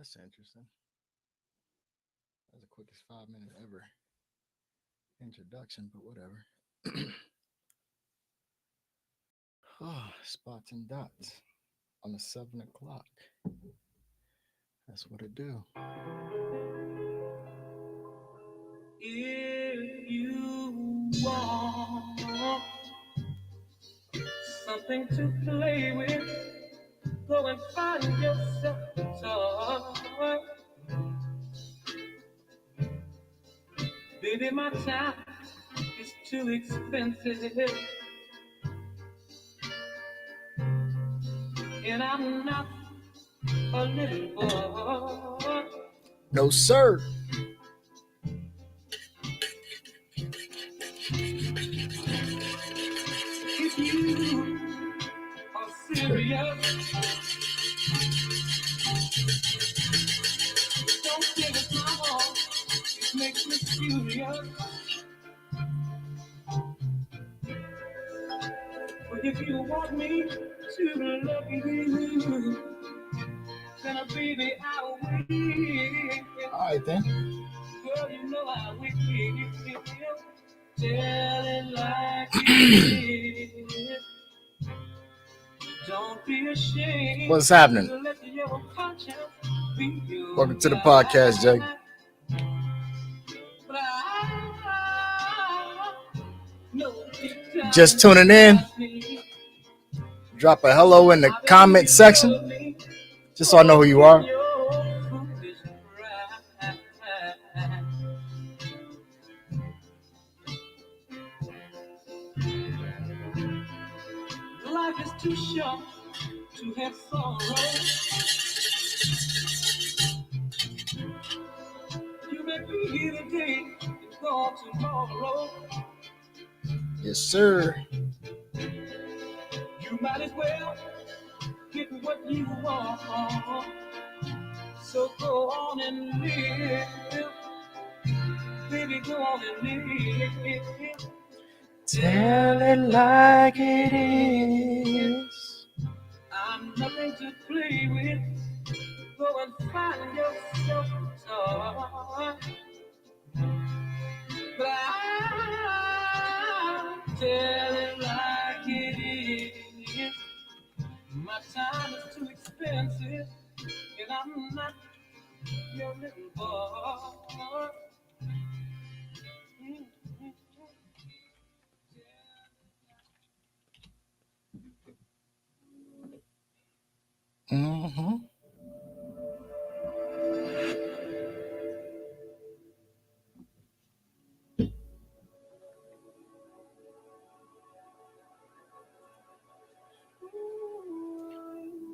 That's interesting. That's the quickest 5 minute ever introduction, but whatever. Oh, spots and dots on the 7 o'clock. That's what it do. If you want something to play with, go and find yourself a toy. Baby, my time is too expensive, and I'm not a little boy. No, sir. If you are serious, don't think it's my fault. It makes me furious. But if you want me to love you, then baby, I'll wait. All right, then. Girl, you know I will. Tell it like it is. Don't be ashamed. What's happening? Welcome to the podcast, Jay. Just tuning in. Drop a hello in the comment section, just so I know who you are. Life is too short to have sorrow. You may be here today and gone tomorrow. Yes, sir. You might as well get what you want. So go on and live. Baby, go on and live. Tell it like it is. I'm nothing to play with. Go and find yourself a toy. But I'll tell it like it is. My time is too expensive, and I'm not your little boy. Mm-hmm.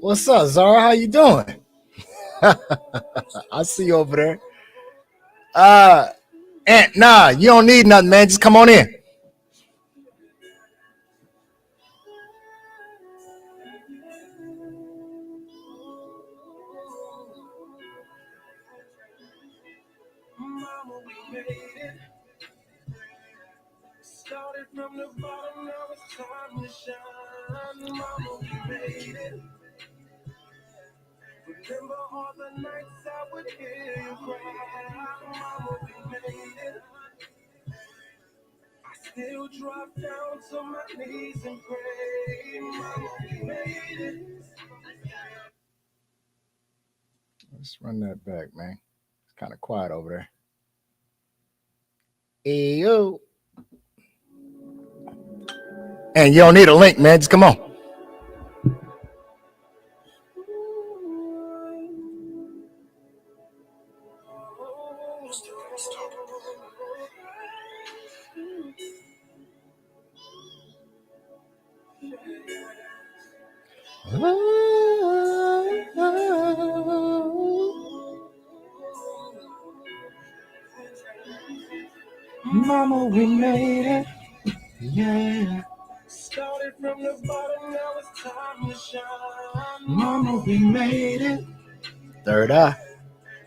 What's up, Zara? How you doing? I see you over there. Aunt, nah, you don't need nothing, man. Just come on in. Mama, we made it. Started from the bottom, now it's time to shine. Mama, we made it. Remember all the nights I would hear you cry. Mama, we made it. I still drop down to my knees and pray. Mama, we made it. Let's run that back, man. It's kind of quiet over there. Hey, yo. And you don't need a link, man. Just come on. Mama, we made it. Yeah. Started from the bottom, now it's time to shine. Mama, we made it. Third eye.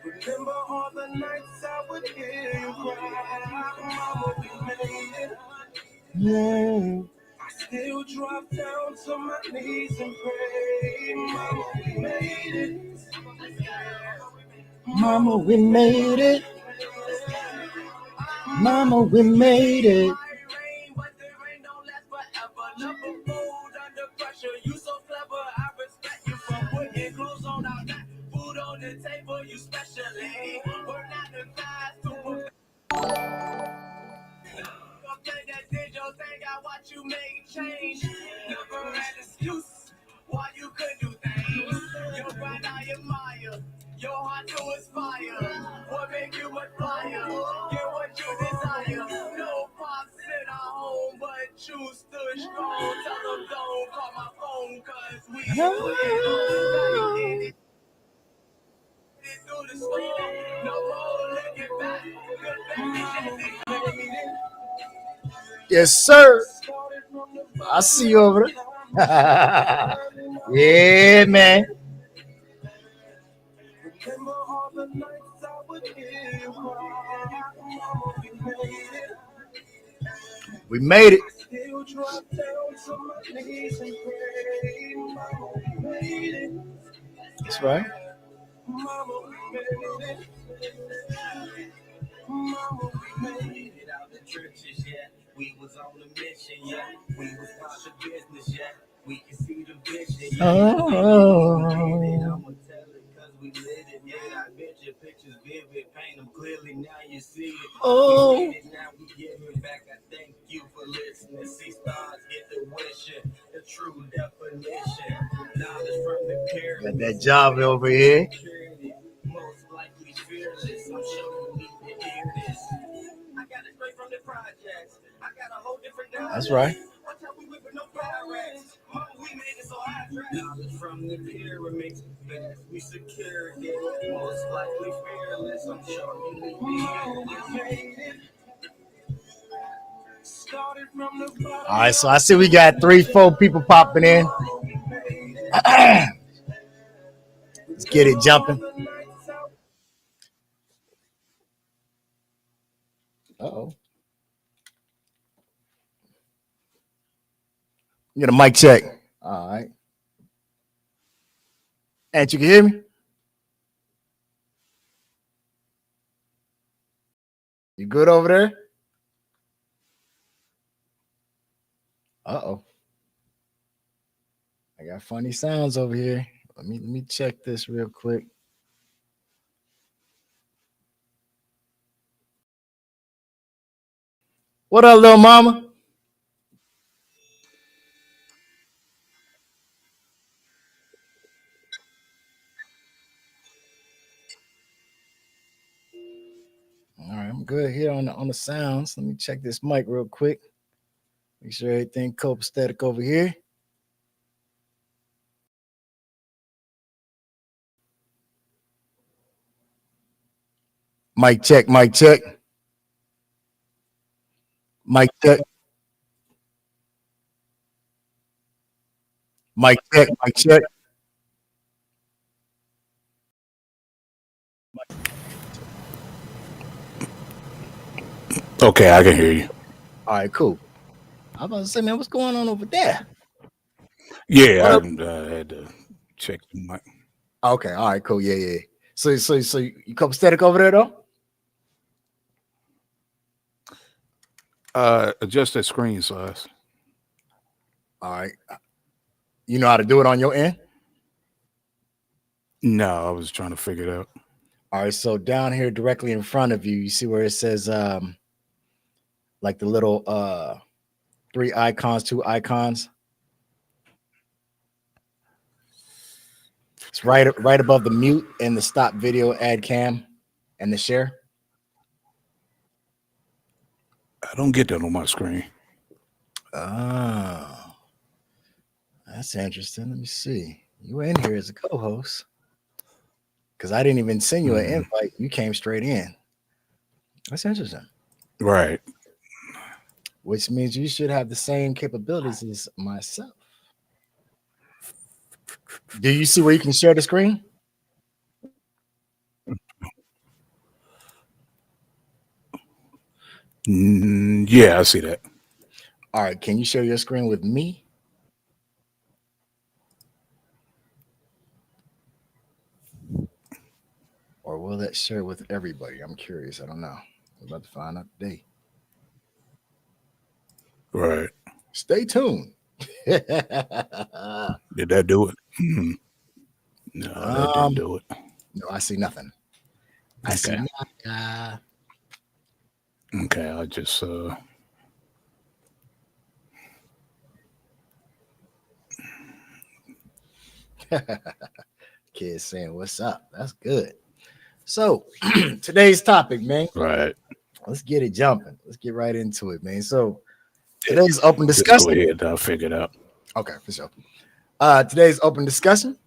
Remember all the nights I would hear you cry. Mama, we made it. Yeah. I still drop down to my knees and pray. Mama, we made it. Mama, we made it. Mama, we made it. You so clever, I respect you for putting clothes on our back, food on the table, you special lady. We're not the guys to okay, that did your thing, I watch you make change. Never an excuse why you could do things. Your grind I admire, your heart too is fire. What make you a flyer? Get what you desire. No pops in our home, but you stood strong. Tell them don't call my phone, cause we put it on. Now you did it. Through the storm, no more looking back. Good baby, Yes, sir. I see you over there. Yeah, man. remember all the nights I would hear you cry. Mama, we made it. We made it. Still drop down to my knees and pray. Mama, we made it. That's right. Mama, we made it. Mama, we made it out the churches, yeah. We was on a mission, yeah. We was about the business, yeah. We can see the vision, yeah. Oh. I'ma tell it cause we lit it, yeah. I bet your pictures vivid, paint them clearly, now you see it. Oh. We made it, now we giving back. I thank you for listening. See stars get the wishing, the true definition. Knowledge from the pyramids. Got that job over here. Most likely fearless. I'm sure you need to hear this. I got it straight from the projects. I got a whole different knowledge. That's right. Watch how we whip with no pirates. Mama, we made it so I knowledge from the pyramids. We secure it. Most likely fearless. I'm sure you need to hear this. Started from the bottom. All right, so I see we got 3-4 people popping in. Let's get it jumping. Uh-oh. Get a mic check. All right. And you can hear me? You good over there? Uh-oh. I got funny sounds over here. Let me check this real quick. What up, little mama? All right, I'm good here on the sounds. Let me check this mic real quick. Make sure everything copacetic over here. Mic check, mic check. Mic check. Mic check, mic check. Okay, I can hear you. All right, cool. I was about to say, man, what's going on over there? Yeah, What I up? had to check my. Okay, all right, cool. Yeah. So you copacetic over there though? Adjust that screen size. All right. You know how to do it on your end? No, I was trying to figure it out. All right, so down here directly in front of you, you see where it says like the little 3 icons, 2 icons. It's right above the mute and the stop video ad cam and the share. I don't get that on my screen. Oh, that's interesting. Let me see. You were in here as a co-host because I didn't even send you an invite. You came straight in. That's interesting. Right. Which means you should have the same capabilities as myself. Do you see where you can share the screen? Yeah, I see that. All right. Can you share your screen with me? Or will that share with everybody? I'm curious. I don't know. I'm about to find out today. Right. Stay tuned. Did that do it? No, that didn't do it. No, I see nothing. I see Okay. nothing. Okay. I just Kids saying, "What's up?" That's good. So today's topic, man. right. Let's get it jumping. Let's get right into it, man. So today's open Just go discussion. ahead. I'll figure it out. Okay, for sure. Today's open discussion.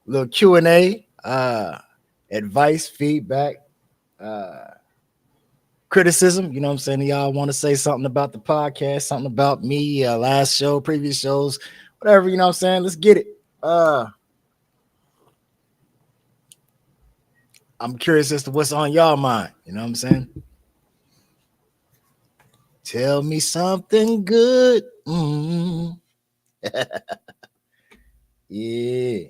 Little Q&A, advice, feedback, criticism. You know what I'm saying? Y'all want to say something about the podcast, something about me, last show, previous shows, whatever, you know what I'm saying? Let's get it. I'm curious as to what's on y'all mind. You know what I'm saying? Tell me something good. Yeah.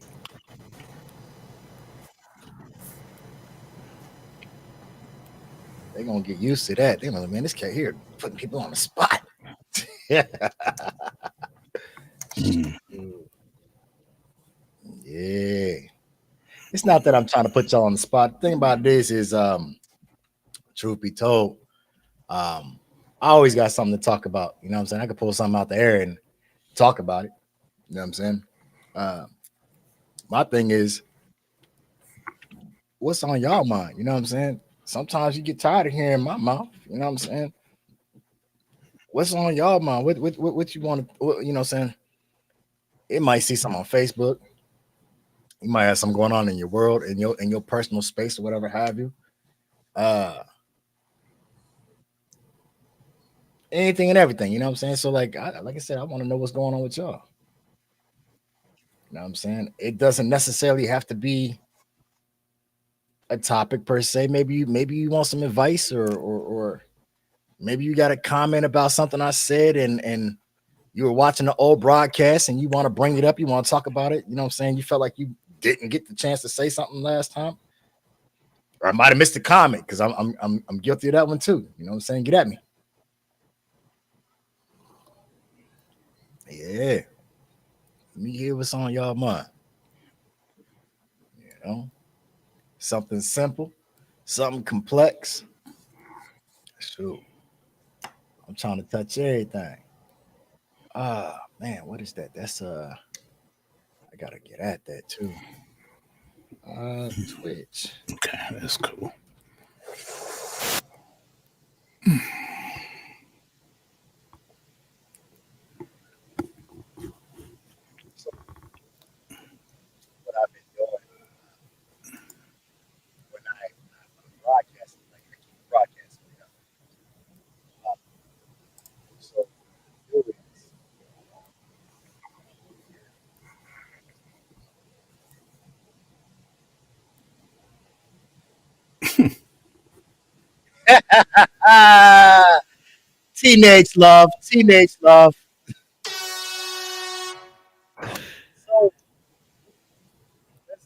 They're going to get used to that. They're like, man, this cat here putting people on the spot. Yeah. Yeah. It's not that I'm trying to put y'all on the spot. The thing about this is, truth be told, I always got something to talk about. You know what I'm saying? I could pull something out the air and talk about it. You know what I'm saying? My thing is, what's on y'all mind? You know what I'm saying? Sometimes you get tired of hearing my mouth. You know what I'm saying? What's on y'all mind? What you want to, you know what I'm saying? It might see something on Facebook. You might have something going on in your world, in your personal space or whatever have you. Anything and everything, you know what I'm saying? So like I said, I want to know what's going on with y'all. You know what I'm saying? It doesn't necessarily have to be a topic per se. Maybe you want some advice or maybe you got a comment about something I said and you were watching the old broadcast and you want to bring it up, you want to talk about it. You know what I'm saying? You felt like you didn't get the chance to say something last time. Or I might have missed a comment because I'm guilty of that one too. You know what I'm saying? Get at me. Yeah. Let me hear what's on y'all mind. You know, something simple, something complex. Shoot. I'm trying to touch everything. Man, what is that? That's I gotta get at that too. Twitch. Okay. That's cool. So what I've been doing when I'm broadcasting, like I keep broadcasting. You know? So do is ah, teenage love, teenage love. So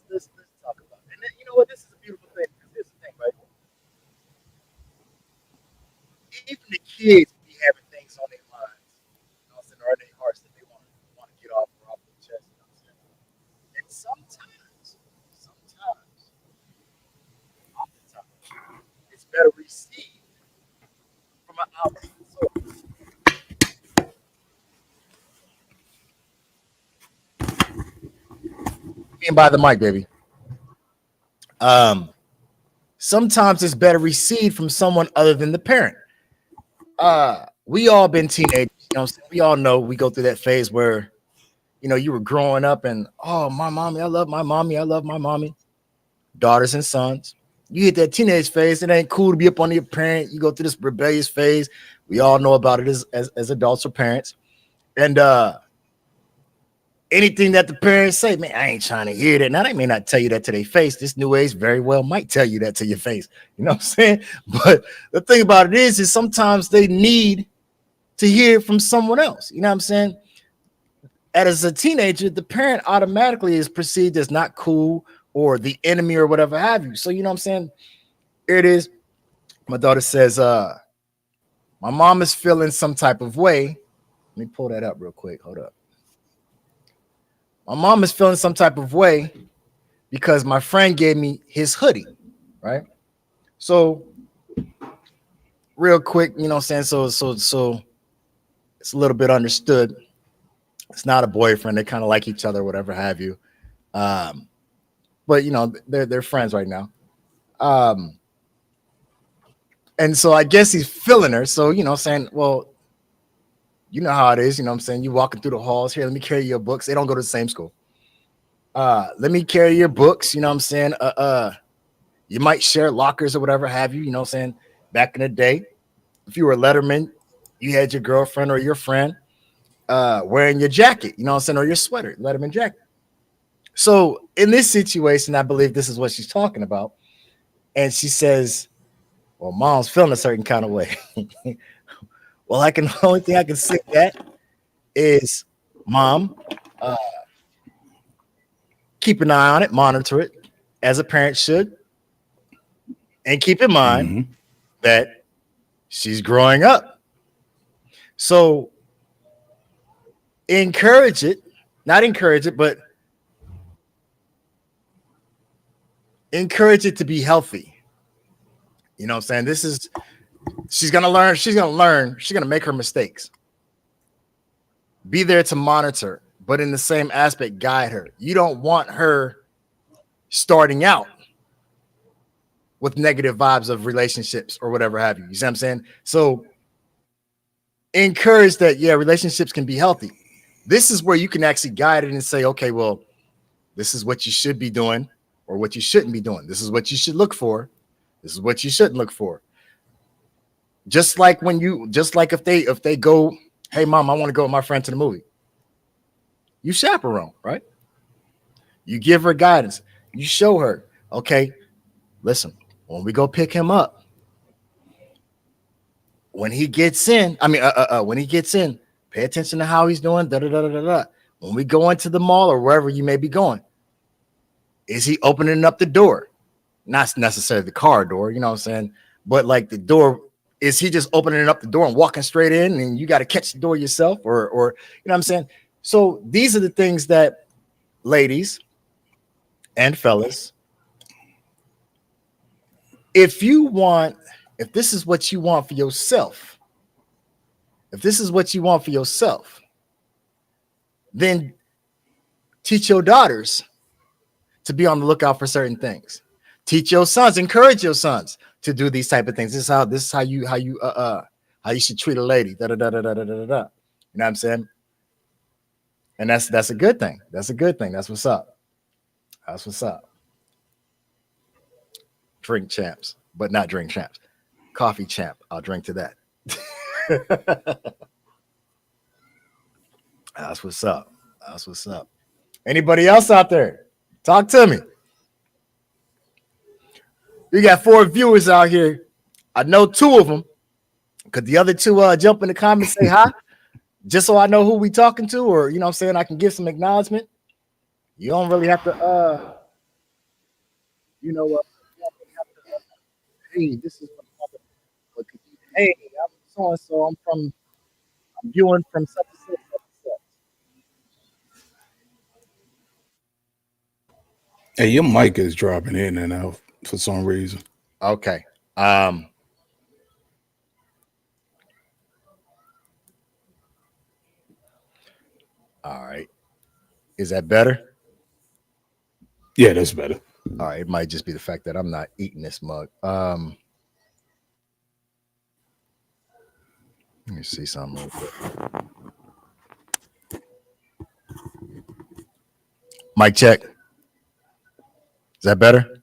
let's talk about it. And then, you know what? This is a beautiful thing because here's the thing, right? Even the kids be having things on their minds, you know, or in their hearts that they want to get off their chest. You know what I'm saying? And sometimes, oftentimes, it's better received from an outside source. Me and by the mic, baby. Um, Sometimes it's better received from someone other than the parent. We all been teenagers, you know what I'm saying? We all know we go through that phase where you were growing up and my mommy, I love my mommy, I love my mommy, daughters and sons. You hit that teenage phase, it ain't cool to be up on your parent. You go through this rebellious phase. We all know about it as adults or parents. And anything that the parents say, man, I ain't trying to hear that. Now they may not tell you that to their face. This new age very well might tell you that to your face. You know what I'm saying? But the thing about it is sometimes they need to hear it from someone else. You know what I'm saying? As a teenager, the parent automatically is perceived as not cool or the enemy or whatever have you. So you know what I'm saying? Here it is. My daughter says, my mom is feeling some type of way. Let me pull that up real quick. Hold up. My mom is feeling some type of way because my friend gave me his hoodie, right? So real quick, you know what I'm saying? So it's a little bit understood. It's not a boyfriend. They kind of like each other, whatever have you. But you know, they're friends right now. And so I guess he's feeling her. So, you know, saying, well, you know how it is, you know what I'm saying? You walking through the halls here, let me carry your books. They don't go to the same school. Let me carry your books, you know what I'm saying? You might share lockers or whatever have you, you know what I'm saying? Back in the day, if you were a letterman, you had your girlfriend or your friend wearing your jacket, you know what I'm saying, or your sweater, letterman jacket. So in this situation, I believe this is what she's talking about. And she says, well, mom's feeling a certain kind of way. Well, the only thing I can say that is, mom, keep an eye on it, monitor it, as a parent should, and keep in mind that she's growing up. So encourage it, not encourage it, but encourage it to be healthy. You know what I'm saying? She's going to learn, she's going to make her mistakes. Be there to monitor, but in the same aspect, guide her. You don't want her starting out with negative vibes of relationships or whatever have you. You see what I'm saying? So encourage that, yeah, relationships can be healthy. This is where you can actually guide it and say, okay, well, this is what you should be doing or what you shouldn't be doing. This is what you should look for. This is what you shouldn't look for. Just like if they go, hey, mom, I want to go with my friend to the movie. You chaperone, right? You give her guidance. You show her, okay, listen, when we go pick him up, when he gets in, pay attention to how he's doing. When we go into the mall or wherever you may be going, is he opening up the door? Not necessarily the car door, you know what I'm saying? But like the door, is he just opening up the door and walking straight in and you got to catch the door yourself or you know what I'm saying? So these are the things that ladies and fellas, if this is what you want for yourself, then teach your daughters to be on the lookout for certain things. Teach your sons, encourage your sons to do these type of things. This is how you should treat a lady. You know what I'm saying? And that's a good thing. That's a good thing. That's what's up. That's what's up. Drink champs, but not drink champs. Coffee champ. I'll drink to that. That's what's up. That's what's up. Anybody else out there? Talk to me. We got 4 viewers out here. I know 2 of them. Could the other 2 jump in the comments, say hi? Just so I know who we talking to, or you know what I'm saying, I can give some acknowledgement. You don't really have to hey, this is what hey, I'm so and so, I'm viewing from such and such. Hey, your mic is dropping in and out for some reason. Okay. All right. Is that better? Yeah, that's better. All right. It might just be the fact that I'm not eating this mug. Let me see something real quick. Mic check. Is that better?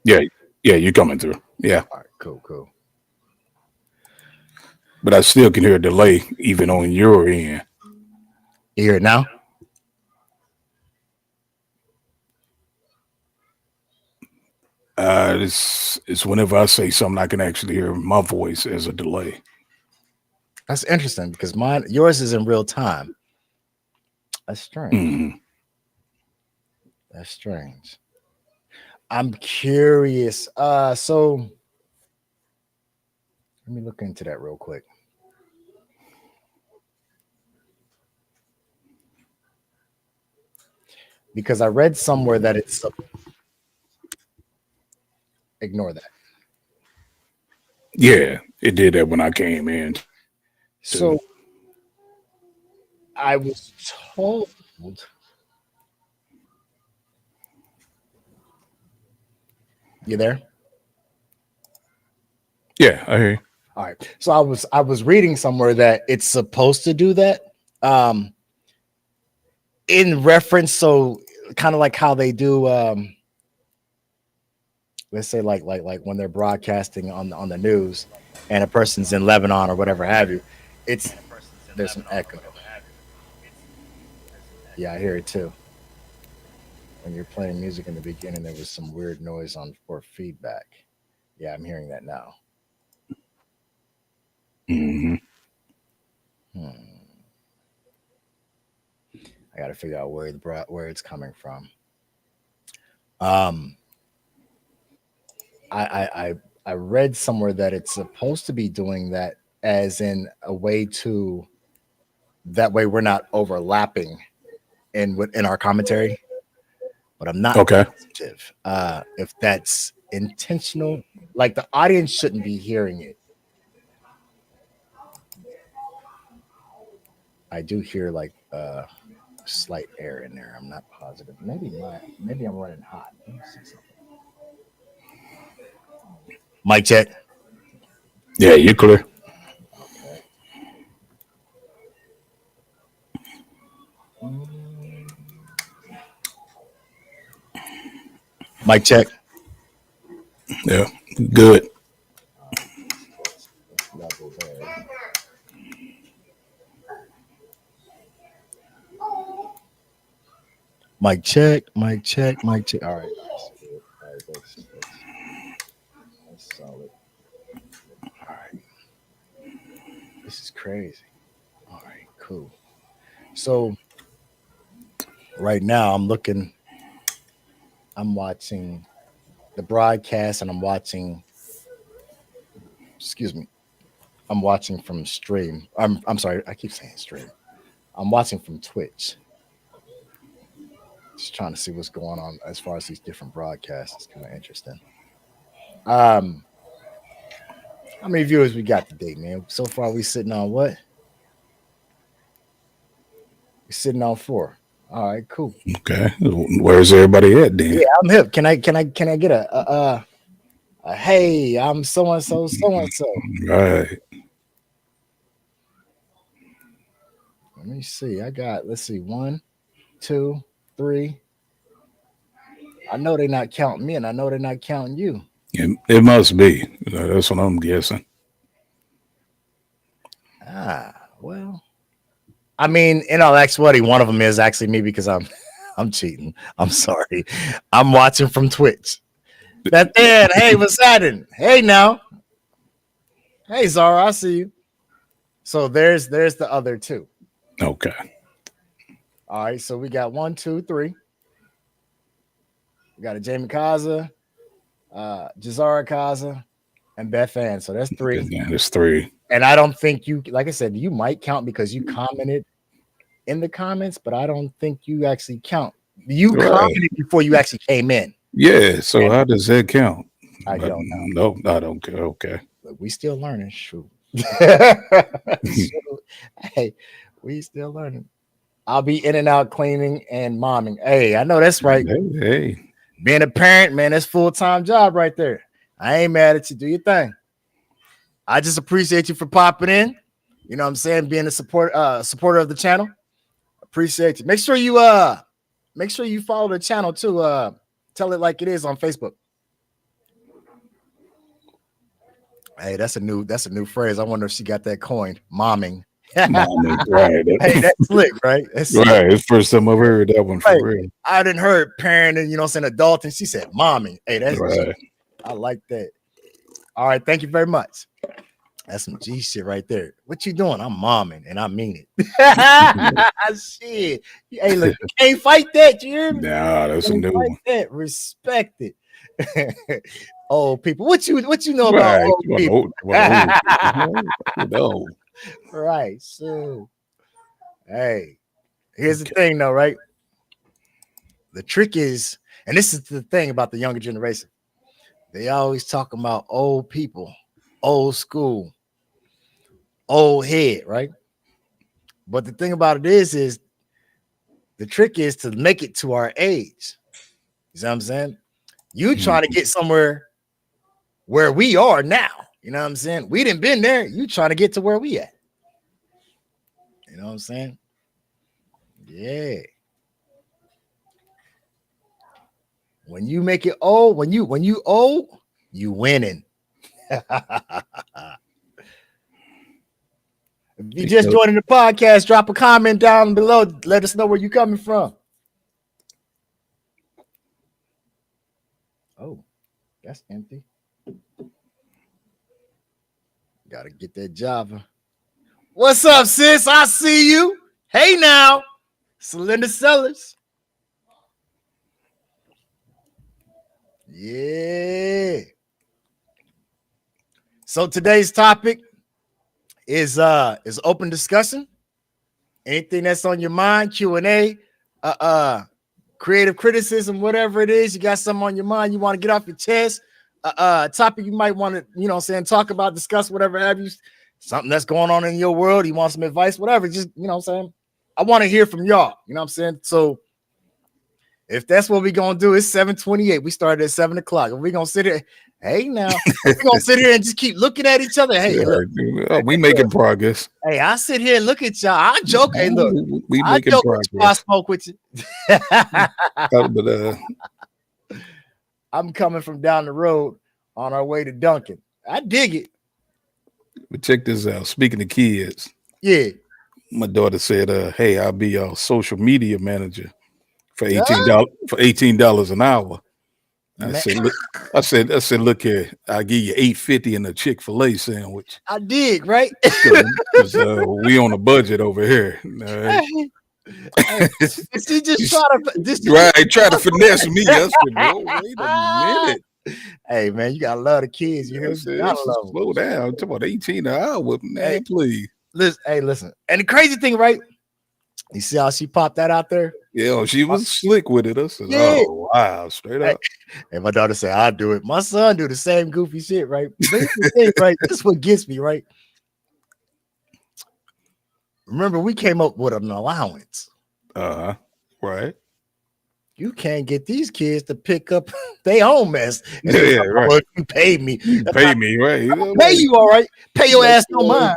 Yeah, you're coming through. Yeah. All right, cool. But I still can hear a delay even on your end. You hear it now? It's whenever I say something, I can actually hear my voice as a delay. That's interesting because yours is in real time. That's strange. Mm-hmm. That's strange. I'm curious. So let me look into that real quick. Because I read somewhere that it's ignore that. Yeah, it did that when I came in. So I was told. You there? Yeah, I hear you. All right. So I was reading somewhere that it's supposed to do that. In reference, so kind of like how they do let's say like when they're broadcasting on the news and a person's in Lebanon or whatever have you, it's there's some echo. Yeah, I hear it too. When you're playing music in the beginning, there was some weird noise on for feedback. Yeah, I'm hearing that now. Hmm. I got to figure out where it's coming from. Um, I read somewhere that it's supposed to be doing that as in a way to that way we're not overlapping in our commentary, but I'm not Okay. positive if that's intentional. Like the audience shouldn't be hearing it. I do hear like slight air in there. I'm not positive. Maybe I'm running hot. Let me see something. Mic check. Yeah, you're clear. Okay. Mic check. Yeah, good. Level there. Mic check. Mic check. Mic check. All right. All right. That's solid. All right. This is crazy. All right. Cool. So right now I'm watching the broadcast and I'm watching. Excuse me. I'm watching from stream. I'm sorry. I keep saying stream. I'm watching from Twitch. Just trying to see what's going on as far as these different broadcasts. It's kind of interesting. How many viewers we got today, man? So far, we sitting on what? We sitting on 4. All right, cool. Okay. Where's everybody at then? Yeah, I'm hip. Can I get a hey? I'm so and so. Right. Let me see. Let's see, 1, 2, 3. I know they're not counting me, and I know they're not counting you. It must be. That's what I'm guessing. Well. I mean, in all actuality, one of them is actually me because I'm cheating. I'm sorry. I'm watching from Twitch. That then, hey, what's happening? Hey now. Hey Zara, I see you. So there's the other 2. Okay. All right, so we got 1, 2, 3. We got a Jamie Kaza, Jazara Kaza, and Beth Ann. So that's 3. Yeah, there's 3. And I don't think you, like I said, you might count because you commented in the comments, but I don't think you actually count. You commented before you actually came in. Yeah, so and how does that count? I don't know. No, I don't care. Okay. But we still learning. Shoot. Hey, we still learning. I'll be in and out cleaning and momming. Hey, I know that's right. Hey. Being a parent, man, that's full-time job right there. I ain't mad at you. Do your thing. I just appreciate you for popping in. You know what I'm saying? Being a supporter of the channel. Appreciate you. Make sure you follow the channel too. Tell it like it is on Facebook. Hey, that's a new phrase. I wonder if she got that coined. Momming. Right. Hey, that's slick, right? That's slick. Right. It's the first time I've heard that one for real. I didn't heard parenting, you know, saying adult, and she said momming. Hey, that's right. I like that. All right, thank you very much. That's some G shit right there. What you doing? I'm momming, and I mean it. Shit. Hey, look, you can't fight that. You hear me? Nah, that's a Can't new fight one. that. Respect it. Old people. What you know about Right. old people? No. Right. So, hey, here's the thing, though, right? The trick is, and this is the thing about the younger generation. They always talk about old people, old school, old head, right? But the thing about it is the trick is to make it to our age. You know what I'm saying? You trying to get somewhere where we are now. You know what I'm saying? We didn't been there. You trying to get to where we at. You know what I'm saying? Yeah. When you make it old, when you old, you winning. If you just joining the podcast, drop a comment down below. Let us know where you coming from. Oh, that's empty. Gotta get that Java. What's up, sis? I see you. Hey now, Celinda Sellers. Yeah. So today's topic is open discussion. Anything that's on your mind, Q&A, creative criticism, whatever it is, you got something on your mind, you want to get off your chest, topic you might want to, you know what I'm saying, talk about, discuss, whatever have you, something that's going on in your world, you want some advice, whatever, just, you know what I'm saying, I want to hear from y'all, you know what I'm saying, so if that's what we're going to do, it's 7:28, we started at 7 o'clock, and we're going to sit here, hey now, we're going to sit here and just keep looking at each other, hey, look, we making progress. Hey, I sit here and look at y'all, I joke, hey, look, we I making joke progress. with you, I smoke with you. But I'm coming from down the road on our way to Duncan. I dig it. But check this out. Speaking of kids, Yeah. My daughter said, "Hey, I'll be your social media manager for $18 an hour." I said, look here, I'll give you $8.50 in a Chick-fil-A sandwich. I dig, right? Because we on a budget over here. All right? She just try to finesse me. I said, whoa, wait a minute. Hey man, you gotta love the kids. You gotta slow down. Talk about 18 an hour, man. Hey, please. Listen. And the crazy thing, right? You see how she popped that out there? Yeah, she was slick with it. I said, oh wow, straight up. And my daughter said, "I do it." My son do the same goofy shit, right? This is what gets me, right? Remember, we came up with an allowance. Right. You can't get these kids to pick up their own mess. Yeah, right. Well, you pay me. Pay me, right? Pay you, all right. Pay your ass no mind.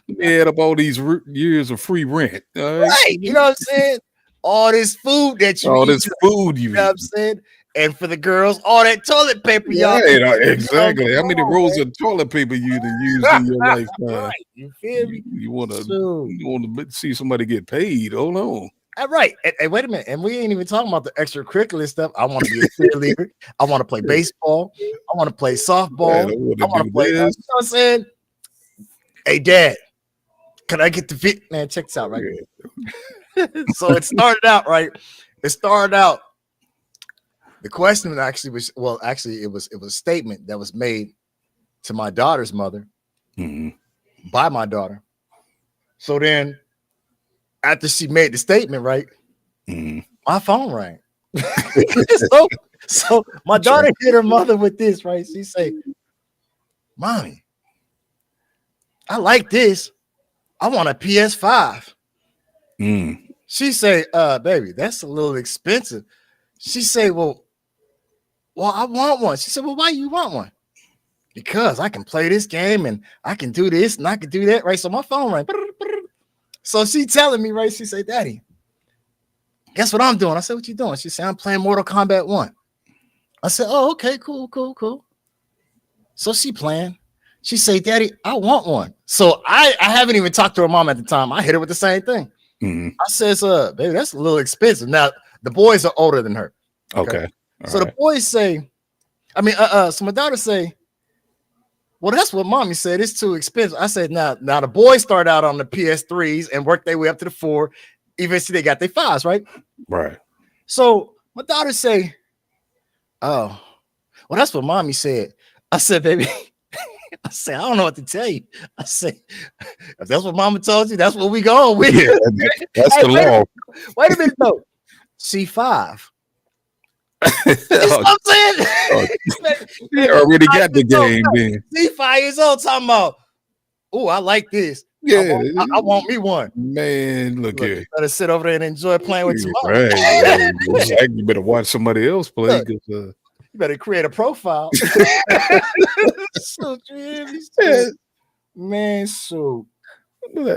We had up all these years of free rent. Right. You know what I'm saying? All this food that you all eat, this food you know what I'm saying? And for the girls, all that toilet paper, y'all. Exactly. How many rolls of toilet paper you done used in your life? Right. You feel me? You want to see somebody get paid? Hold on. All right. And wait a minute. And we ain't even talking about the extracurricular stuff. I want to be a cheerleader. I want to play baseball. I want to play softball. I want to play. You know what I'm saying? Hey, Dad, can I get the fit? Man, check this out, right? So it started out, right? The question actually was, it was a statement that was made to my daughter's mother by my daughter. So then after she made the statement, right, my phone rang. so my daughter hit her mother with this, right? She say, "Mommy, I like this. I want a PS5. She say, baby, that's a little expensive. She say, well, I want one. She said, well, why you want one? Because I can play this game and I can do this and I can do that, right? So my phone rang. So she telling me, right? She say, Daddy, guess what I'm doing? I said, what you doing? She said, I'm playing Mortal Kombat 1. I said, oh, okay, cool. So she playing. She say, Daddy, I want one. So I haven't even talked to her mom at the time. I hit her with the same thing. I says, baby, that's a little expensive. Now, the boys are older than her. Okay. So the boys say, so my daughter say, Well, that's what mommy said. It's too expensive. I said, now the boys start out on the PS3s and work their way up to the 4. Eventually, they got their 5s, right? Right. So my daughter say, "Oh, well, that's what mommy said." I said, "Baby," I said, "I don't know what to tell you." I said, "If that's what mama told you, that's what we going with." Yeah, that's the law. Wait a minute, though. C5. You know Oh, what I'm saying? they already got the game then. See, 5 years old talking about, oh, I like this. Yeah, I want me one. man. Look Look, here. you better sit over there and enjoy playing with your mom. Right. Exactly. You better watch somebody else play. Look. 'Cause, You better create a profile. So, man, so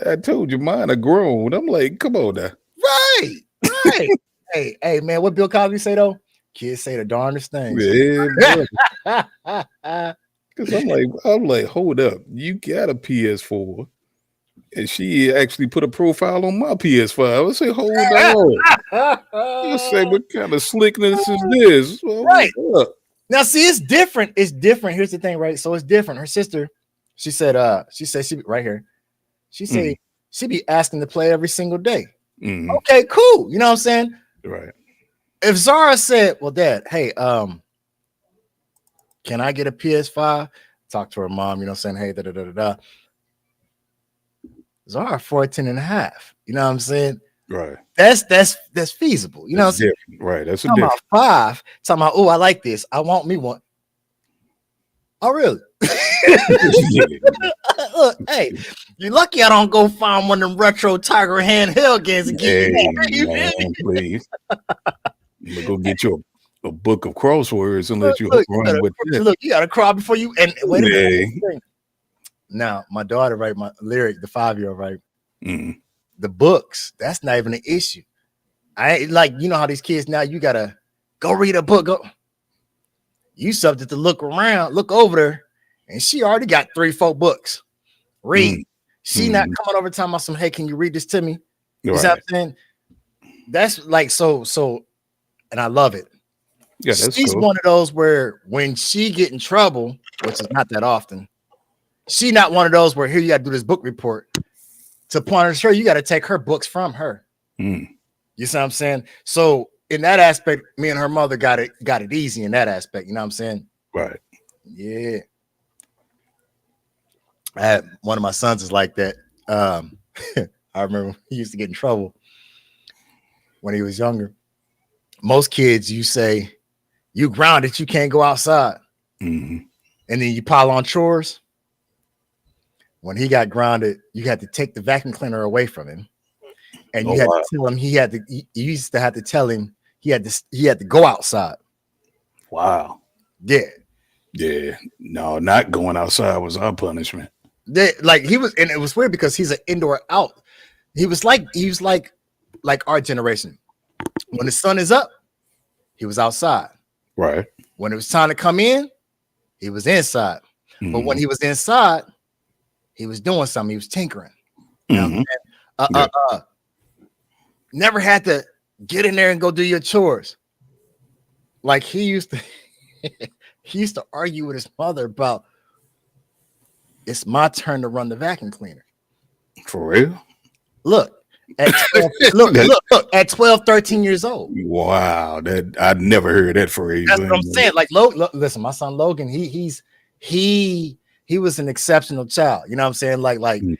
I told you, mine are grown. I'm like, come on now. right. hey, man, what Bill Cosby say though? Kids say the darndest things. Yeah, because I'm like, hold up, you got a PS4, and she actually put a profile on my PS5. I say, hold on. I say, what kind of slickness is this? Well, Right. what's up? Now, see, it's different. It's different. Here's the thing, right? So it's different. Her sister, she said she right here. She said she be asking to play every single day. Mhm. Okay, cool. You know what I'm saying? Right. If Zara said, "Well, Dad, hey, can I get a PS5?" Talk to her mom, you know what I'm saying? Hey, da. Zara 14 and a half. You know what I'm saying? Right. That's feasible. You know what I'm saying? Different. Right. That's a Talking different. about 5, talking about, oh, I like this. I want me one. Oh, really? Look, hey, you're lucky I don't go find one of them retro Tiger handheld games and give Hey, you man, please. I'm gonna go get you a book of crosswords and let you Look, run with it. look, you gotta crawl before you and wait a minute. Yeah. Now, my daughter, right? My Lyric, the 5-year-old, right? Mhm. The books, that's not even an issue. I ain't like, you know how these kids now, you gotta go read a book. Go. You subject to look around, look over there, and she already got 3-4 books. Read. She not coming over talking about some, hey, can you read this to me? You see what I'm saying? That's like so, and I love it. Yeah, that's She's cool. one of those where when she get in trouble, which is not that often, she not one of those where here you got to do this book report. To punish her, you got to take her books from her. Mm. You see what I'm saying? So in that aspect, me and her mother got it easy in that aspect. You know what I'm saying? Right. Yeah. I had one of my sons is like that. I remember he used to get in trouble when he was younger. Most kids, you say, you grounded, you can't go outside. Mhm. And then you pile on chores. When he got grounded, you had to take the vacuum cleaner away from him. And you had to tell him you used to have to tell him he had to go outside. Wow. Yeah. Yeah. No, not going outside was our punishment. Like he was, and it was weird because he's an indoor out. He was like our generation. When the sun is up, he was outside. Right. When it was time to come in, he was inside. Mhm. But when he was inside, he was doing something. He was tinkering. You know what I'm saying? Never had to get in there and go do your chores. Like he used to argue with his mother about, it's my turn to run the vacuum cleaner. For real? Look, at 12, look, at 12, 13 years old. Wow. That I'd never heard that phrase. That's what I'm saying. Like, listen, my son Logan, he was an exceptional child. You know what I'm saying? Like him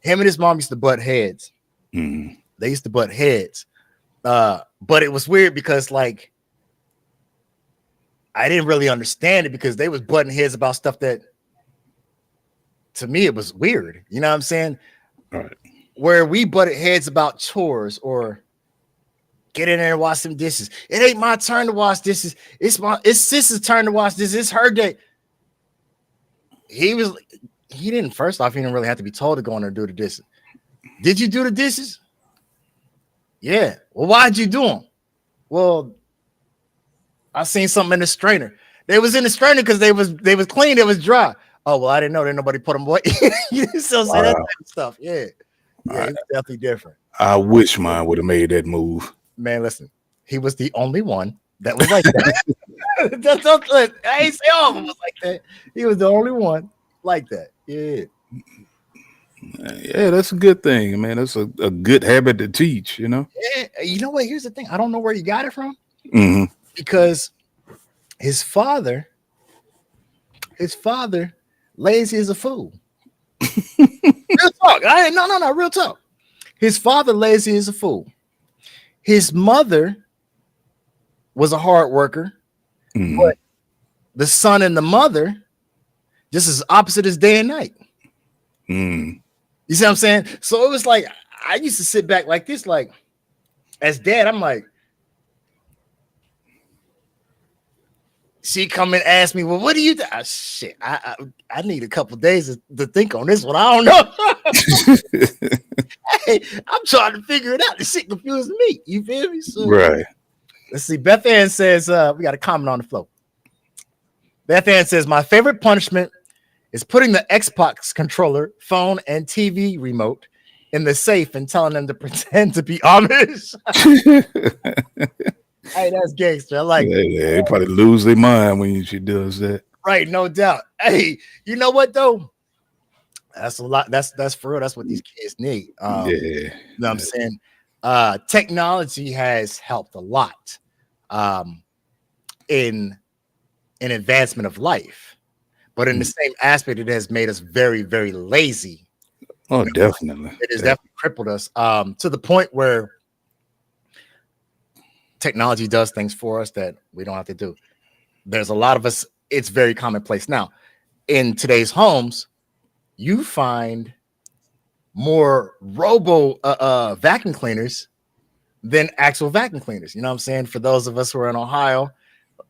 and his mom used to butt heads. Mhm. They used to butt heads. But it was weird because like I didn't really understand it because they was butting heads about stuff that to me it was weird. You know what I'm saying? Right. Where we butted heads about chores or get in there and wash some dishes. It ain't my turn to wash dishes. It's sister's turn to wash dishes. It's her day. He didn't, first off, he didn't really have to be told to go in there and do the dishes. Did you do the dishes? Yeah. Well, why'd you do them? Well, I seen something in the strainer. They was in the strainer because they was clean. It was dry. Oh, well, I didn't know that nobody put them away. You still say that type of stuff. Yeah. Yeah, it's definitely different. I wish mine would have made that move. Man, listen, he was the only one that was like that. I ain't say all of them was like that. He was the only one. like that. Yeah. Yeah, that's a good thing, man. That's a good habit to teach, you know. Yeah. You know what? Here's the thing. I don't know where he got it from Hmm. because his father, lazy as a fool. Real talk. No, real talk. His father lazy as a fool. His mother was a hard worker, Hmm. but the son and the mother just as opposite as day and night. Mm. You see what I'm saying? So it was like I used to sit back like this, like as dad, I'm like, she come and ask me, well, what do you think? Shit, I need a couple days to think on this one. I don't know. Hey, I'm trying to figure it out. This shit confusing me. You feel me? So Right. let's see. Beth Ann says, we got a comment on the floor. Beth Ann says, my favorite punishment is putting the Xbox controller, phone, and TV remote in the safe and telling them to pretend to be Amish. Hey, that's gangster. I like Yeah, it. they probably lose their mind when she does that. Right, no doubt. Hey, you know what though? That's a lot. That's for real. That's what these kids need. Yeah. You know what I'm saying? Technology has helped a lot in advancement of life, but in the same aspect, it has made us very, very lazy. Oh, You know, definitely. it has definitely crippled us to the point where technology does things for us that we don't have to do. There's a lot of us, it's very commonplace. Now, in today's homes, you find more robo vacuum cleaners than actual vacuum cleaners. You know what I'm saying? For those of us who are in Ohio,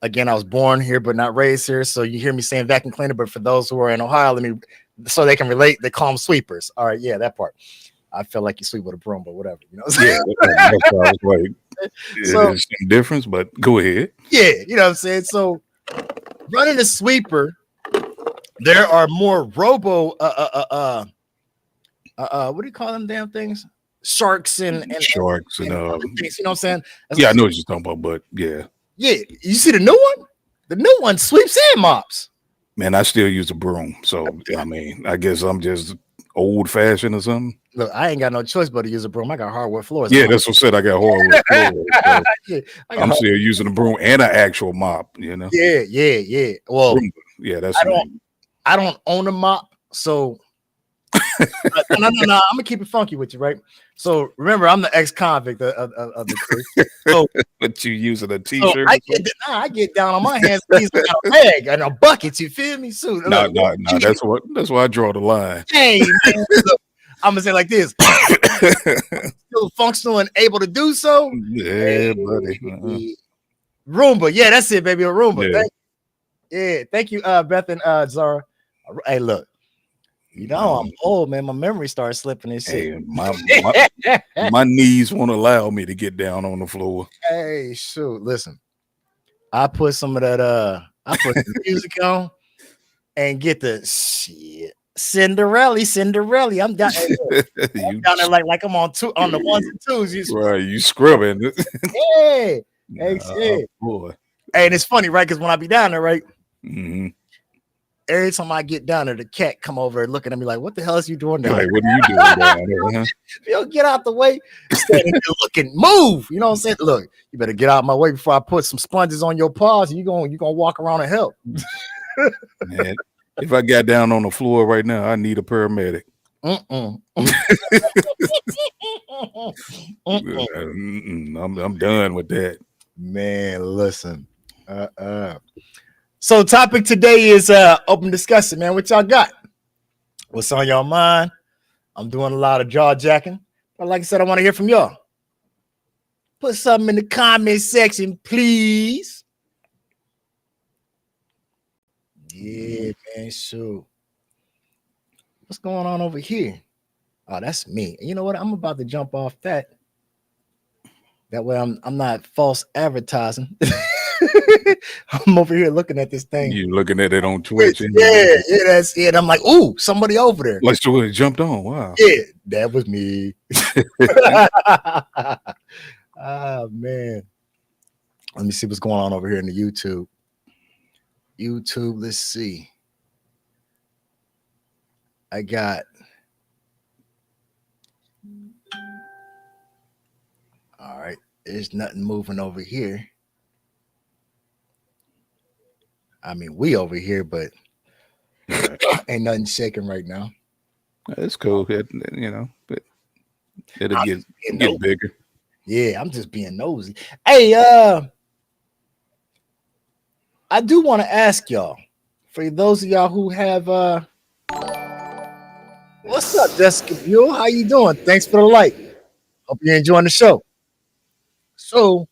again, I was born here but not raised here, so you hear me saying vacuum cleaner. But for those who are in Ohio, let me so they can relate. They call them sweepers. All right, yeah, that part. I feel like you sweep with a broom, but whatever. You know. What I'm Yeah, that's why I was like, So- there's some difference, but go ahead. Yeah, you know what I'm saying. So running a sweeper, there are more robo what do you call them damn things? Sharks and Sharks and other things, you know what I'm saying? That's yeah, I what- know what you're talking about, but yeah, Yeah, you see the new one? The new one sweeps and mops. man, I still use a broom. So I mean, I guess I'm just old fashioned or something. Look, I ain't got no choice but to use a broom. I got hardwood floors. Yeah, that's what I said. I got hardwood floors, so Yeah, I got I'm hard- still using a broom and an actual mop. You know, yeah. Well, Broom. Yeah, that's I don't own a mop, so no. I'm gonna keep it funky with you, right? So remember, I'm the ex-convict of the crew. So, but you using a so t-shirt? I get down on my hands and knees with a bag and a bucket. You feel me? Soon. No. That's why I draw the line. Hey, man, look, I'm gonna say it like this: still functional and able to do so. Yeah, buddy. Roomba, yeah, that's it, baby. A Roomba. Yeah. Thank you, Beth and Zara. Hey, look, you know I'm old, man. My memory starts slipping and shit. Hey, my knees won't allow me to get down on the floor. Hey, shoot, listen. I put some of that I put the music on and get the shit. Cinderella. I'm down, You down there like I'm on the ones and twos. right, you scrubbing. Hey, shit. Boy. Hey, and it's funny, right? Because when I be down there, right? Hmm. Every time I get down there, the cat come over and looking at me like, "What the hell is you doing down Like, there? what are you doing down there? Huh? Yo, get out the way. Standing there looking, move. You know what I'm saying? Look, you better get out of my way before I put some sponges on your paws. And you gonna walk around and help. Man, if I got down on the floor right now, I need a paramedic. Mm-mm. I'm done with that. Man, listen. So topic today is open discussion, man. What y'all got? What's on your mind? I'm doing a lot of jaw jacking. But like I said, I want to hear from y'all. Put something in the comment section, please. Yeah, man, sure. What's going on over here? Oh, that's me. You know what? I'm about to jump off that. That way I'm not false advertising. I'm over here looking at this thing. You looking at it on Twitch? Yeah, that's it. I'm like, ooh, somebody over there. Like, so it jumped on. Wow. Yeah, that was me. Oh man. Let me see what's going on over here in the YouTube. Let's see. I got. All right. There's nothing moving over here. I mean, we over here, but Right. ain't nothing shaking right now. It's cool. But it'll I'm get just being get nosy. bigger. Yeah, I'm just being nosy. Hey, I do want to ask y'all, for those of y'all who have what's up, Jessica Buell? How you doing? Thanks for the like. Hope you're enjoying the show. So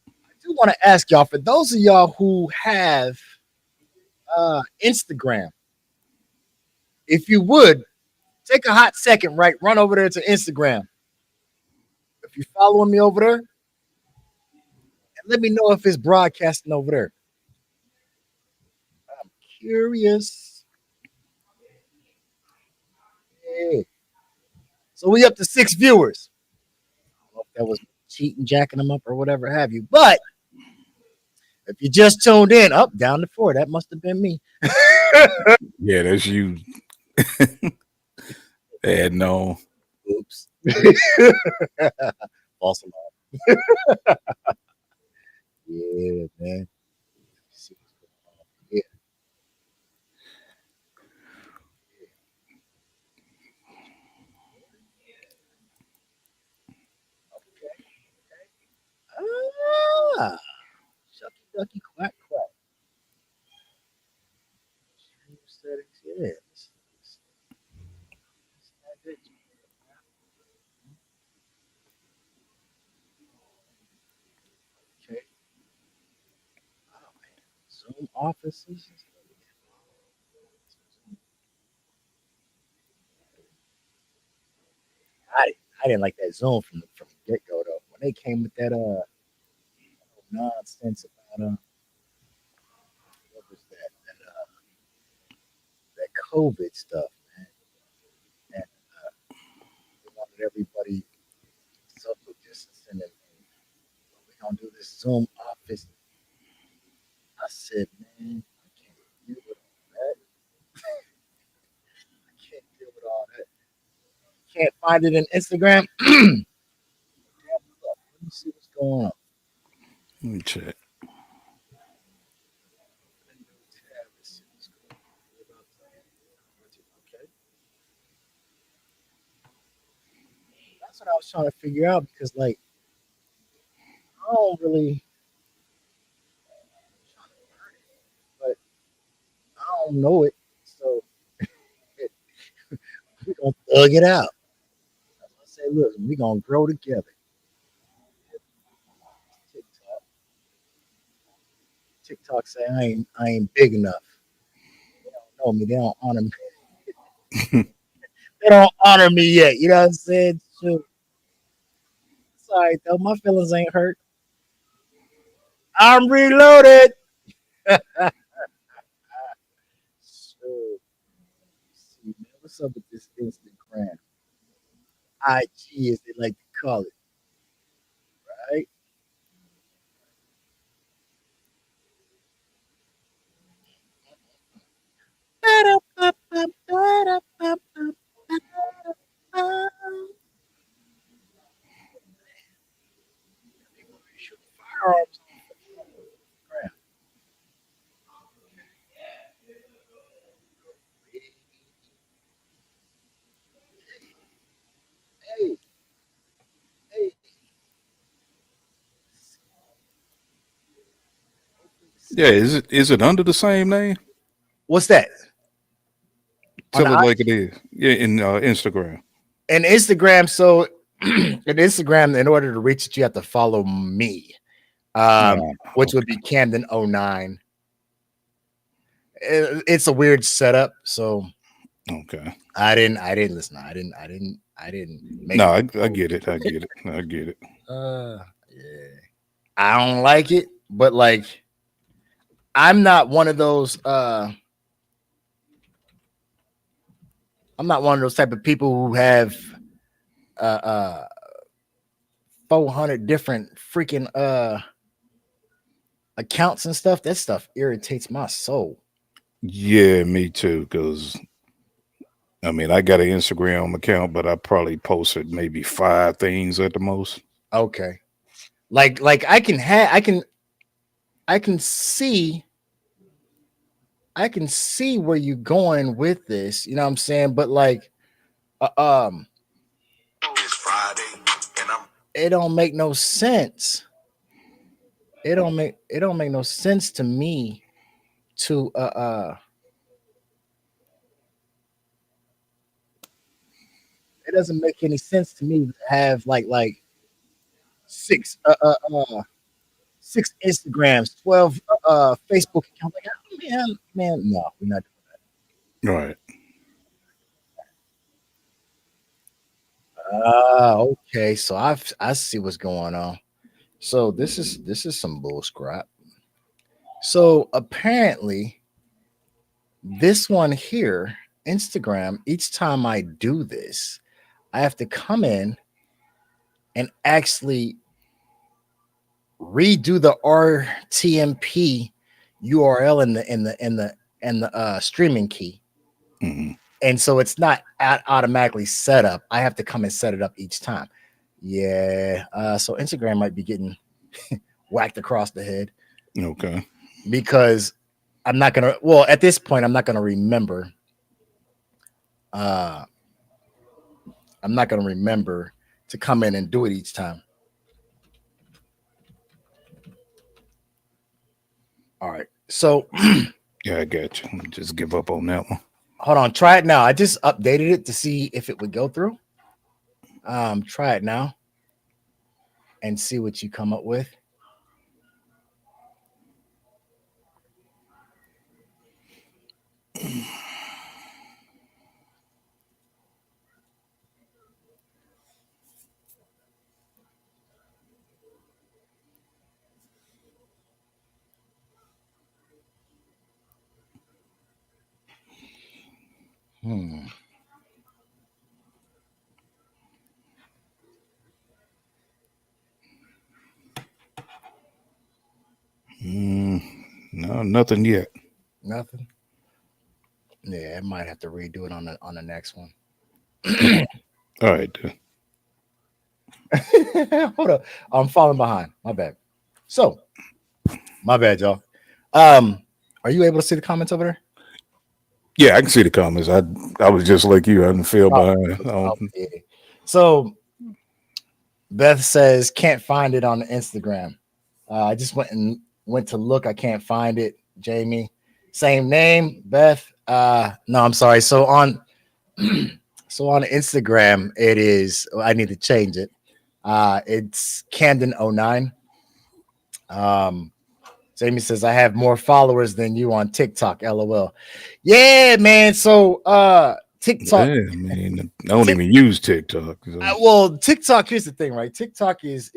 I do want to ask y'all, for those of y'all who have Instagram, if you would take a hot second, right? Run over there to Instagram. If you're following me over there, and let me know if it's broadcasting over there. I'm curious. Yeah. So we up to 6 viewers. I don't know if that was cheating, jacking them up, or whatever have you. But if you just tuned in, up, down to 4, that must have been me. Yeah, that's you. No. Oops. False alarm. Yeah, man. See what's going on. Yeah. Okay. Ah, shucky ducky quack quack. Stream settings. Yeah. Add it. Okay. Oh man. Zoom offices. I didn't like that Zoom from the get go though. When they came with that nonsense about what was that COVID stuff, man, and they wanted everybody social distancing, and we're gonna do this Zoom office. I said, man, I can't deal with all that. I can't deal with all that. Can't find it in Instagram. Damn, look, let me see what's going on. Let me check. Let's see what's going on. Okay, that's what I was trying to figure out because, like, I don't really, but I don't know it. So we're gonna thug it out. I say, look, we're gonna grow together. TikTok, TikTok say I ain't big enough. They don't know me. They don't honor me. They don't honor me yet. You know what I'm saying? Shoot. It's all right though. My feelings ain't hurt. I'm reloaded. So, see, man, what's up with this Instagram? IG, as they like to call it, right? People be shooting firearms on Instagram. Hey, hey, Yeah, is it under the same name? what's that? On Tell the it like it is. Yeah, in Instagram. and Instagram. So in Instagram, in order to reach it, you have to follow me, Oh, which would be Camden09. It's a weird setup, so okay. I didn't listen. I didn't make. No, I get it. I get it. I get it. Yeah, I don't like it, but like I'm not one of those. I'm not one of those type of people who have uh, uh 400 different freaking accounts and stuff. That stuff irritates my soul. Yeah, me too. Because I mean, I got an Instagram account, but I probably posted maybe 5 things at the most. Okay. Like I can see where you're going with this, you know what I'm saying? But like It's Friday, and I'm it don't make no sense. It don't make no sense to me to it doesn't make any sense to me to have like six 6 Instagrams, 12 Facebook accounts. Like, man, no, we're not. Right. Okay, so I see what's going on. So this is some bull scrap. So apparently, this one here, Instagram, each time I do this, I have to come in and actually redo the RTMP URL in the streaming key. Hmm. And so it's not automatically set up. I have to come and set it up each time. Yeah. So Instagram might be getting whacked across the head Okay. because I'm not gonna. Well, at this point, I'm not gonna remember. I'm not gonna remember to come in and do it each time. All right. So Yeah, I got you. Just give up on that one. hold on. Try it now. I just updated it to see if it would go through. Try it now and see what you come up with. Hmm. No, nothing yet. Nothing. Yeah, I might have to redo it on the next one. All right, dude. Hold up. I'm falling behind. My bad. So, my bad, y'all. Are you able to see the comments over there? Yeah, I can see the comments. I was just like you. I didn't feel Oh, behind. yeah. So Beth says can't find it on the Instagram. I just went to look. I can't find it. Jamie, same name. Beth. No, I'm sorry. So on so on Instagram, it is. I need to change it. It's Camden09. Jamie says I have more followers than you on TikTok. LOL. Yeah, man. So TikTok. Yeah, I mean, I don't even use TikTok. So. Well, TikTok. Here's the thing, right? TikTok is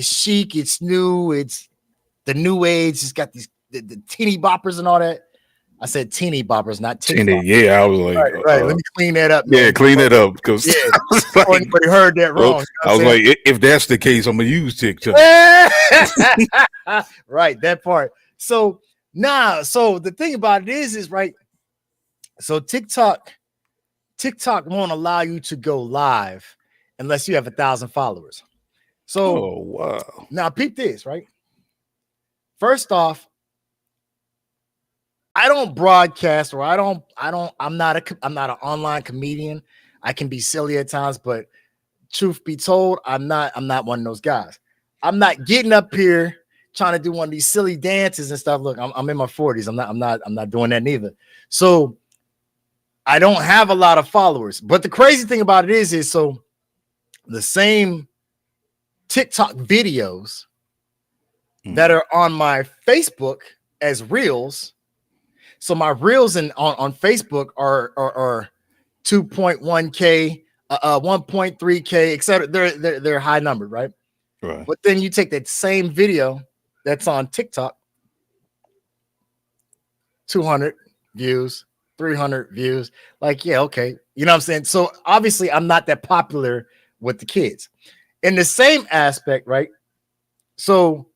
chic. It's new. It's the new age. It's got these the teeny boppers and all that. I said teeny boppers, not teeny. Yeah, I was like, Right. Let me clean that up. Yeah, man. clean it up because Yeah, like, anybody heard that wrong. I was like, if that's the case, I'm gonna use TikTok. Right, that part. So so the thing about it is right. So TikTok won't allow you to go live unless you have 1,000 followers. So Oh wow. now peep this, right? First off, I don't broadcast or I'm not an online comedian. I can be silly at times, but truth be told, I'm not one of those guys. I'm not getting up here trying to do one of these silly dances and stuff. Look, I'm in my 40s. I'm not doing that neither. So I don't have a lot of followers. But the crazy thing about it is so the same TikTok videos that are on my Facebook as reels. So my reels on Facebook are 2.1K, 1.3K, etc. They're high numbered, right? Right. But then you take that same video that's on TikTok, 200 views, 300 views. Like, yeah, okay. You know what I'm saying? So obviously I'm not that popular with the kids. In the same aspect, right? So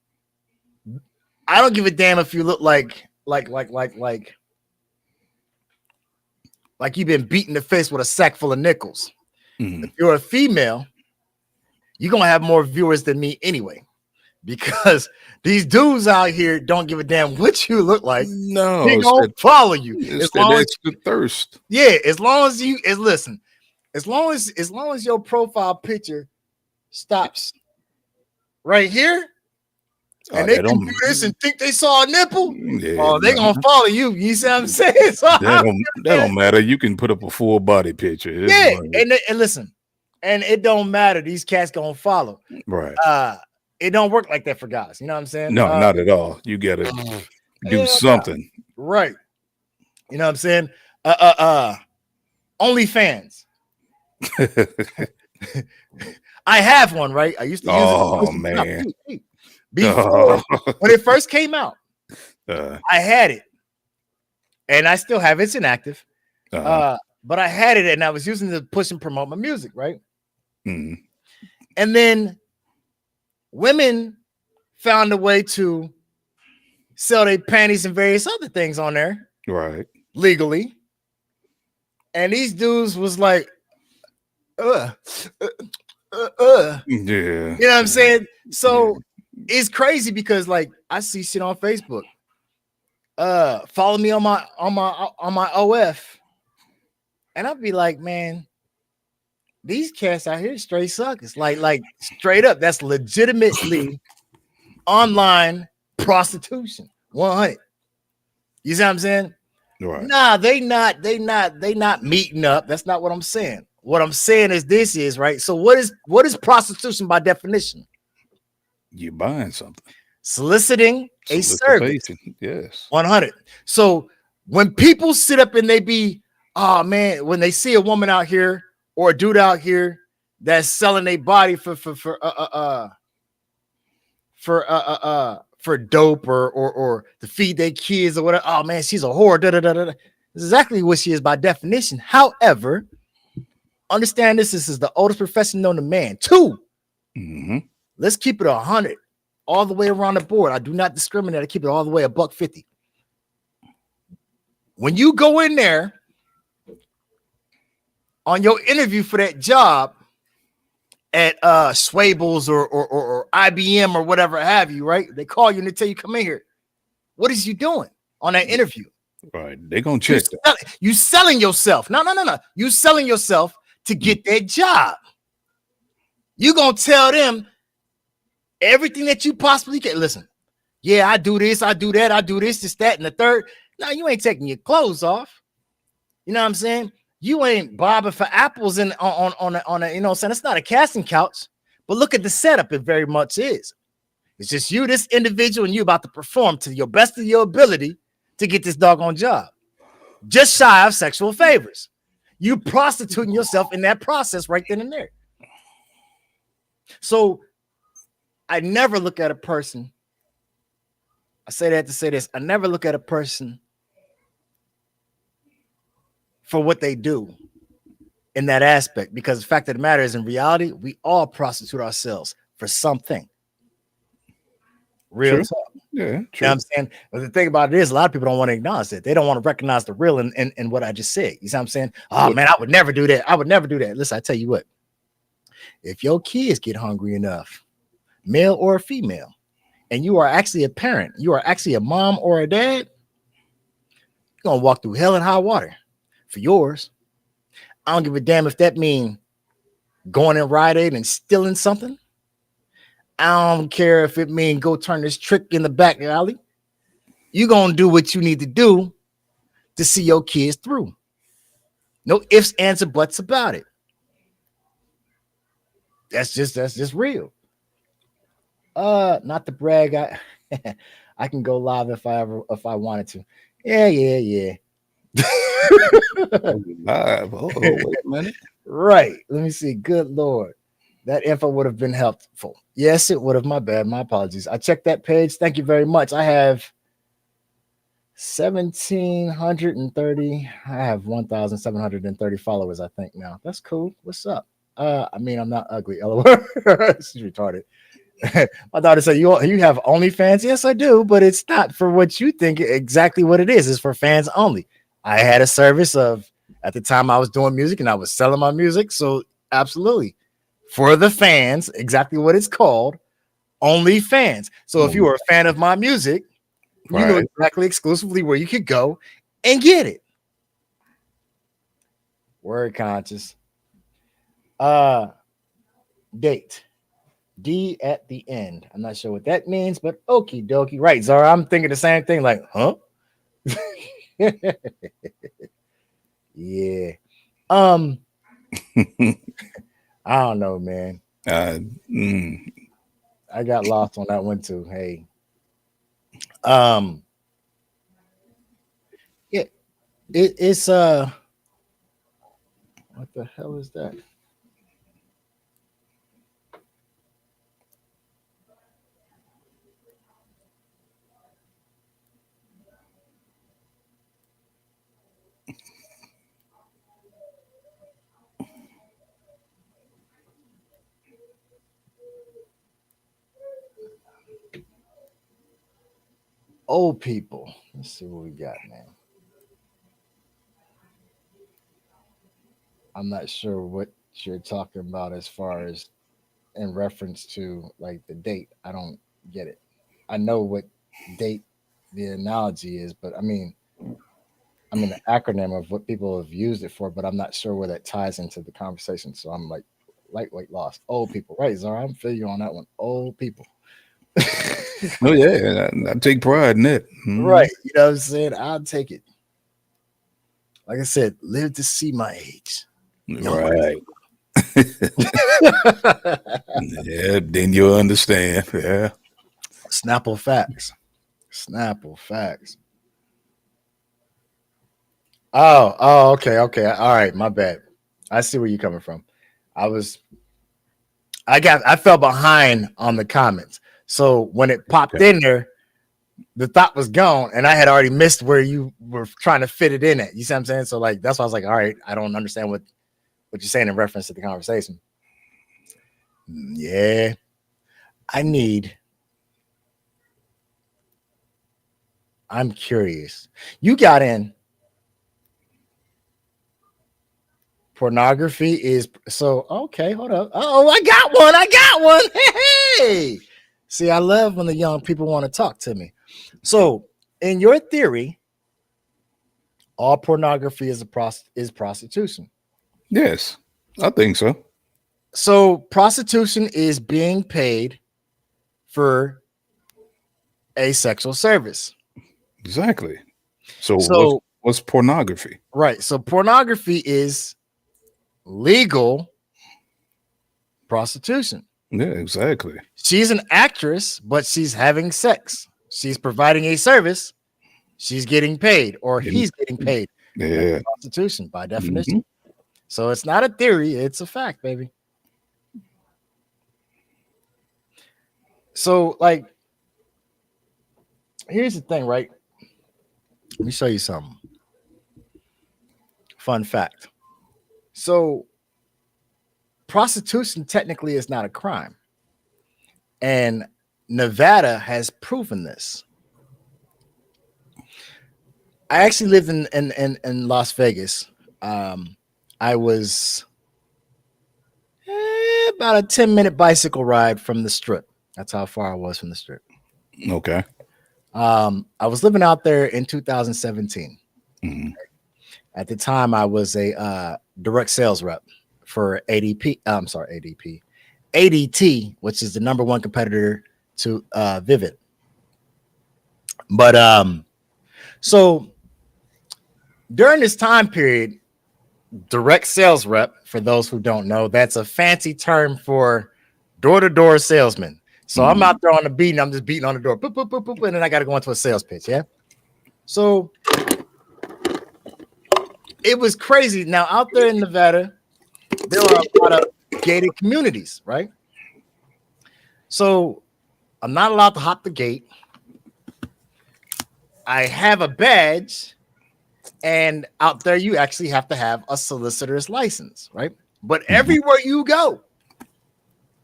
I don't give a damn if you look like like you've been beaten in the face with a sack full of nickels. Mhm. If you're a female, you're gonna have more viewers than me anyway, because these dudes out here don't give a damn what you look like. No, They it's gonna that, follow you it's as that long as, extra thirst. yeah, as long as you listen, as long as your profile picture stops right here, and they That can don't, do this and think they saw a nipple, yeah, oh, they nah, gonna follow you. You see what I'm saying? So that don't matter. You can put up a full body picture. It's yeah, like- and listen, and it don't matter. These cats gonna follow. right. It don't work like that for guys. You know what I'm saying? No, not at all. You gotta do hell no. something. Right. You know what I'm saying? OnlyFans. I have one, right? I used to use Oh, it. man. Before, when it first came out, Uh, I had it. And I still have it. It's inactive. uh, But I had it and I was using it to push and promote my music, right? mhm. And then women found a way to sell their panties and various other things on there Right. legally. And these dudes was like, Yeah. You know what I'm saying? So it's crazy because like I see shit on Facebook. Follow me on my OF. And I'll be like, man, these cats out here straight suck. It's like straight up. That's legitimately online prostitution. 100. You see what I'm saying? Right. Nah, they not meeting up. That's not what I'm saying. What I'm saying is this is right. So what is prostitution by definition? You're buying something. Soliciting a service. Solicitation. Yes. 100. So when people sit up and they be, oh man, when they see a woman out here or a dude out here that's selling their body for dope or to feed their kids or whatever. Oh man, she's a whore. Da, da, da, da. This is exactly what she is by definition. However, understand this is the oldest profession known to man. 2, Mhm. let's keep it 100 all the way around the board. I do not discriminate. I keep it all the way $1.50. When you go in there on your interview for that job at Swabels or IBM or whatever have you, right? They call you and they tell you come in here. What is you doing on that interview? Right. They're gonna check that. You selling yourself. No. You selling yourself to get that job. You gonna tell them everything that you possibly can. Listen, yeah, I do this, I do that, I do this, that, and the third. No, you ain't taking your clothes off. You know what I'm saying? You ain't bobbing for apples on a, you know what I'm saying? It's not a casting couch, but look at the setup. It very much is. It's just you, this individual, and you about to perform to your best of your ability to get this doggone job. Just shy of sexual favors. You prostituting yourself in that process right then and there. So I never look at a person. I say that to say this. I never look at a person for what they do in that aspect, because the fact of the matter is, in reality, we all prostitute ourselves for something. Real True. talk. Yeah. You know True. what I'm saying? But the thing about it is, a lot of people don't want to acknowledge it. They don't want to recognize the real in what I just said. You see what I'm saying? Oh man, I would never do that. I would never do that. Listen, I tell you what, if your kids get hungry enough, male or female, and you are actually a parent, you are actually a mom or a dad, you're gonna walk through hell and high water for yours. I don't give a damn if that means going in Rite Aid and stealing something. I don't care if it means go turn this trick in the back alley. You're gonna do what you need to do to see your kids through. No ifs, ands, or buts about it. That's just real. Not to brag, I can go live if I wanted to. Yeah. Live. Oh, wait a minute. Right. Let me see. Good Lord. That info would have been helpful. Yes, it would have. My bad. My apologies. I checked that page. Thank you very much. I have 1,730. I have 1,730 followers, I think now. That's cool. What's up? I mean, I'm not ugly. LOL. This is retarded. My daughter said, you have OnlyFans? Yes, I do, but it's not for what you think exactly what it is. It's for fans only. I had a service of At the time, I was doing music and I was selling my music. So, absolutely, for the fans, exactly what it's called, only fans. So, if you were a fan of my music, you know Right. exactly exclusively where you could go and get it. Word conscious. Date. D at the end. I'm not sure what that means, but okie dokie. Right, Zara. I'm thinking the same thing, like, huh? Yeah. I don't know, man. Uh, mm, I got lost on that one too. Hey. Um, yeah, it's what the hell is that? Old people. Let's see what we got, man. I'm not sure what you're talking about as far as in reference to like the date. I don't get it. I know what date the analogy is, but I mean the acronym of what people have used it for, but I'm not sure where that ties into the conversation. So I'm like lightweight lost. Old people, right? Zara, I'm feel you on that one. Old people. oh yeah, I take pride in it. Right. You know what I'm saying? I'll take it. Like I said, live to see my age. Right. Yeah, then you'll understand. Yeah. Snapple facts. Snapple facts. Okay. All right, my bad. I see where you're coming from. I was I fell behind on the comments. So when it popped in there, the thought was gone, and I had already missed where you were trying to fit it in at. You see what I'm saying? So like that's why I was like, all right, I don't understand what you're saying in reference to the conversation. Yeah, I'm curious. You got in pornography is so okay. Hold up. Oh, I got one. Hey. See, I love when the young people want to talk to me. So, in your theory, all pornography is is prostitution. Yes, I think so. So, prostitution is being paid for a sexual service. Exactly. So, So, what's pornography? right. So, pornography is legal prostitution. Yeah, exactly. She's an actress, but she's having sex. She's providing a service. She's getting paid, or he's getting paid. Yeah. That's prostitution by definition. So it's not a theory, it's a fact, baby. So, like, here's the thing, right? Let me show you something. Fun fact. So, prostitution technically is not a crime. And Nevada has proven this. I actually lived in Las Vegas. I was about a 10-minute bicycle ride from the strip. That's how far I was from the strip. Okay. I was living out there in 2017. Mhm. At the time, I was a direct sales rep for ADP. I'm sorry, ADP. ADT, which is the number one competitor to Vivid. But so during this time period, direct sales rep, for those who don't know, that's a fancy term for door-to-door salesman. So I'm out there on the beat and I'm just beating on the door, boop, boop, boop, boop, and then I got to go into a sales pitch. Yeah. So it was crazy. Now, out there in Nevada, there are a lot of gated communities, right? So I'm not allowed to hop the gate. I have a badge, and out there you actually have to have a solicitor's license, right? But everywhere you go,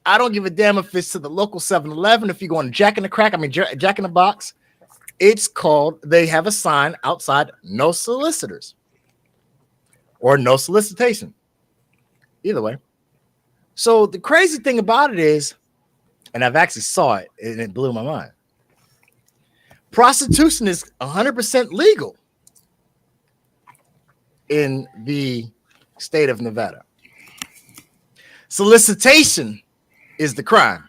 I don't give a damn if it's to the local 7-Eleven, if you're going to Jack in the Crack, Jack in the Box, it's called, they have a sign outside, no solicitors. or no solicitation. Either way. So the crazy thing about it is, and I've actually saw it and it blew my mind. Prostitution is 100% legal in the state of Nevada. Solicitation is the crime.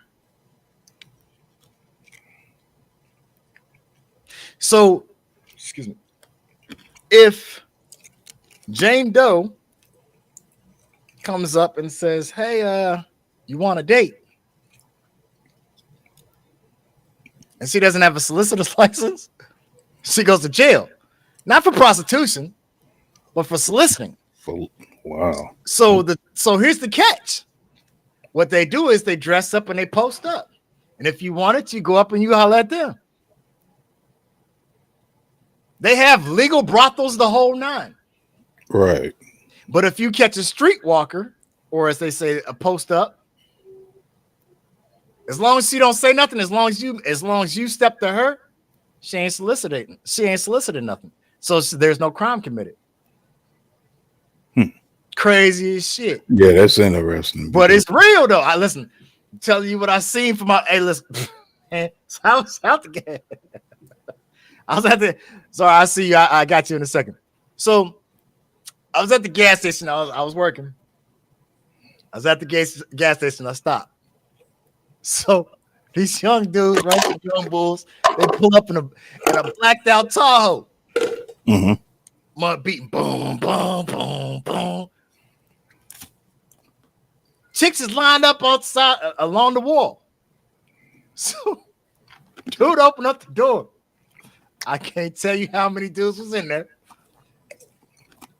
So, excuse me, if Jane Doe comes up and says, hey, you want a date? And she doesn't have a solicitor's license, she goes to jail. Not for prostitution, but for soliciting. Wow. So here's the catch. What they do is they dress up and they post up. And if you want it, you go up and you holler at them. They have legal brothels the whole nine. Right. But if you catch a streetwalker, or as they say, a post up, as long as she don't say nothing, as long as you step to her, she ain't soliciting nothing. So there's no crime committed. Crazy as shit. Yeah, that's interesting. But it's real though. I listen, I'm telling you what I seen from my listen. Man, so I was out the game. I was at the sorry, I see you. I got you in a second. So I was at the gas station. I was working. I was at the gas station. I stopped. So these young dudes, right? Some young bulls, they pull up in a blacked out Tahoe. Mm-hmm. Mud beating, boom, boom, boom, boom. Chicks is lined up outside along the wall. So dude opened up the door. I can't tell you how many dudes was in there.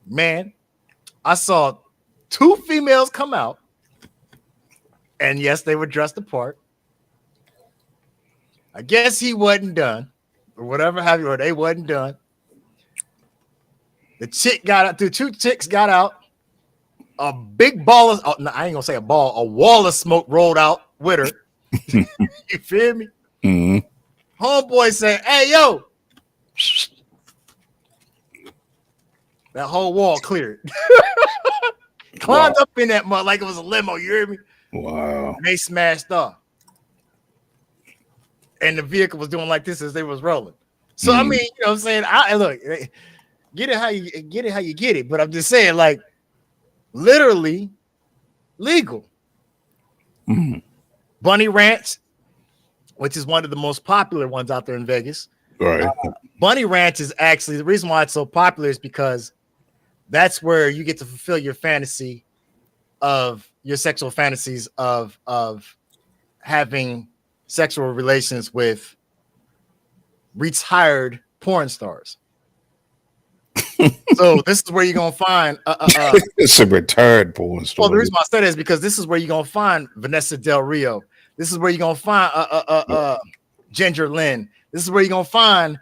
Man, I saw 2 females come out. And yes, they were dressed apart. I guess he wasn't done. Or whatever have you, or they wasn't done. The 2 chicks got out. A big ball of, no, I ain't gonna say a ball, a wall of smoke rolled out with her. You feel me? Mm-hmm. Homeboy said, hey, yo. That whole wall cleared. Climbed up in that mud like it was a limo. You hear me? Wow. And they smashed off. And the vehicle was doing like this as they was rolling. So I mean, you know what I'm saying? Look, get it how you get it. But I'm just saying, like, literally legal. Mm-hmm. Bunny Ranch, which is one of the most popular ones out there in Vegas. Right. Bunny Ranch is actually the reason why it's so popular is because that's where you get to fulfill your fantasy of your sexual fantasies of having sexual relations with retired porn stars. So this is where you're gonna find it's a retired porn star. Well, the reason why I said it is because this is where you're gonna find Vanessa Del Rio. This is where you're gonna find Ginger Lynn. This is where you're gonna find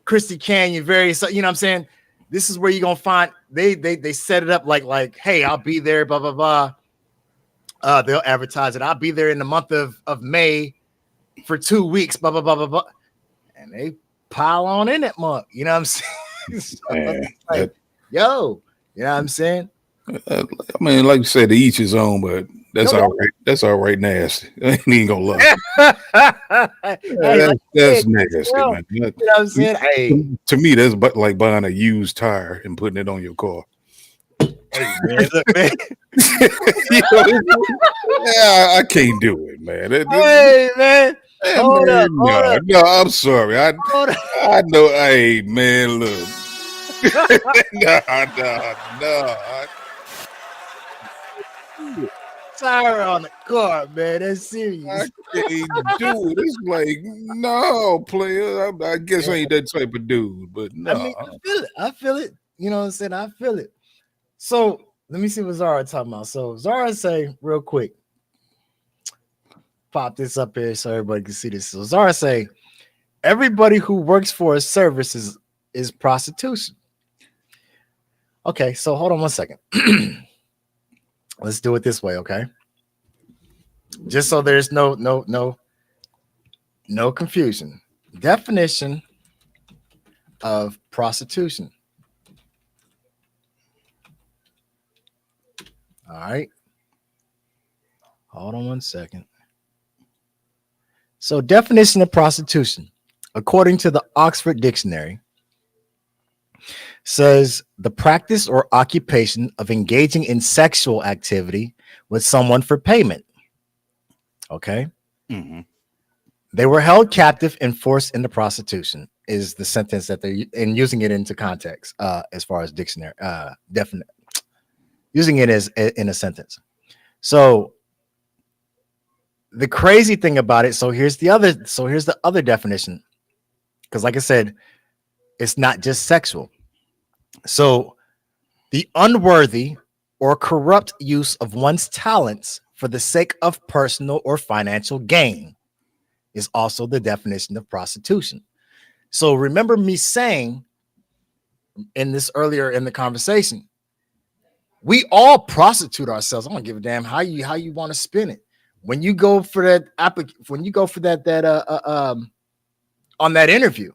Christy Canyon, various, you know what I'm saying? This is where you're gonna find they set it up like, hey, I'll be there, blah blah blah. They'll advertise it. I'll be there in the month of May for 2 weeks, blah blah blah blah blah. And they pile on in that month, you know what I'm saying? So Man, like, yo, you know what I'm saying? I mean, like you said, to each his own, but that's all right. That's all right, nasty. I ain't gonna lie. That's nasty, man. You know what I'm saying? Hey, to me, that's like buying a used tire and putting it on your car. hey man, look, man. You know, yeah, I can't do it, man. Hey, man. Hold up. No, I'm sorry. I know. Hey, man, look. no. Tire on the car, man. That's serious. I can't do it. It's like, no, player. I guess I ain't that type of dude, but no. I mean, I feel it. You know what I'm saying? I feel it. So let me see what Zara talking about. So Zara say real quick. Pop this up here so everybody can see this. So Zara say, everybody who works for a service is prostitution. Okay, so hold on one second. Let's do it this way, okay? Just so there's no confusion. Definition of prostitution. All right. Hold on one second. So, definition of prostitution, according to the Oxford Dictionary, says the practice or occupation of engaging in sexual activity with someone for payment. Okay. Mm-hmm. They were held captive and forced into prostitution is the sentence that they're and using it into context as far as dictionary definite using it as in a sentence. So the crazy thing about it, so here's the other definition, because like I said, it's not just sexual. So the unworthy or corrupt use of one's talents for the sake of personal or financial gain is also the definition of prostitution. So remember me saying in this earlier in the conversation, we all prostitute ourselves. I don't give a damn how you want to spin it. When you go for that when you go for that on that interview,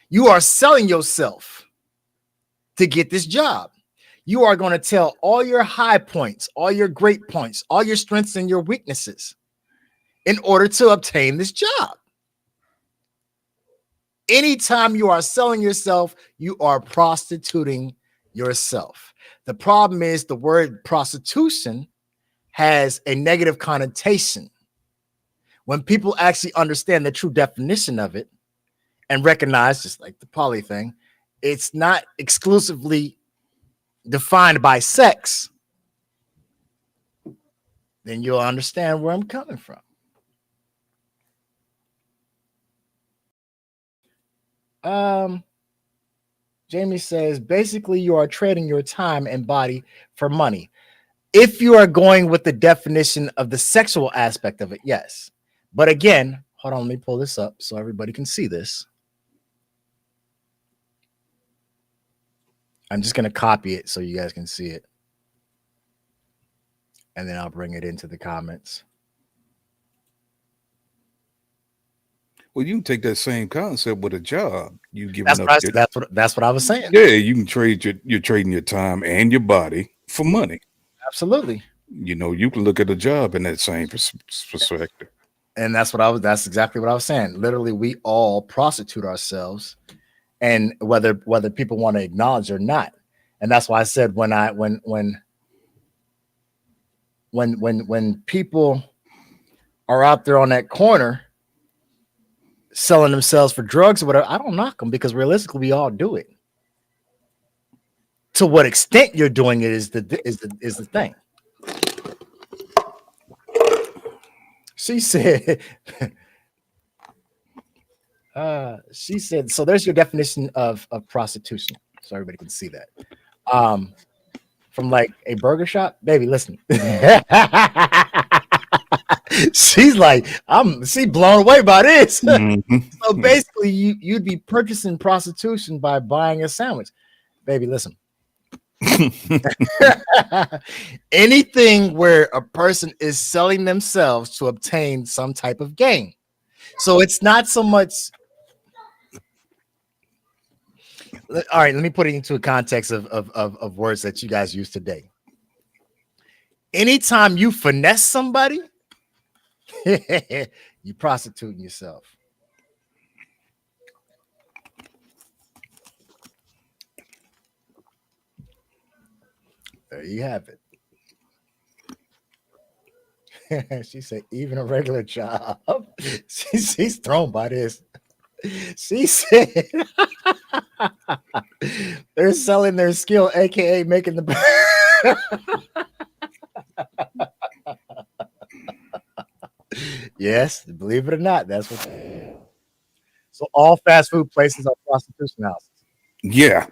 you are selling yourself to get this job. You are going to tell all your high points, all your great points, all your strengths and your weaknesses in order to obtain this job. Anytime you are selling yourself, you are prostituting yourself. The problem is the word prostitution has a negative connotation. When people actually understand the true definition of it and recognize, just like the poly thing, it's not exclusively defined by sex, then you'll understand where I'm coming from. Jamie says, basically, you are trading your time and body for money. If you are going with the definition of the sexual aspect of it, yes. But again, hold on, let me pull this up so everybody can see this. I'm just going to copy it so you guys can see it. And then I'll bring it into the comments. Well, you can take that same concept with a job. You give That's what I was saying. Yeah, you can you're trading your time and your body for money. Absolutely. You know, you can look at a job in that same perspective. And that's exactly what I was saying. Literally, we all prostitute ourselves, and whether people want to acknowledge or not. And that's why I said when people are out there on that corner selling themselves for drugs or whatever, I don't knock them, because realistically we all do it. To what extent you're doing it is the thing. She said so there's your definition of prostitution, so everybody can see that. From like a burger shop, baby, listen. She's like, she's blown away by this. Mm-hmm. So basically, you'd be purchasing prostitution by buying a sandwich. Baby, listen. Anything where a person is selling themselves to obtain some type of gain. So it's not so much. All right, let me put it into a context of words that you guys use today. Anytime you finesse somebody, you prostituting yourself. There you have it. She said, even a regular job. She's thrown by this. She said they're selling their skill, aka making the yes, believe it or not, that's what. So all fast food places are prostitution houses. Yeah.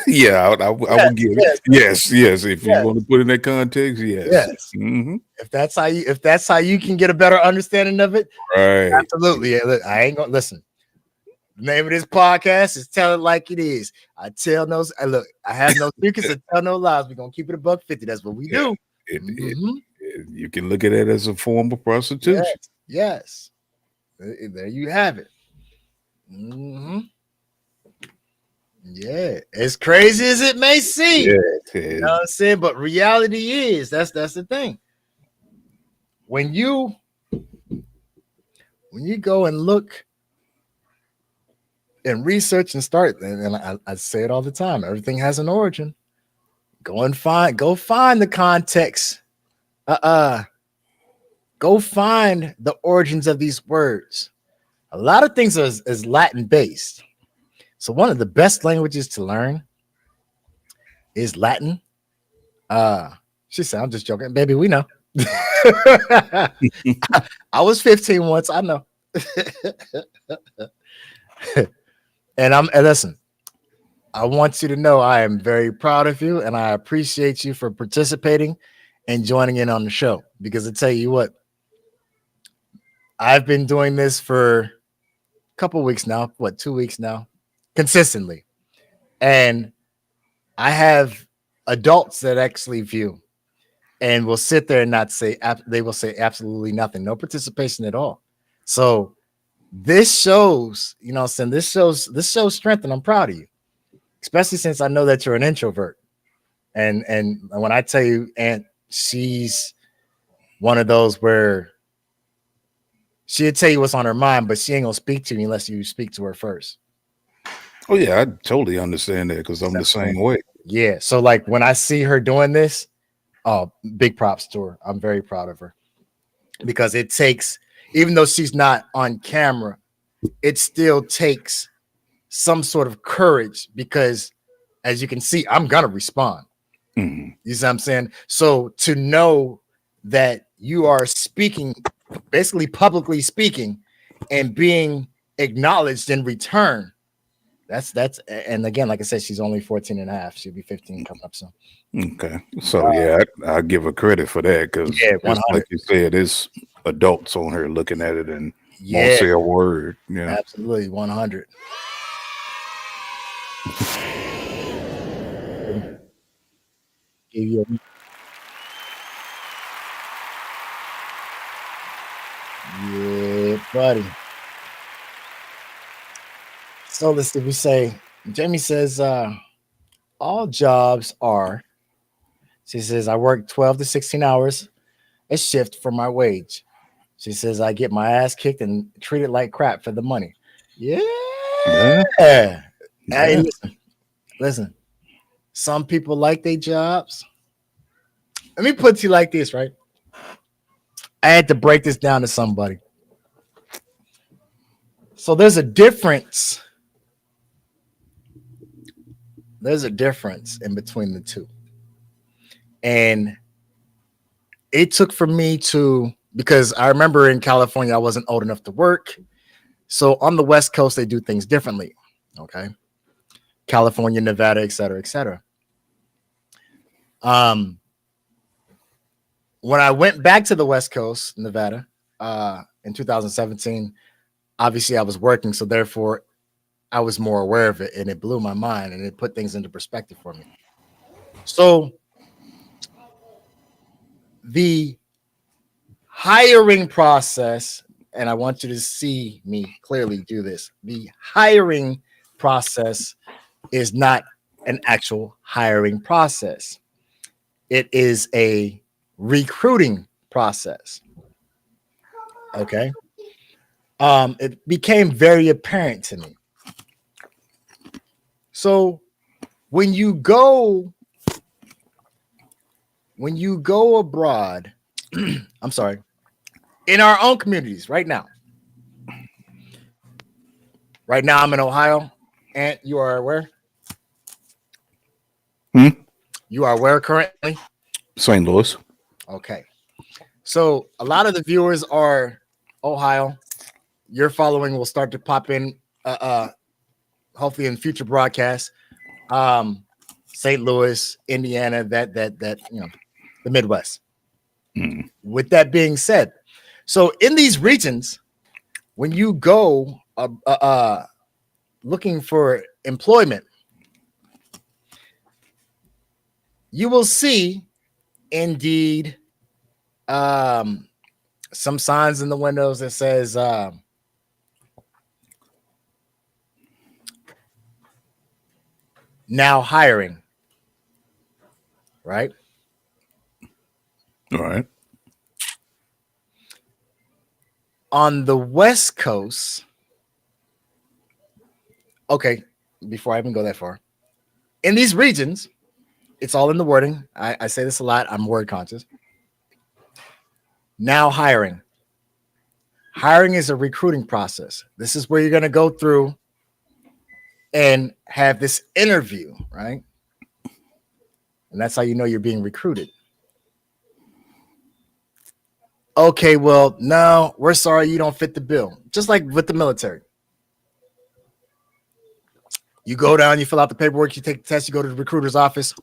Yeah, I would give it. Yes. If you want to put in that context, yes. Mm-hmm. If that's how you can get a better understanding of it, right? Absolutely. Look, I ain't gonna listen. The name of this podcast is Tell It Like It Is. I have no secrets and tell no lies. We're gonna keep it $1.50. That's what we do. You can look at it as a form of prostitution. Yes. There you have it. Mm-hmm. Yeah, as crazy as it may seem. Yeah, You know what I'm saying? But reality is that's the thing. When you go and look and research and start, and I say it all the time, everything has an origin. Go find the context. Go find the origins of these words. A lot of things is Latin based. So one of the best languages to learn is Latin. She said, I'm just joking. Baby, we know. I was 15 once, I know. and listen, I want you to know I am very proud of you and I appreciate you for participating and joining in on the show. Because I tell you what, I've been doing this for a couple weeks now, 2 weeks now, consistently. And I have adults that actually view and will sit there and not say, they will say absolutely nothing, no participation at all. So this shows, you know what I'm saying? This shows strength, and I'm proud of you, especially since I know that you're an introvert. And when I tell you, Aunt, she's one of those where she'll tell you what's on her mind, but she ain't gonna speak to you unless you speak to her first. Oh yeah, I totally understand that because I'm the same way. Yeah. So like when I see her doing this, oh, big props to her. I'm very proud of her because it takes, even though she's not on camera, it still takes some sort of courage because as you can see, I'm gonna respond. Mhm. You see what I'm saying? So to know that you are speaking, basically publicly speaking, and being acknowledged in return. That's and again, like I said, she's only 14 and a half. She'll be 15 coming up soon. Okay, so yeah, I give her credit for that because, Yeah, like you said, it's adults on her looking at it and won't yeah, say a word. Yeah, absolutely, 100. Give you yeah, buddy. So let's see. We say Jamie says all jobs are. She says I work 12 to 16 hours a shift for my wage. She says I get my ass kicked and treated like crap for the money. Yeah. yeah, Hey, yeah. listen. Some people like their jobs. Let me put it to you like this, right? I had to break this down to somebody. So there's a difference. There's a difference in between the two. And it took for me to, because I remember in California, I wasn't old enough to work. So on the West Coast, they do things differently. Okay. California, Nevada, et cetera, et cetera. When I went back to the West Coast, Nevada, in 2017, obviously I was working. So therefore, I was more aware of it and it blew my mind and it put things into perspective for me. So the hiring process, and I want you to see me clearly do this. The hiring process is not an actual hiring process. It is a recruiting process. Okay. It became very apparent to me. So when you go abroad, I'm sorry, in our own communities right now. Right now, I'm in Ohio, and you are where? You are where currently? St. Louis. Okay. So a lot of the viewers are Ohio. Your following will start to pop in, hopefully in future broadcasts. St. Louis, Indiana, that the Midwest. Mm. With that being said, so in these regions, when you go looking for employment, you will see indeed some signs in the windows that says Now hiring. Right? All right. On the West Coast, okay, before I even go that far, in these regions, it's all in the wording. I say this a lot. I'm word conscious. Now hiring. Hiring is a recruiting process. This is where you're going to go through and have this interview, right? And that's how you know you're being recruited. Okay, well, no, we're sorry you don't fit the bill. Just like with the military. You go down, you fill out the paperwork, you take the test, you go to the recruiter's office.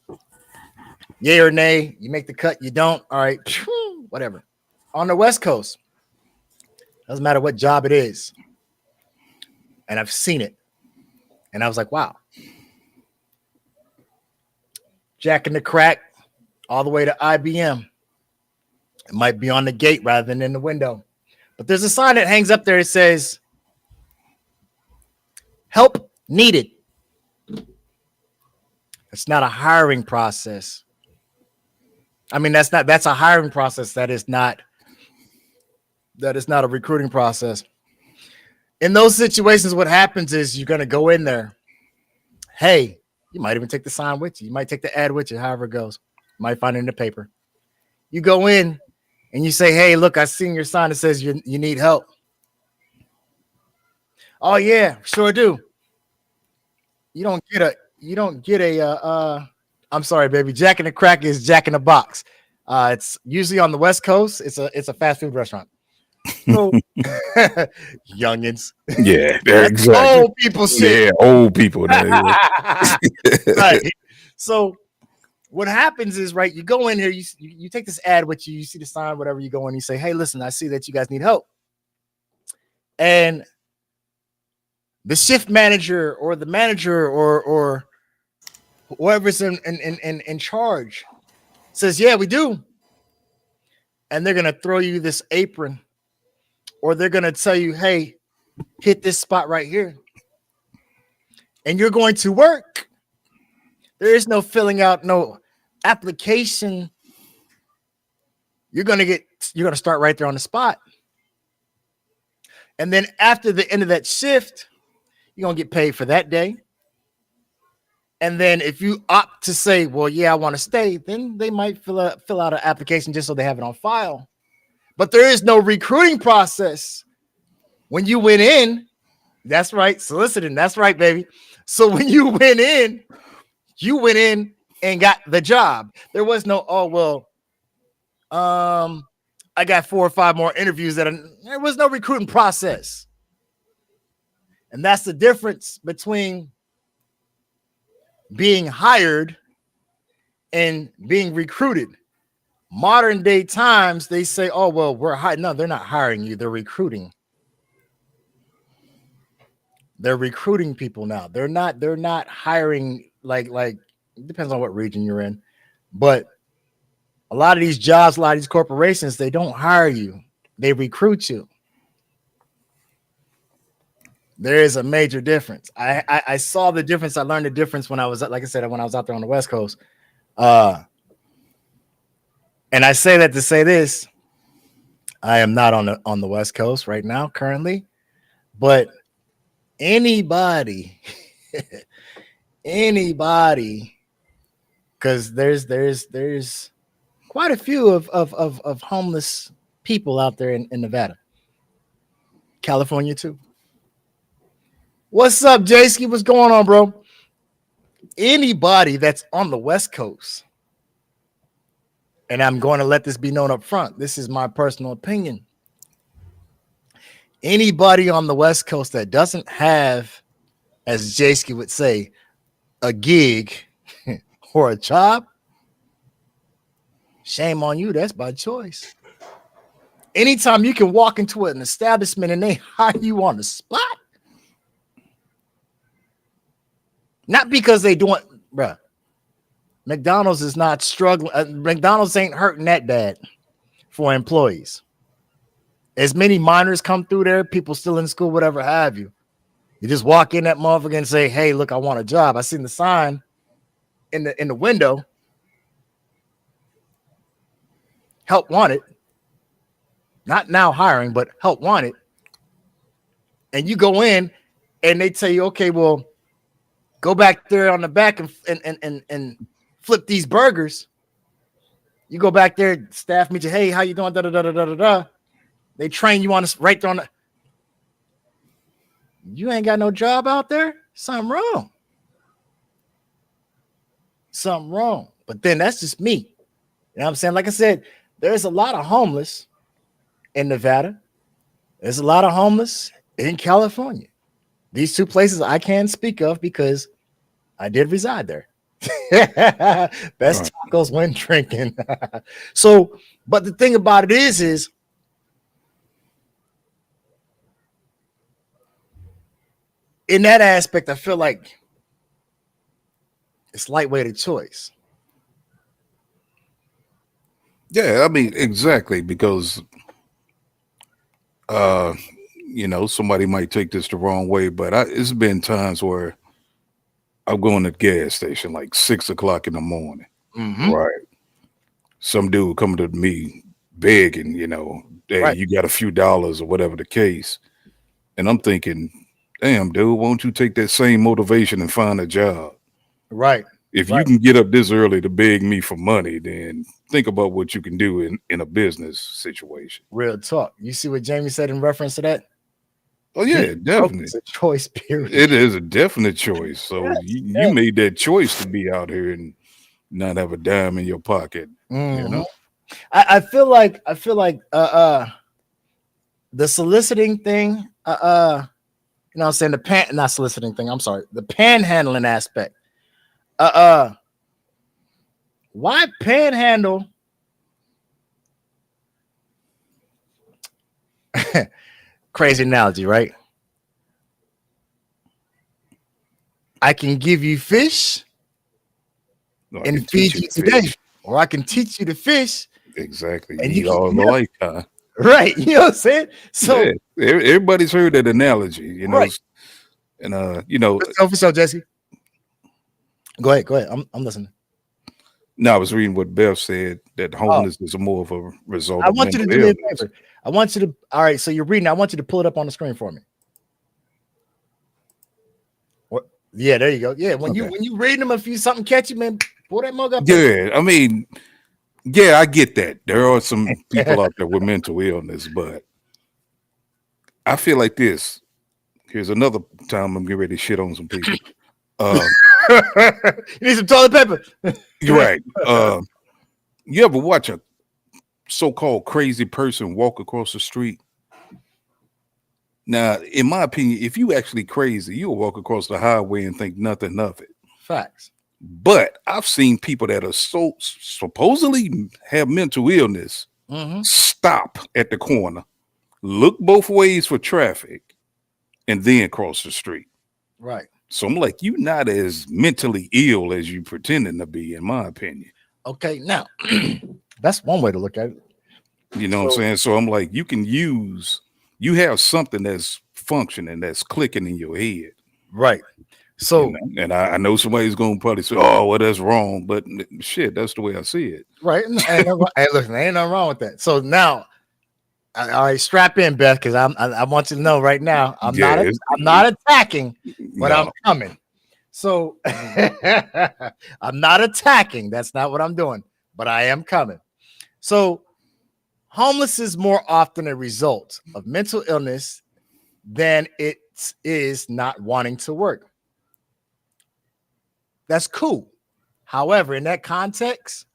Yay or nay, you make the cut, you don't. All right, whatever. On the West Coast, doesn't matter what job it is. And I've seen it. And I was like, wow. Jack in the Crack, all the way to IBM. It might be on the gate rather than in the window. But there's a sign that hangs up there that says, help needed. It's not a hiring process. I mean, that's a hiring process. That is not a recruiting process. In those situations, what happens is you're going to go in there. Hey, you might even take the sign with you. You might take the ad with you, however it goes. You might find it in the paper. You go in and you say, hey, look, I seen your sign that says you need help. Oh, yeah, sure do. You don't get a I'm sorry, baby. Jack in the Crack is Jack in the Box. It's usually on the West Coast. It's a fast food restaurant. So, youngins. Yeah, exactly. Old people shit. Yeah, old people. Right. So what happens is, right, you go in here, you take this ad with you, you see the sign, whatever, you go in, you say, hey, listen, I see that you guys need help. And the shift manager or the manager or whoever's in charge says, yeah, we do. And they're going to throw you this apron, or they're going to tell you, hey, hit this spot right here. And you're going to work. There is no filling out, no application. You're going to start right there on the spot. And then after the end of that shift, you're going to get paid for that day. And then if you opt to say, well, yeah, I want to stay, then they might fill out an application just so they have it on file. But there is no recruiting process. When you went in, that's right, soliciting, that's right, baby. So when you went in and got the job. There was no, oh, well, I got 4 or 5 more interviews. There was no recruiting process. And that's the difference between being hired and being recruited. Modern day times, they say, oh, well, we're hiring. No, they're not hiring you. They're recruiting. They're recruiting people now. They're not hiring like it depends on what region you're in. But a lot of these jobs, a lot of these corporations, they don't hire you. They recruit you. There is a major difference. I saw the difference. I learned the difference when I was, like I said, when I was out there on the West Coast. And I say that to say this. I am not on the West Coast right now currently, but anybody, because there's quite a few of homeless people out there in Nevada, California too. What's up, Jayski? What's going on, bro? Anybody that's on the West Coast, and I'm going to let this be known up front, this is my personal opinion. Anybody on the West Coast that doesn't have, as Jayski would say, a gig or a job, shame on you. That's by choice. Anytime you can walk into an establishment and they hire you on the spot, not because they doing, bruh. McDonald's is not struggling. McDonald's ain't hurting that bad for employees. As many minors come through there, people still in school, whatever have you. You just walk in that motherfucker and say, hey, look, I want a job. I seen the sign. in the window, help wanted, not now hiring, but help wanted, and you go in and they tell you, okay, well, go back there on the back and flip these burgers. You go back there, staff meet you, hey, how you doing? Da, da, da, da, da, da. They train you on this right there on the. You ain't got no job out there? Something wrong. Something wrong. But then that's just me. You know what I'm saying? Like I said, there's a lot of homeless in Nevada. There's a lot of homeless in California. These two places I can speak of because I did reside there. Best tacos when drinking. So, but the thing about it is in that aspect, I feel like it's lightweight choice. Yeah, I mean, exactly, because somebody might take this the wrong way, but it's been times where I'm going to the gas station like 6 o'clock in the morning. Mm-hmm. Right. Some dude coming to me begging, hey, Right. you got a few dollars or whatever the case. And I'm thinking, damn, dude, won't you take that same motivation and find a job? Right. If you can get up this early to beg me for money, then think about what you can do in a business situation. Real talk. You see what Jamie said in reference to that? Oh, yeah, definitely. It's a choice, period. It is a definite choice. So you made that choice to be out here and not have a dime in your pocket. Mm-hmm. I feel like the soliciting thing, what I'm saying, not soliciting thing, I'm sorry, the panhandling aspect. Why panhandle? Crazy analogy, right? I can give you fish and feed you today, or I can teach you to fish. Exactly. And you eat all the lifetime. Right. You know what I'm saying? So everybody's heard that analogy, right. And for sure, Jesse. Go ahead. I'm listening. No, I was reading what Beth said, that homelessness is more of a result. I want you to do me a favor. I want you to, all right, so you're reading. I want you to pull it up on the screen for me. What? Yeah, there you go. Yeah, when you read them, if you something catchy, man, pull that mug up. Yeah, I mean, yeah, I get that. There are some people out there with mental illness, but I feel like this. Here's another time I'm getting ready to shit on some people. You need some toilet paper. You're right. You ever watch a so-called crazy person walk across the street? Now, in my opinion, if you actually crazy, you'll walk across the highway and think nothing of it. Facts. But I've seen people that are so supposedly have mental illness stop at the corner, look both ways for traffic, and then cross the street. Right. So I'm like, you're not as mentally ill as you pretending to be, in my opinion. Okay, now that's one way to look at it. You know what I'm saying? So I'm like, you have something that's functioning, that's clicking in your head. Right. So, and I know somebody's going to probably say, oh, well, that's wrong. But shit, that's the way I see it. Right. Hey, listen, ain't nothing wrong with that. So now, all right, strap in, Beth, because I want you to know right now, I'm not attacking, but I'm coming. So I'm not attacking. That's not what I'm doing, but I am coming. So homeless is more often a result of mental illness than it is not wanting to work. That's cool. However, in that context,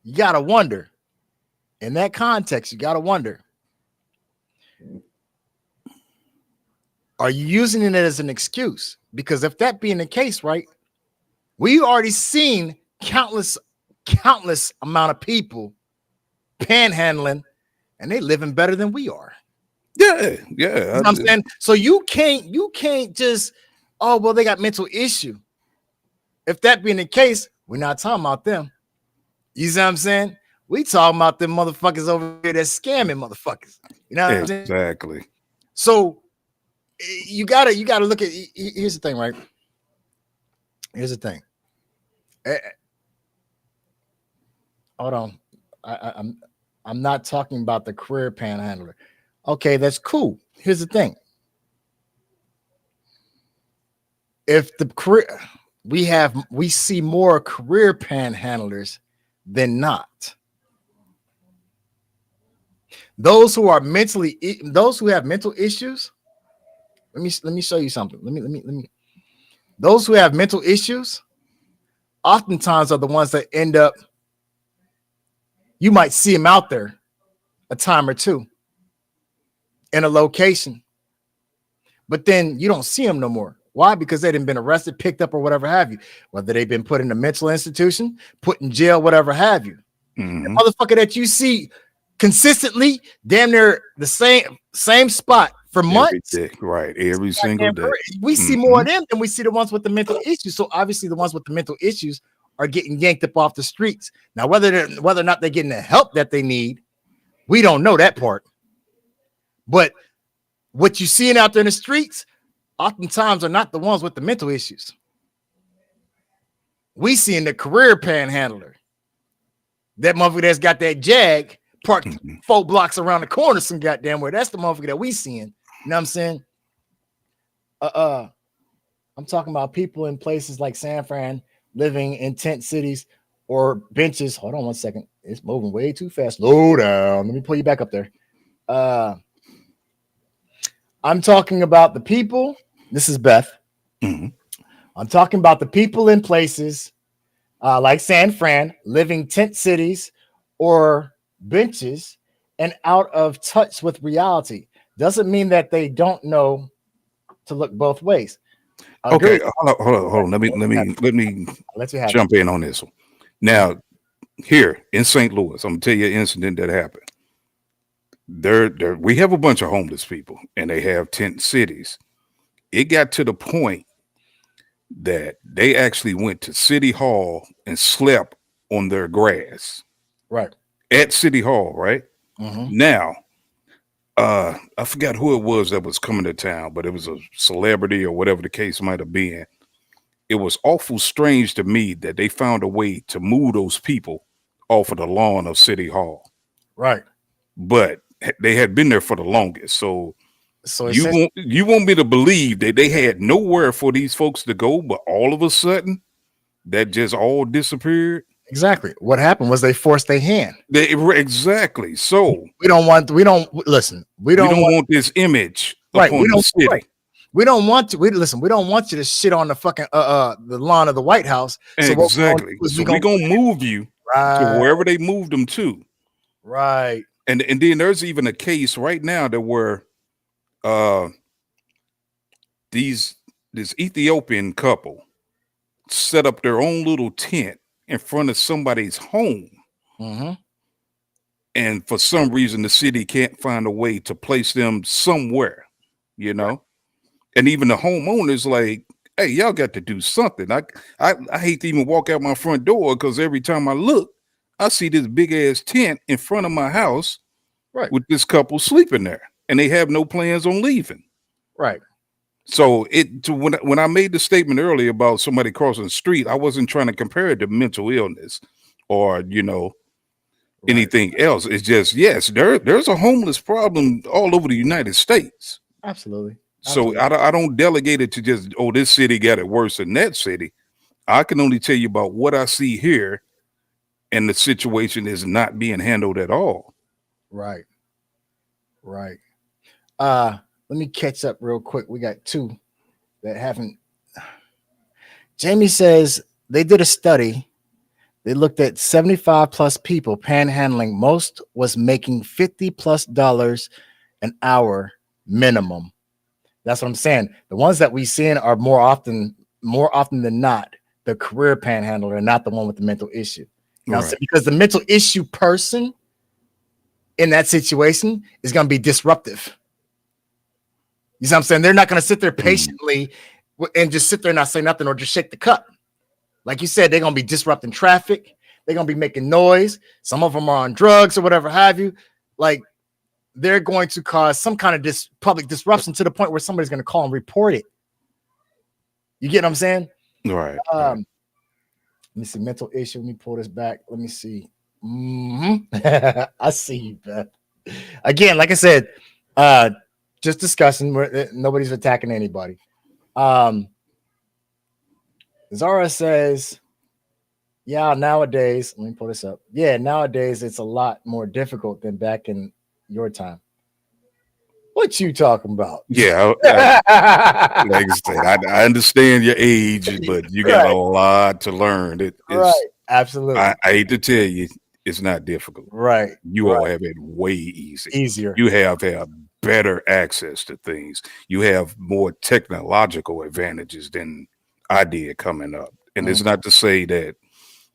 you got to wonder. In that context, you got to wonder, are you using it as an excuse? Because if that being the case, right, we already seen countless amount of people panhandling, and they living better than we are. Yeah. You know what I'm saying? So you can't just, oh, well, they got mental issue. If that being the case, we're not talking about them. You see what I'm saying? We talking about them motherfuckers over here that's scamming motherfuckers. You know what I'm saying? Exactly. So you gotta look at, here's the thing, right? Here's the thing. Eh, hold on. I'm not talking about the career panhandler. Okay, that's cool. Here's the thing. If the career we see more career panhandlers than not. Those who have mental issues. Let me show you something. Let me. Those who have mental issues oftentimes are the ones that end up. You might see them out there a time or two in a location, but then you don't see them no more. Why? Because they didn't been arrested, picked up, or whatever have you. Whether they've been put in a mental institution, put in jail, whatever have you. Mhm. The motherfucker that you see consistently, damn near the same spot for months. Every day, right? Every single day. We see more of them than we see the ones with the mental issues. So obviously, the ones with the mental issues are getting yanked up off the streets. Now, whether or not they're getting the help that they need, we don't know that part. But what you're seeing out there in the streets, oftentimes are not the ones with the mental issues. We seeing the career panhandler. That motherfucker that's got that Jag parked 4 blocks around the corner some goddamn where. That's the motherfucker that we seeing. You know what I'm saying? I'm talking about people in places like San Fran living in tent cities or benches. Hold on one second. It's moving way too fast. Slow down. Let me pull you back up there. I'm talking about the people. This is Beth. Mhm. I'm talking about the people in places like San Fran, living tent cities or benches and out of touch with reality. Doesn't mean that they don't know to look both ways. Okay, hold on. Let me Let you have jump in on this one. Now, here in St. Louis, I'm gonna tell you an incident that happened. We have a bunch of homeless people, and they have tent cities. It got to the point that they actually went to City Hall and slept on their grass. Right. At City Hall, right? Mhm. Now, I forgot who it was that was coming to town, but it was a celebrity or whatever the case might have been. It was awful strange to me that they found a way to move those people off of the lawn of City Hall. Right. But they had been there for the longest. So So you won't be to believe that they had nowhere for these folks to go, but all of a sudden that just all disappeared. exactly what happened was they forced their hand. Exactly. So We don't want this image right. upon the city. Right. We don't want to. We don't want you to shit on the fucking the lawn of the White House. Exactly. So we're gonna move you to wherever they moved them to. Right. And then there's even a case right now that where this Ethiopian couple set up their own little tent in front of somebody's home. Mm-hmm. And for some reason the city can't find a way to place them somewhere, you know. And even the homeowner's like, hey, y'all got to do something. I hate to even walk out my front door because every time I look, I see this big ass tent in front of my house, right, with this couple sleeping there, and they have no plans on leaving. Right. So when I made the statement earlier about somebody crossing the street, I wasn't trying to compare it to mental illness or anything else. It's just there's a homeless problem all over the United States. Absolutely. So I don't delegate it to just, this city got it worse than that city. I can only tell you about what I see here, and the situation is not being handled at all. Right. Right. Let me catch up real quick. We got 2 that haven't. Jamie says they did a study. They looked at 75 plus people panhandling. Most was making $50+ an hour minimum. That's what I'm saying. The ones that we seen are more often than not the career panhandler and not the one with the mental issue. Now, Right. because the mental issue person in that situation is going to be disruptive. You see what I'm saying? They're not going to sit there patiently and just sit there and not say nothing or just shake the cup. Like you said, they're going to be disrupting traffic. They're going to be making noise. Some of them are on drugs or whatever have you. Like, they're going to cause some kind of public disruption to the point where somebody's going to call and report it. You get what I'm saying? Right. me see. Mental issue. Let me pull this back. Let me see. I see you, Beth. Again, like I said, just discussing. Nobody's attacking anybody. Zara says, yeah, nowadays, let me pull this up. Yeah, nowadays it's a lot more difficult than back in your time. What you talking about? Yeah, like I said, I understand your age, but you got a lot to learn. Right, absolutely. I hate to tell you, it's not difficult. Right. You all have it way easy. Easier. You have better access to things. You have more technological advantages than I did coming up. And it's not to say that,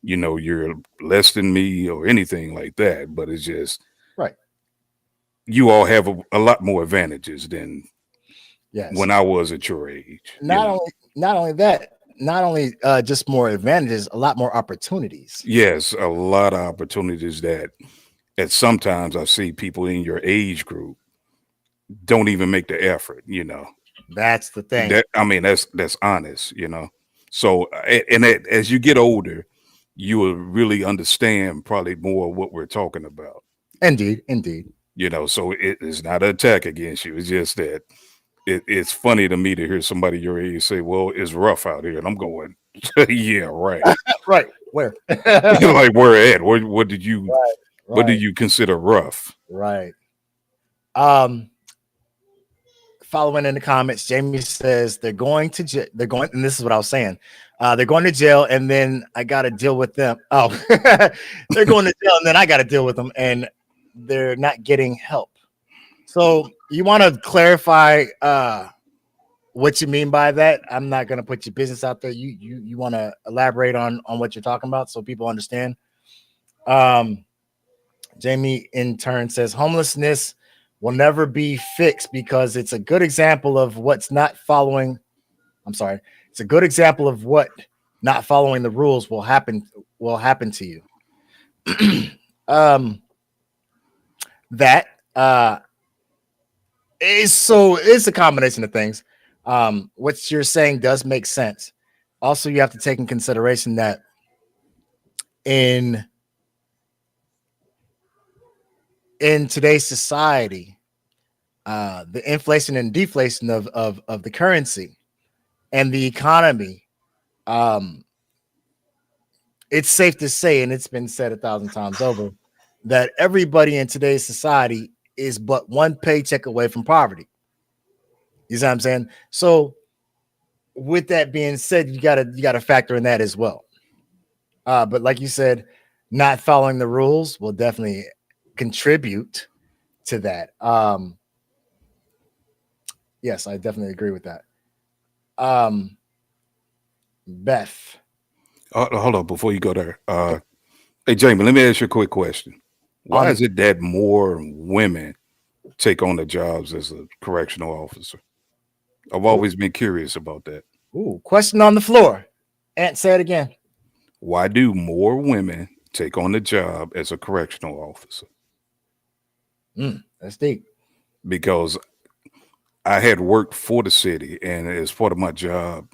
you know, you're less than me or anything like that, but it's just right. You all have a lot more advantages than when I was at your age. Not only that, not only just more advantages, a lot more opportunities. Yes, a lot of opportunities that sometimes I see people in your age group don't even make the effort, you know. That's the thing. That's honest, you know. So, and as you get older, you will really understand probably more what we're talking about. Indeed. You know, so it's not an attack against you. It's just that it's funny to me to hear somebody your age say, well, it's rough out here. And I'm going, yeah, right. Right. Where? Like, where at? What did you what do you consider rough? Right. Following in the comments, Jamie says they're going, and this is what I was saying. They're going to jail, and then I got to deal with them. Oh, they're going to jail, and then I got to deal with them, and they're not getting help. So you want to clarify what you mean by that? I'm not going to put your business out there. You want to elaborate on what you're talking about so people understand. Jamie in turn says homelessness will never be fixed because it's a good example of what's not following. I'm sorry. It's a good example of what not following the rules will happen to you. That it's a combination of things. What you're saying does make sense. Also, you have to take in consideration that in today's society, the inflation and deflation of the currency and the economy, it's safe to say, and it's been said 1,000 times over, that everybody in today's society is but one paycheck away from poverty. You see what I'm saying? So with that being said, you gotta factor in that as well. But like you said, not following the rules will definitely contribute to that. Yes, I definitely agree with that. Beth. Hold on before you go there. Hey, Jamie, let me ask you a quick question. Why is it that more women take on the jobs as a correctional officer? I've always been curious about that. Ooh, question on the floor. Aunt, say it again. Why do more women take on the job as a correctional officer? That's deep. Because I had worked for the city, and as part of my job,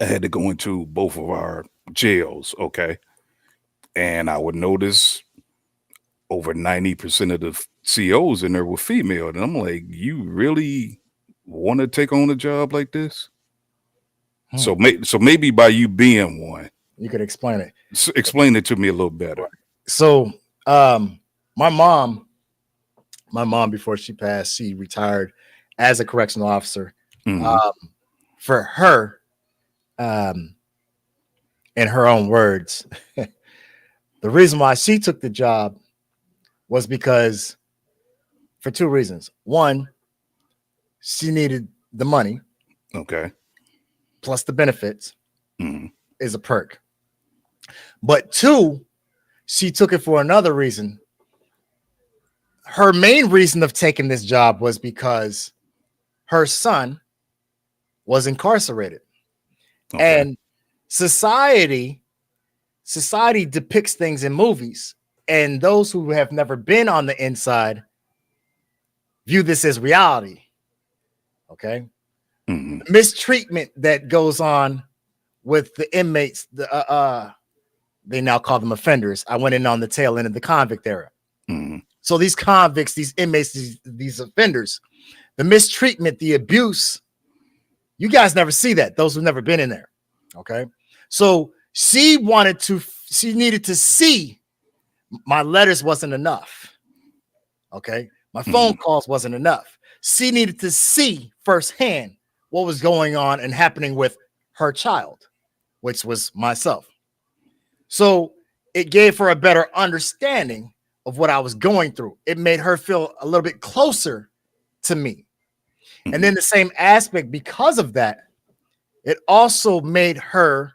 I had to go into both of our jails, okay? And I would notice over 90% of the COs in there were female. And I'm like, you really want to take on a job like this? So maybe by you being one, you could explain it. Explain it to me a little better. So my mom, before she passed, she retired as a correctional officer. For her, in her own words, the reason why she took the job was because for two reasons. One, she needed the money. Okay. Plus the benefits is a perk. But two, she took it for another reason. Her main reason of taking this job was because her son was incarcerated. Okay. And society depicts things in movies, and those who have never been on the inside view this as reality. Okay. Mistreatment that goes on with the inmates. They now call them offenders. I went in on the tail end of the convict era. Mm-hmm. So these convicts, these inmates, these offenders, the mistreatment, the abuse, you guys never see that. Those who've never been in there. Okay. So she needed to see my letters wasn't enough. Okay. My phone calls wasn't enough. She needed to see firsthand what was going on and happening with her child, which was myself. So it gave her a better understanding of what I was going through. It made her feel a little bit closer to me. And then the same aspect, because of that, it also made her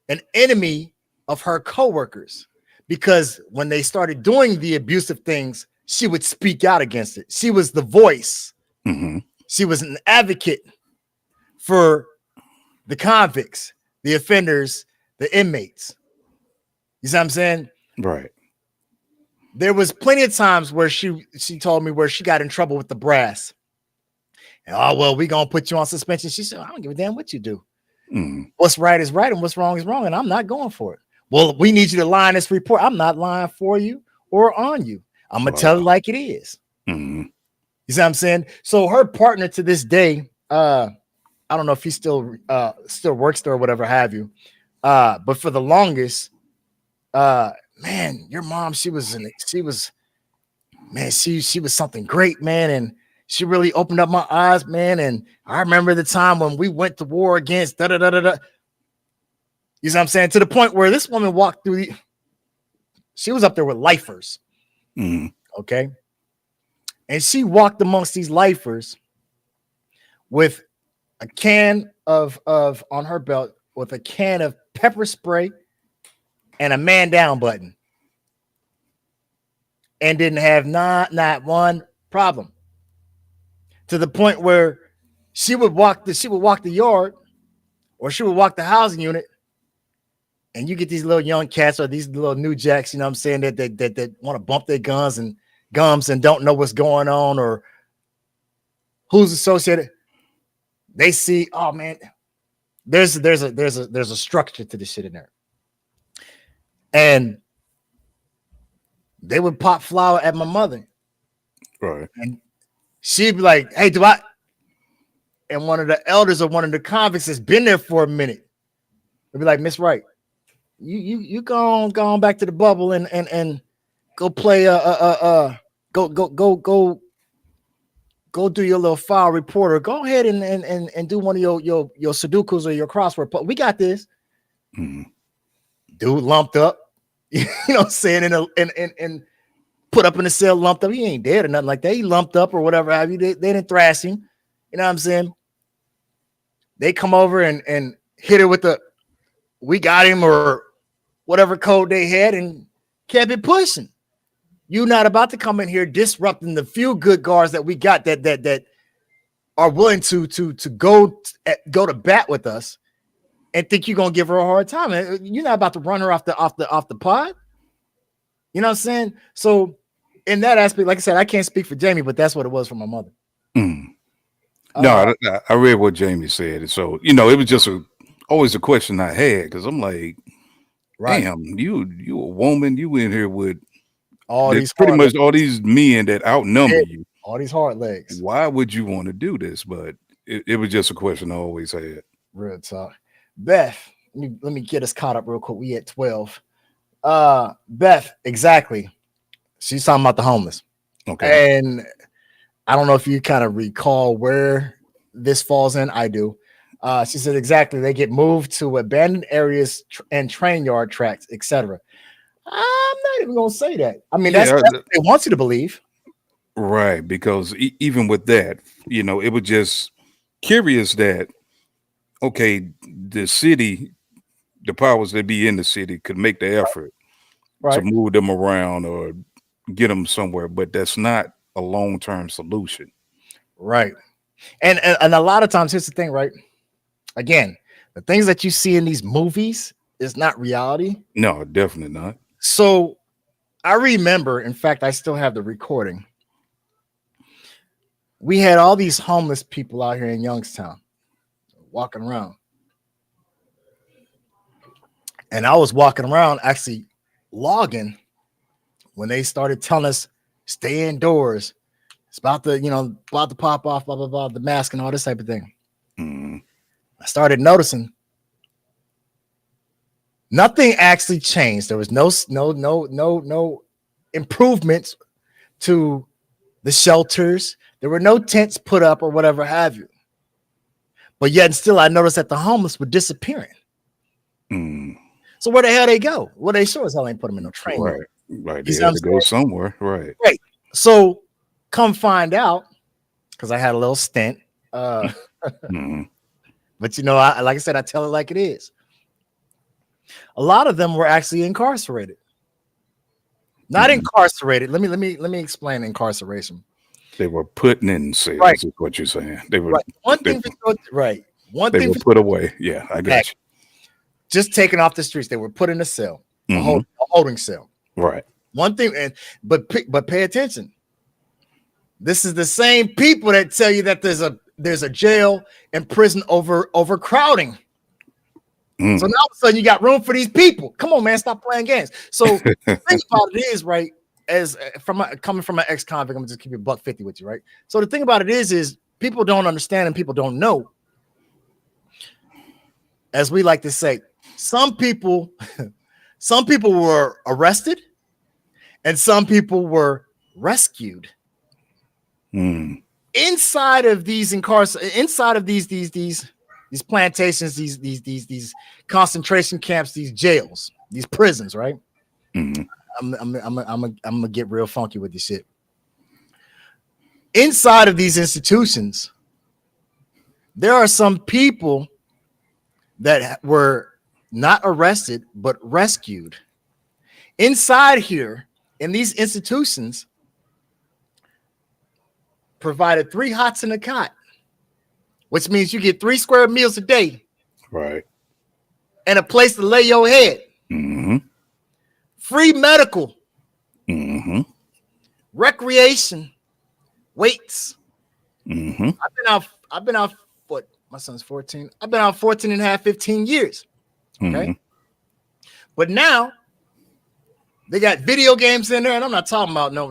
an enemy of her coworkers, because when they started doing the abusive things, she would speak out against it. She was the voice. Mm-hmm. She was an advocate for the convicts, the offenders, the inmates. You see what I'm saying? Right. There was plenty of times where she told me where she got in trouble with the brass. And, oh, well, we're going to put you on suspension. She said, I don't give a damn what you do. Mm-hmm. What's right is right and what's wrong is wrong, and I'm not going for it. Well, we need you to lie in this report. I'm not lying for you or on you. I'm going to tell it like it is. Mm-hmm. You see what I'm saying? So her partner to this day, I don't know if he still works there or whatever have you. But for the longest, man, your mom, she was something great, man. And she really opened up my eyes, man. And I remember the time when we went to war against da da da da da. You see what I'm saying? To the point where this woman walked through she was up there with lifers. Mm-hmm. Okay. And she walked amongst these lifers with a can of on her belt with a can of pepper spray and a man down button, and didn't have not one problem, to the point where she would walk the yard, or she would walk the housing unit, and you get these little young cats or these little new jacks, you know what I'm saying, that want to bump their guns and gums and don't know what's going on or who's associated. They see, oh man, there's a structure to this shit in there. And they would pop flour at my mother. Right. And she'd be like, hey, do I? And one of the elders or one of the convicts has been there for a minute. They'd be like, Miss Wright, you go on back to the bubble and go play go do your little file report, or go ahead and do one of your Sudokus or your crossword. We got this. Mm-hmm. Dude lumped up, you know what I'm saying, and put up in the cell, lumped up. He ain't dead or nothing like that. He lumped up or whatever have you. They didn't thrash him. You know what I'm saying? They come over and hit her with the we got him or whatever code they had and kept it pushing. You're not about to come in here disrupting the few good guards that we got that are willing to go to bat with us, and think you're gonna give her a hard time. You're not about to run her off the pod. You know what I'm saying? So in that aspect, like I said, I can't speak for Jamie, but that's what it was for my mother. Mm. No, I read what Jamie said. So, you know, it was just always a question I had, because I'm like, right. Damn, you a woman, you in here with all these pretty much all these men that outnumber you. All these hard legs. Why would you want to do this? But it was just a question I always had. Real talk. Beth, let me get us caught up real quick. We at 12. Beth, exactly. She's talking about the homeless. Okay. And I don't know if you kind of recall where this falls in. I do. She said exactly. They get moved to abandoned areas and train yard tracks, etc. I'm not even gonna say that. I mean, that's what they want you to believe. Right, because even with that, you know, it was just curious that, okay, the city, the powers that be in the city could make the effort to move them around or get them somewhere, but that's not a long-term solution. Right. And a lot of times, here's the thing, right? Again, the things that you see in these movies is not reality. No, definitely not. So I remember, in fact, I still have the recording. We had all these homeless people out here in Youngstown walking around. And I was walking around actually logging when they started telling us stay indoors. It's about to, about to pop off, blah, blah, blah, the mask and all this type of thing. Mhm. I started noticing nothing actually changed. There was no improvements to the shelters. There were no tents put up or whatever have you. But yet and still, I noticed that the homeless were disappearing. Mm. So where the hell they go? Well, they sure as hell ain't put them in no train. Right. Right. You They see what had I'm to go somewhere. Right. Right. So come find out, because I had a little stint. Mhm. But like I said, I tell it like it is. A lot of them were actually incarcerated. Not incarcerated. Let me explain incarceration. They were putting in cells, Right. is what you're saying. They were Right. One they, thing for right. One they thing were for put away. Yeah, I got you. just taken off the streets. They were put in a cell, a Mhm. holding cell. Right. One thing, but pay attention. This is the same people that tell you that there's a jail and prison overcrowding. So now all of a sudden you got room for these people. Come on, man, stop playing games. So the thing about it is, right, as coming from an ex-convict, I'm gonna just keep it $150 with you, right? So the thing about it is people don't understand and people don't know. As we like to say, some people were arrested and some people were rescued. Mm. Inside of these these plantations, these concentration camps, these jails, these prisons, right? Mhm. I'm gonna get real funky with this shit. Inside of these institutions, there are some people that were not arrested but rescued. Inside here, in these institutions, provided 3 hots and a cot, which means you get 3 square meals a day, Right. and a place to lay your head. Mhm. Free medical, Mhm. recreation, weights. Mhm. I've been out what my son's 14. I've been out 14 and a half, 15 years. Okay. Mhm. But now they got video games in there, and I'm not talking about no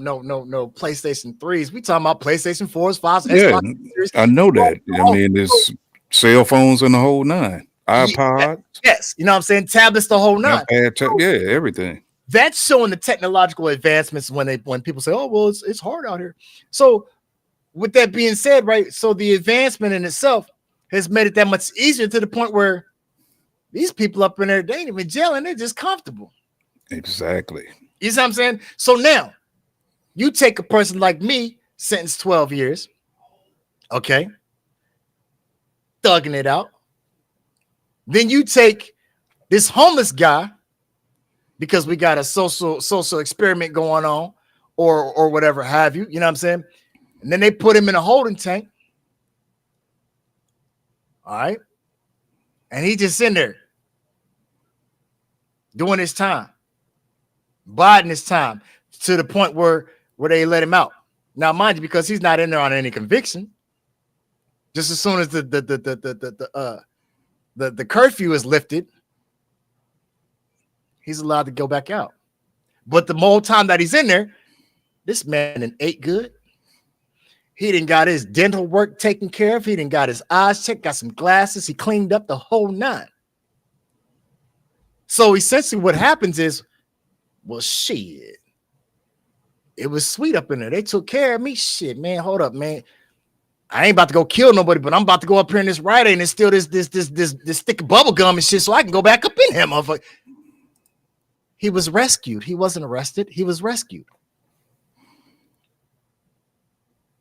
PlayStation 3s. We talking about PlayStation 4s, 5s, Yeah, Xbox series. I know that. I mean, there's cell phones in the whole nine. iPod, Yes, you know what I'm saying? Tablets, the whole nine. iPad, yeah, everything. That's showing the technological advancements when people say, oh, well, it's hard out here. So with that being said, right, so the advancement in itself has made it that much easier to the point where these people up in there, they ain't even jailing, they're just comfortable. Exactly. You see what I'm saying? So now you take a person like me, sentenced 12 years, okay, thugging it out. Then you take this homeless guy, because we got a social experiment going on, or whatever have you, you know what I'm saying? And then they put him in a holding tank. All right. And he just in there doing his time, biding his time to the point where they let him out. Now, mind you, because he's not in there on any conviction, just as soon as the curfew is lifted, he's allowed to go back out. But the whole time that he's in there, this man done ate good. He done got his dental work taken care of. He done got his eyes checked, got some glasses. He cleaned up the whole 9. So essentially what happens is, well, shit, it was sweet up in there. They took care of me. Shit, man, hold up, man. I ain't about to go kill nobody, but I'm about to go up here in this Rite Aid and steal this stick of bubble gum and shit so I can go back up in him. He was rescued. He wasn't arrested. He was rescued.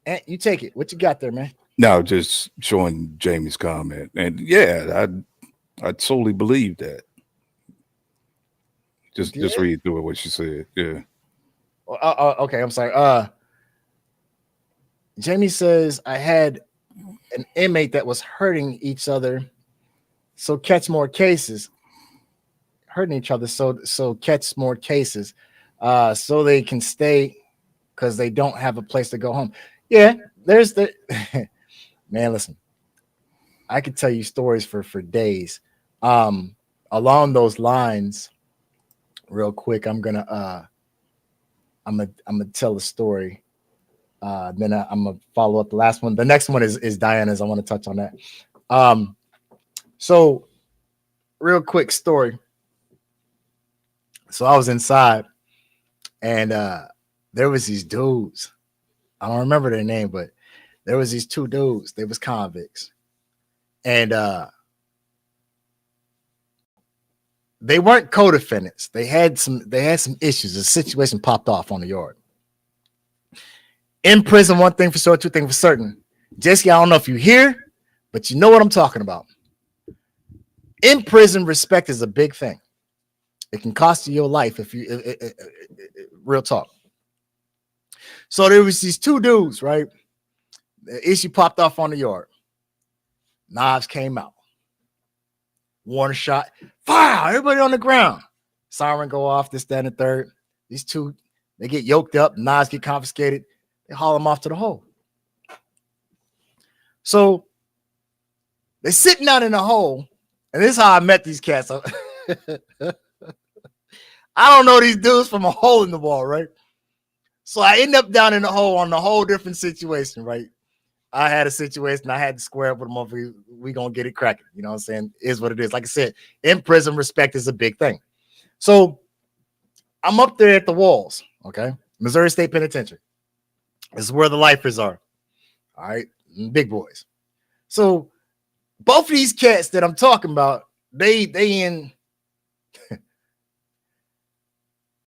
And you take it. What you got there, man? No, just showing Jamie's comment. And yeah, I totally believe that. Just read through it, what she said. Yeah. Okay, I'm sorry. Jamie says, I had an inmate that was hurting each other, so catch more cases. Hurting each other, so catch more cases, so they can stay because they don't have a place to go home. Yeah, there's the man. Listen, I could tell you stories for days. along those lines, real quick, I'm gonna tell a story. Then I'm gonna follow up the last one. The next one is Diana's. I want to touch on that. So real quick story. So I was inside, and there was these dudes. I don't remember their name, but there was these two dudes. They was convicts, and they weren't co-defendants. They had some issues. A situation popped off on the yard. In prison, one thing for sure, two things for certain. Jesse, I don't know if you hear, but you know what I'm talking about. In prison, respect is a big thing. It can cost you your life if you real talk. So there was these two dudes, right? The issue popped off on the yard. Knives came out. Warning shot. Fire! Everybody on the ground. Siren go off, this, that, and the third. These two, they get yoked up. Knives get confiscated. They haul them off to the hole. So they're sitting out in the hole. And this is how I met these cats. I don't know these dudes from a hole in the wall, right? So I end up down in the hole on a whole different situation, right? I had a situation. I had to square up with them. We gonna get it cracking. You know what I'm saying? It is what it is. Like I said, in prison, respect is a big thing. So I'm up there at the walls, okay? Missouri State Penitentiary. This is where the lifers are. All right, big boys. So both of these cats that I'm talking about, they in.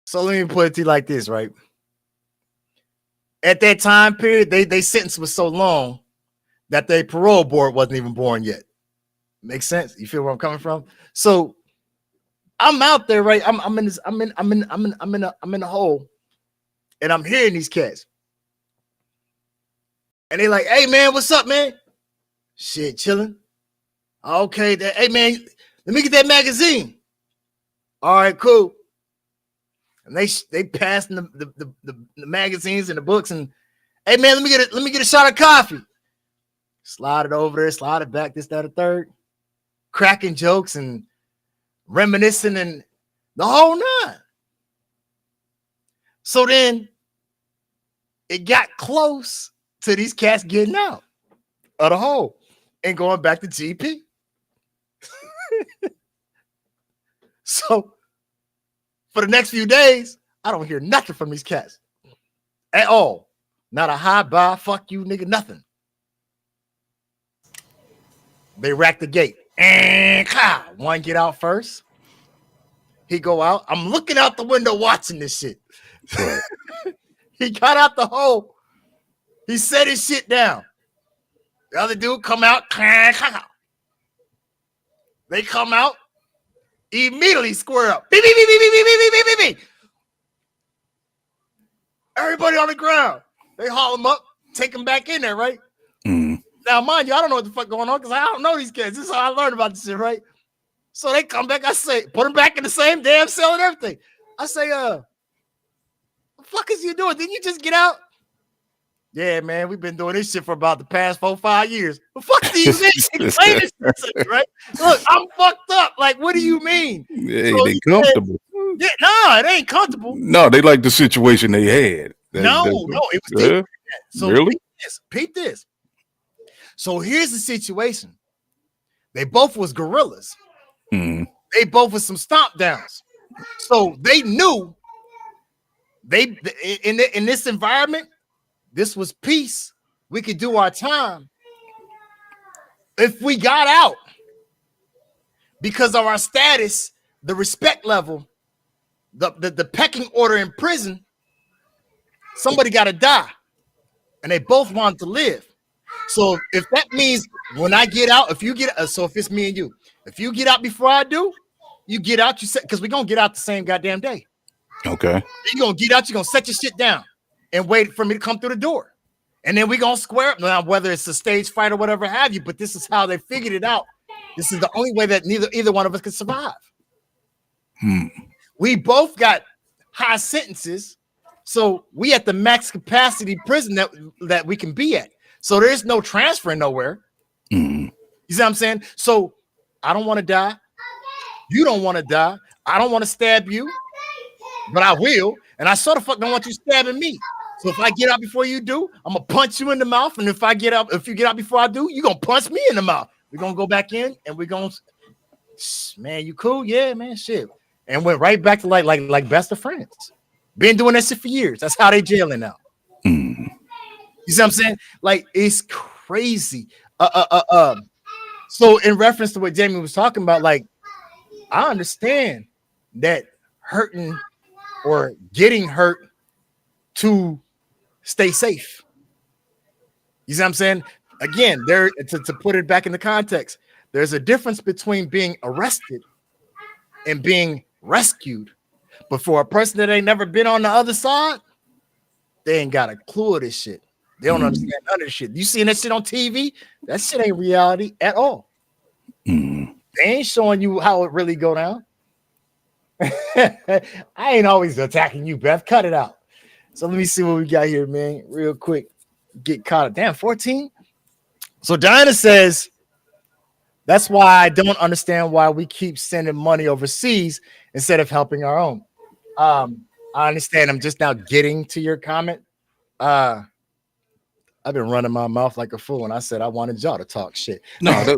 So let me put it to you like this, right? At that time period, they sentence was so long that their parole board wasn't even born yet. Makes sense? You feel where I'm coming from? So I'm out there, right? I'm in the hole, and I'm hearing these cats. And they like, hey man, what's up, man? Shit, chilling. Okay, hey man, let me get that magazine. All right, cool. And they passing the magazines and the books, and hey man, let me get a shot of coffee. Slide it over there, slide it back, this, that, a third. Cracking jokes and reminiscing and the whole nine. So then it got close to these cats getting out of the hole and going back to GP. So for the next few days, I don't hear nothing from these cats at all. Not a hi, bye, fuck you, nigga, nothing. They rack the gate. And one get out first. He go out. I'm looking out the window watching this shit. He got out the hole. He set his shit down. The other dude come out. They come out. Immediately square up. Beep, beep, beep, beep, beep, beep, beep, beep, beep, beep. Everybody on the ground. They haul them up, take them back in there, right? Mm. Now, mind you, I don't know what the fuck going on because I don't know these kids. This is how I learned about this shit, right? So they come back. I say, put them back in the same damn cell and everything. I say, what the fuck is you doing? Didn't you just get out? Yeah, man, we've been doing this shit for about the past 4-5 years. What the fuck do you mean? Explain this shit, right? Look, I'm fucked up. Like, what do you mean? Hey, So they comfortable. Yeah, no, it ain't comfortable. No, they like the situation they had. No, it was deep. So really? Peep this. So here's the situation. They both was gorillas. Mm. They both was some stomp downs. So they knew in this environment, this was peace. We could do our time. If we got out because of our status, the respect level, the pecking order in prison, somebody got to die. And they both want to live. So if that means when I get out, if it's me and you, if you get out before I do, you get out, you set, because we're going to get out the same goddamn day. Okay. You're going to get out, you're going to set your shit down and wait for me to come through the door. And then we're going to square up. Now, whether it's a stage fight or whatever have you, but this is how they figured it out. This is the only way that either one of us could survive. We both got high sentences. So we at the max capacity prison that we can be at. So there's no transferring nowhere. You see what I'm saying? So I don't want to die. You don't want to die. I don't want to stab you, but I will. And I sort of fuck don't want you stabbing me. So if I get out before you do, I'm gonna punch you in the mouth. And if you get out before I do, you're gonna punch me in the mouth. We're gonna go back in and we're gonna, man, you cool? Yeah, man, shit. And went right back to like best of friends. Been doing that shit for years. That's how they jailing now. Mm. You see what I'm saying? Like, it's crazy. So in reference to what Jamie was talking about, like, I understand that hurting or getting hurt to stay safe. You see what I'm saying? Again, there to put it back in the context, there's a difference between being arrested and being rescued. But for a person that ain't never been on the other side, they ain't got a clue of this shit. They don't understand none of this shit. You seeing that shit on TV? That shit ain't reality at all. They ain't showing you how it really go down. I ain't always attacking you, Beth. Cut it out. So let me see what we got here, man. Real quick. Get caught up. Damn, 14. So Diana says, that's why I don't understand why we keep sending money overseas instead of helping our own. I understand. I'm just now getting to your comment. I've been running my mouth like a fool, and I said I wanted y'all to talk shit. No, that's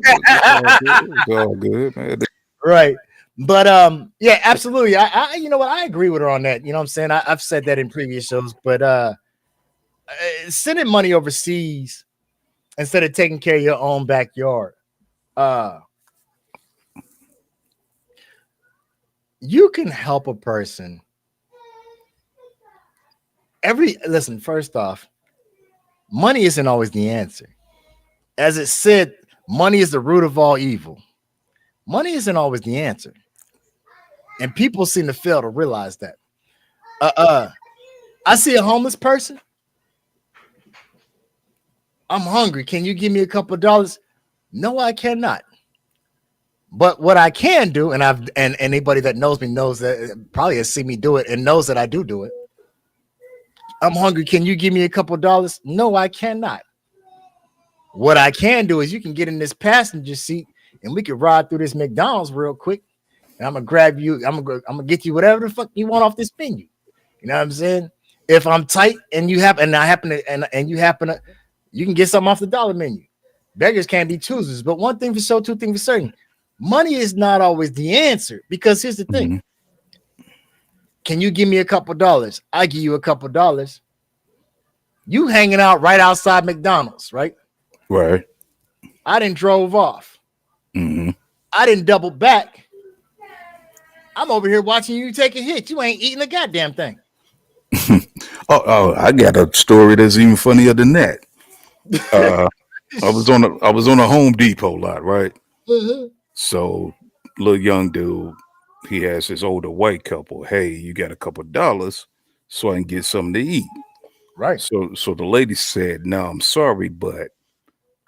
all good, man. Right. But yeah, absolutely. I you know what? I agree with her on that. You know what I'm saying? I've said that in previous shows, but sending money overseas instead of taking care of your own backyard. You can help a person. Listen, first off, money isn't always the answer. As it said, money is the root of all evil. Money isn't always the answer. And people seem to fail to realize that. I see a homeless person. I'm hungry. Can you give me a couple of dollars? No, I cannot. But what I can do, and anybody that knows me knows that, probably has seen me do it and knows that I do it. I'm hungry. Can you give me a couple of dollars? No, I cannot. What I can do is you can get in this passenger seat and we can ride through this McDonald's real quick. And I'm gonna grab you. I'm gonna get you whatever the fuck you want off this menu. You know what I'm saying? If I'm tight and you happen to, you can get something off the dollar menu. Beggars can't be choosers. But one thing for sure, two things for certain. Money is not always the answer, because here's the thing. Can you give me a couple dollars? I give you a couple dollars. You hanging out right outside McDonald's, right? Right. I didn't drove off. Mm-hmm. I didn't double back. I'm over here watching you take a hit. You ain't eating a goddamn thing. I got a story that's even funnier than that. I was on a Home Depot lot, right? Mm-hmm. So, little young dude, he has his older white couple. Hey, you got a couple of dollars so I can get something to eat. Right. So the lady said, "No, I'm sorry, but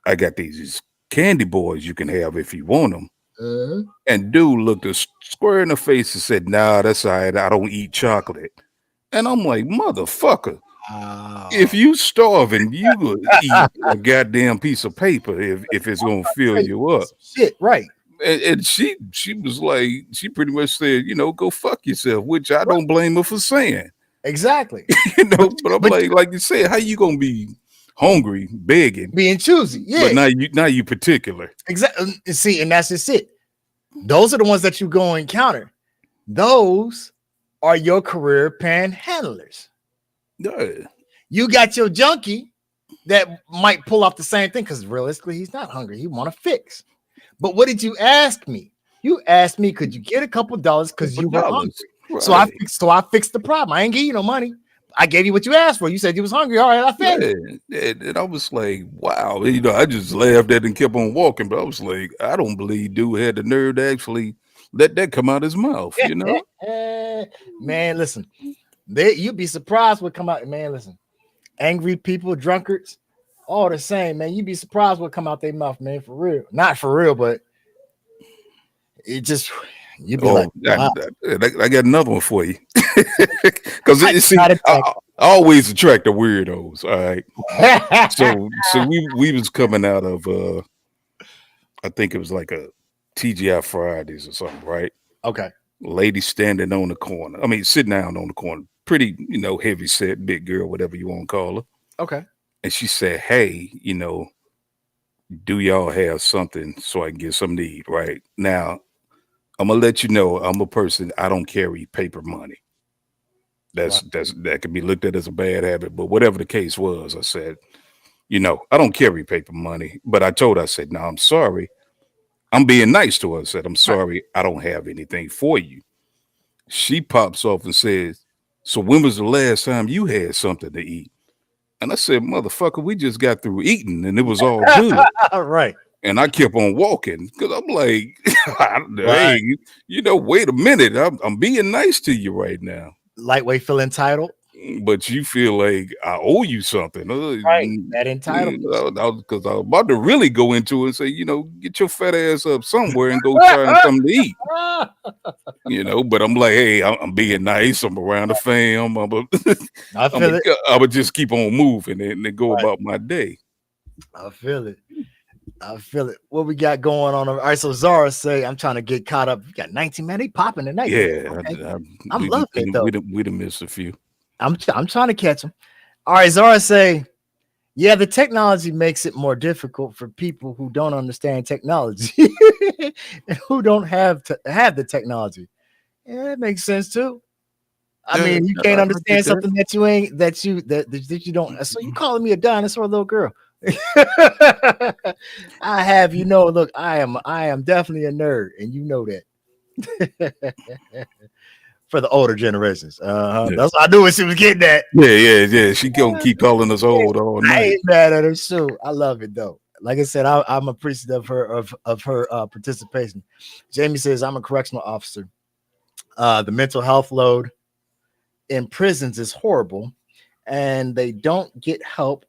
I got these candy boys you can have if you want them." Mm-hmm. And dude looked us square in the face and said, "Nah, that's all right. I don't eat chocolate." And I'm like, motherfucker, if you starving, you would eat a goddamn piece of paper if it's gonna fill you up. Shit, right. And she was like, she pretty much said, go fuck yourself, which I don't blame her for saying. Exactly. But I'm like you said, how you gonna be hungry, begging, being choosy? Yeah. But now you particular. Exactly. See, and that's just it. Those are the ones that you go encounter. Those are your career panhandlers. Yeah. You got your junkie that might pull off the same thing, because realistically, he's not hungry. He want to fix. But what did you ask me? You asked me, could you get a couple dollars because you were hungry? Right. So I fixed the problem. I ain't give you no money. I gave you what you asked for. You said you was hungry. All right, I fed you. And I was like, wow. I just laughed at it and kept on walking. But I was like, I don't believe dude had the nerve to actually let that come out his mouth, Man, listen. You'd be surprised what come out. Man, listen. Angry people, drunkards, all the same, man. You'd be surprised what come out their mouth, man, for real. Not for real, but it just... You'd be like, wow. I got another one for you. Because I always attract the weirdos. All right. So we was coming out of I think it was like a TGI Fridays or something, right? Okay. Lady standing on the corner. I mean, sitting down on the corner. Pretty, heavy set, big girl, whatever you want to call her. Okay. And she said, "Hey, do y'all have something so I can get something to eat?" Right now, I'm gonna let you know I'm a person. I don't carry paper money. That can be looked at as a bad habit, but whatever the case was, I said, I don't carry paper money. But I told her, I said, "No, I'm sorry. I'm being nice to her." I said, "I'm sorry, I don't have anything for you." She pops off and says, "So when was the last time you had something to eat?" And I said, "Motherfucker, we just got through eating and it was all good." Right. And I kept on walking because I'm like, Right. hey, wait a minute. I'm being nice to you right now. Lightweight feel entitled. But you feel like I owe you something. Right. That entitlement. Because I was about to really go into it and say, get your fat ass up somewhere and go find something to eat. But I'm like, hey, I'm being nice. I'm around the fam. I feel it. I would just keep on moving and then go about my day. I feel it. I feel it. What we got going on? All right, so Zara say, I'm trying to get caught up. You got 19, man. They popping tonight. Yeah, okay. I'm loving it though. We'd have missed a few. I'm trying to catch them. All right, Zara say, yeah, the technology makes it more difficult for people who don't understand technology and who don't have to have the technology. Yeah, it makes sense too. I mean, you can't understand something that you don't. So you calling me a dinosaur, little girl? I have, look, I am definitely a nerd, and you know that. For the older generations. That's what I knew what she was getting at. Yeah. She gonna keep calling us old all night. I ain't mad at her too. I love it though. Like I said, I'm appreciative of her participation. Jamie says, I'm a correctional officer. The mental health load in prisons is horrible, and they don't get help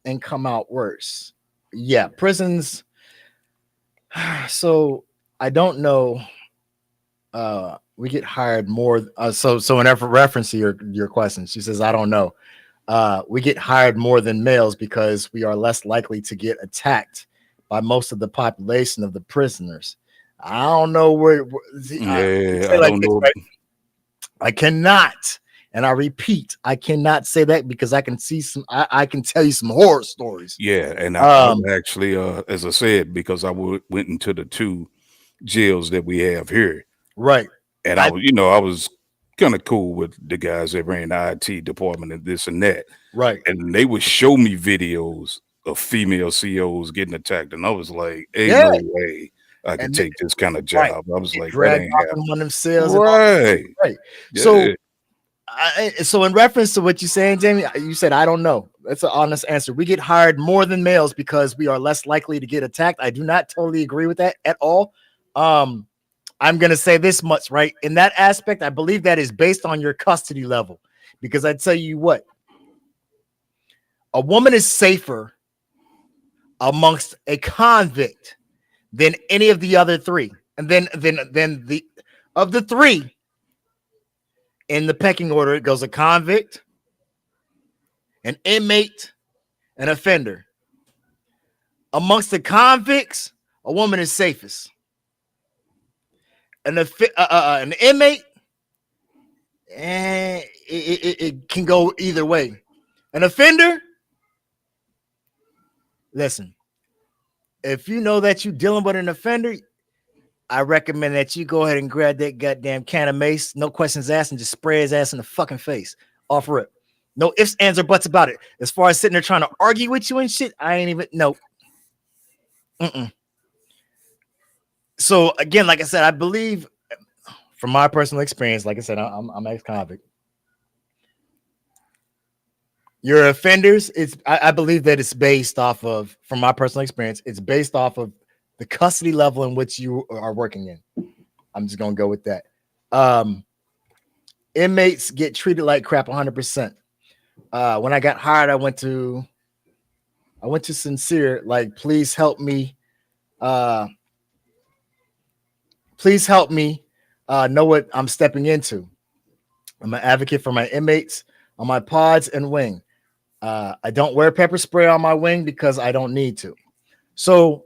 and come out worse. Yeah, prisons. So I don't know. We get hired more. So in reference to your question, she says, I don't know. We get hired more than males because we are less likely to get attacked by most of the population of the prisoners. I don't know where. I don't know. Right? I cannot. And I repeat, I cannot say that because I can see I can tell you some horror stories. Yeah, and I actually, as I said, because I went into the 2 jails that we have here, right? And I was kind of cool with the guys that ran the IT department and this and that, right? And they would show me videos of female COs getting attacked, and I was like, "Ain't no way I can take this kind of job." Right. I was like, "That ain't happening." On themselves, right? Yeah. So in reference to what you're saying, Jamie, you said, I don't know. That's an honest answer. We get hired more than males because we are less likely to get attacked. I do not totally agree with that at all. I'm going to say this much, right? In that aspect, I believe that is based on your custody level, because I tell you what, a woman is safer amongst a convict than any of the other 3. And then the of the 3, in the pecking order, it goes a convict, an inmate, an offender. Amongst the convicts, a woman is safest. An inmate, it can go either way. An offender, listen, if you know that you're dealing with an offender, I recommend that you go ahead and grab that goddamn can of mace, no questions asked, and just spray his ass in the fucking face. Off rip. No ifs, ands, or buts about it. As far as sitting there trying to argue with you and shit, I ain't even, no. So again, like I said, I believe from my personal experience, like I said, I'm ex-convict. Your offenders, I believe that it's based off of, from my personal experience, it's based off of the custody level in which you are working in. I'm just gonna go with that. Inmates get treated like crap 100%. When I got hired, I went to Sincere, like, please help me. Please help me know what I'm stepping into. I'm an advocate for my inmates on my pods and wing. I don't wear pepper spray on my wing because I don't need to. So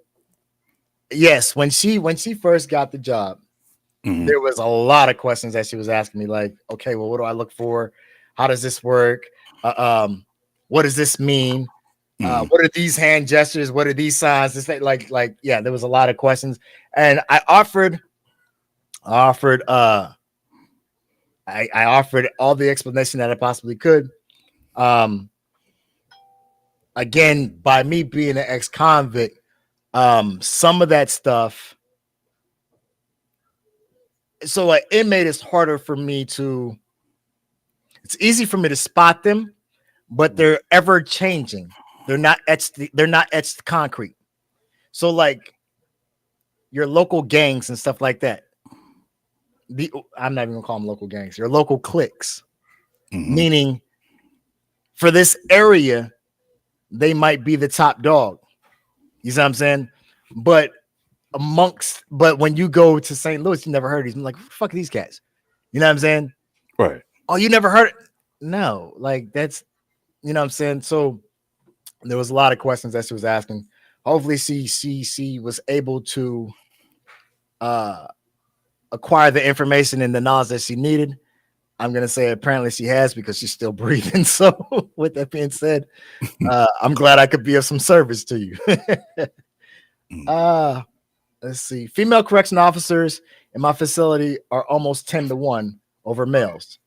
yes, when she first got the job, there was a lot of questions that she was asking me, like, okay, well, what do I look for? How does this work? What does this mean? What are these hand gestures? What are these signs? This like, yeah, there was a lot of questions, and I offered I offered all the explanation that I possibly could. Again, by me being an ex-convict, some of that stuff. So an inmate is harder for me to. It's easy for me to spot them, but they're ever changing. They're not etched concrete. So like your local gangs and stuff like that. I'm not even gonna call them local gangs. Your local cliques, meaning for this area, they might be the top dog. You see what I'm saying? But when you go to St. Louis, you never heard of these. I'm like, who the fuck are these cats? You know what I'm saying? Right. Oh, you never heard it? No, like that's, you know what I'm saying? So there was a lot of questions that she was asking. Hopefully she was able to acquire the information and the knowledge that she needed. I'm gonna say apparently she has, because she's still breathing. So with that being said, I'm glad I could be of some service to you. Let's see. Female correction officers in my facility are almost 10-1 over males.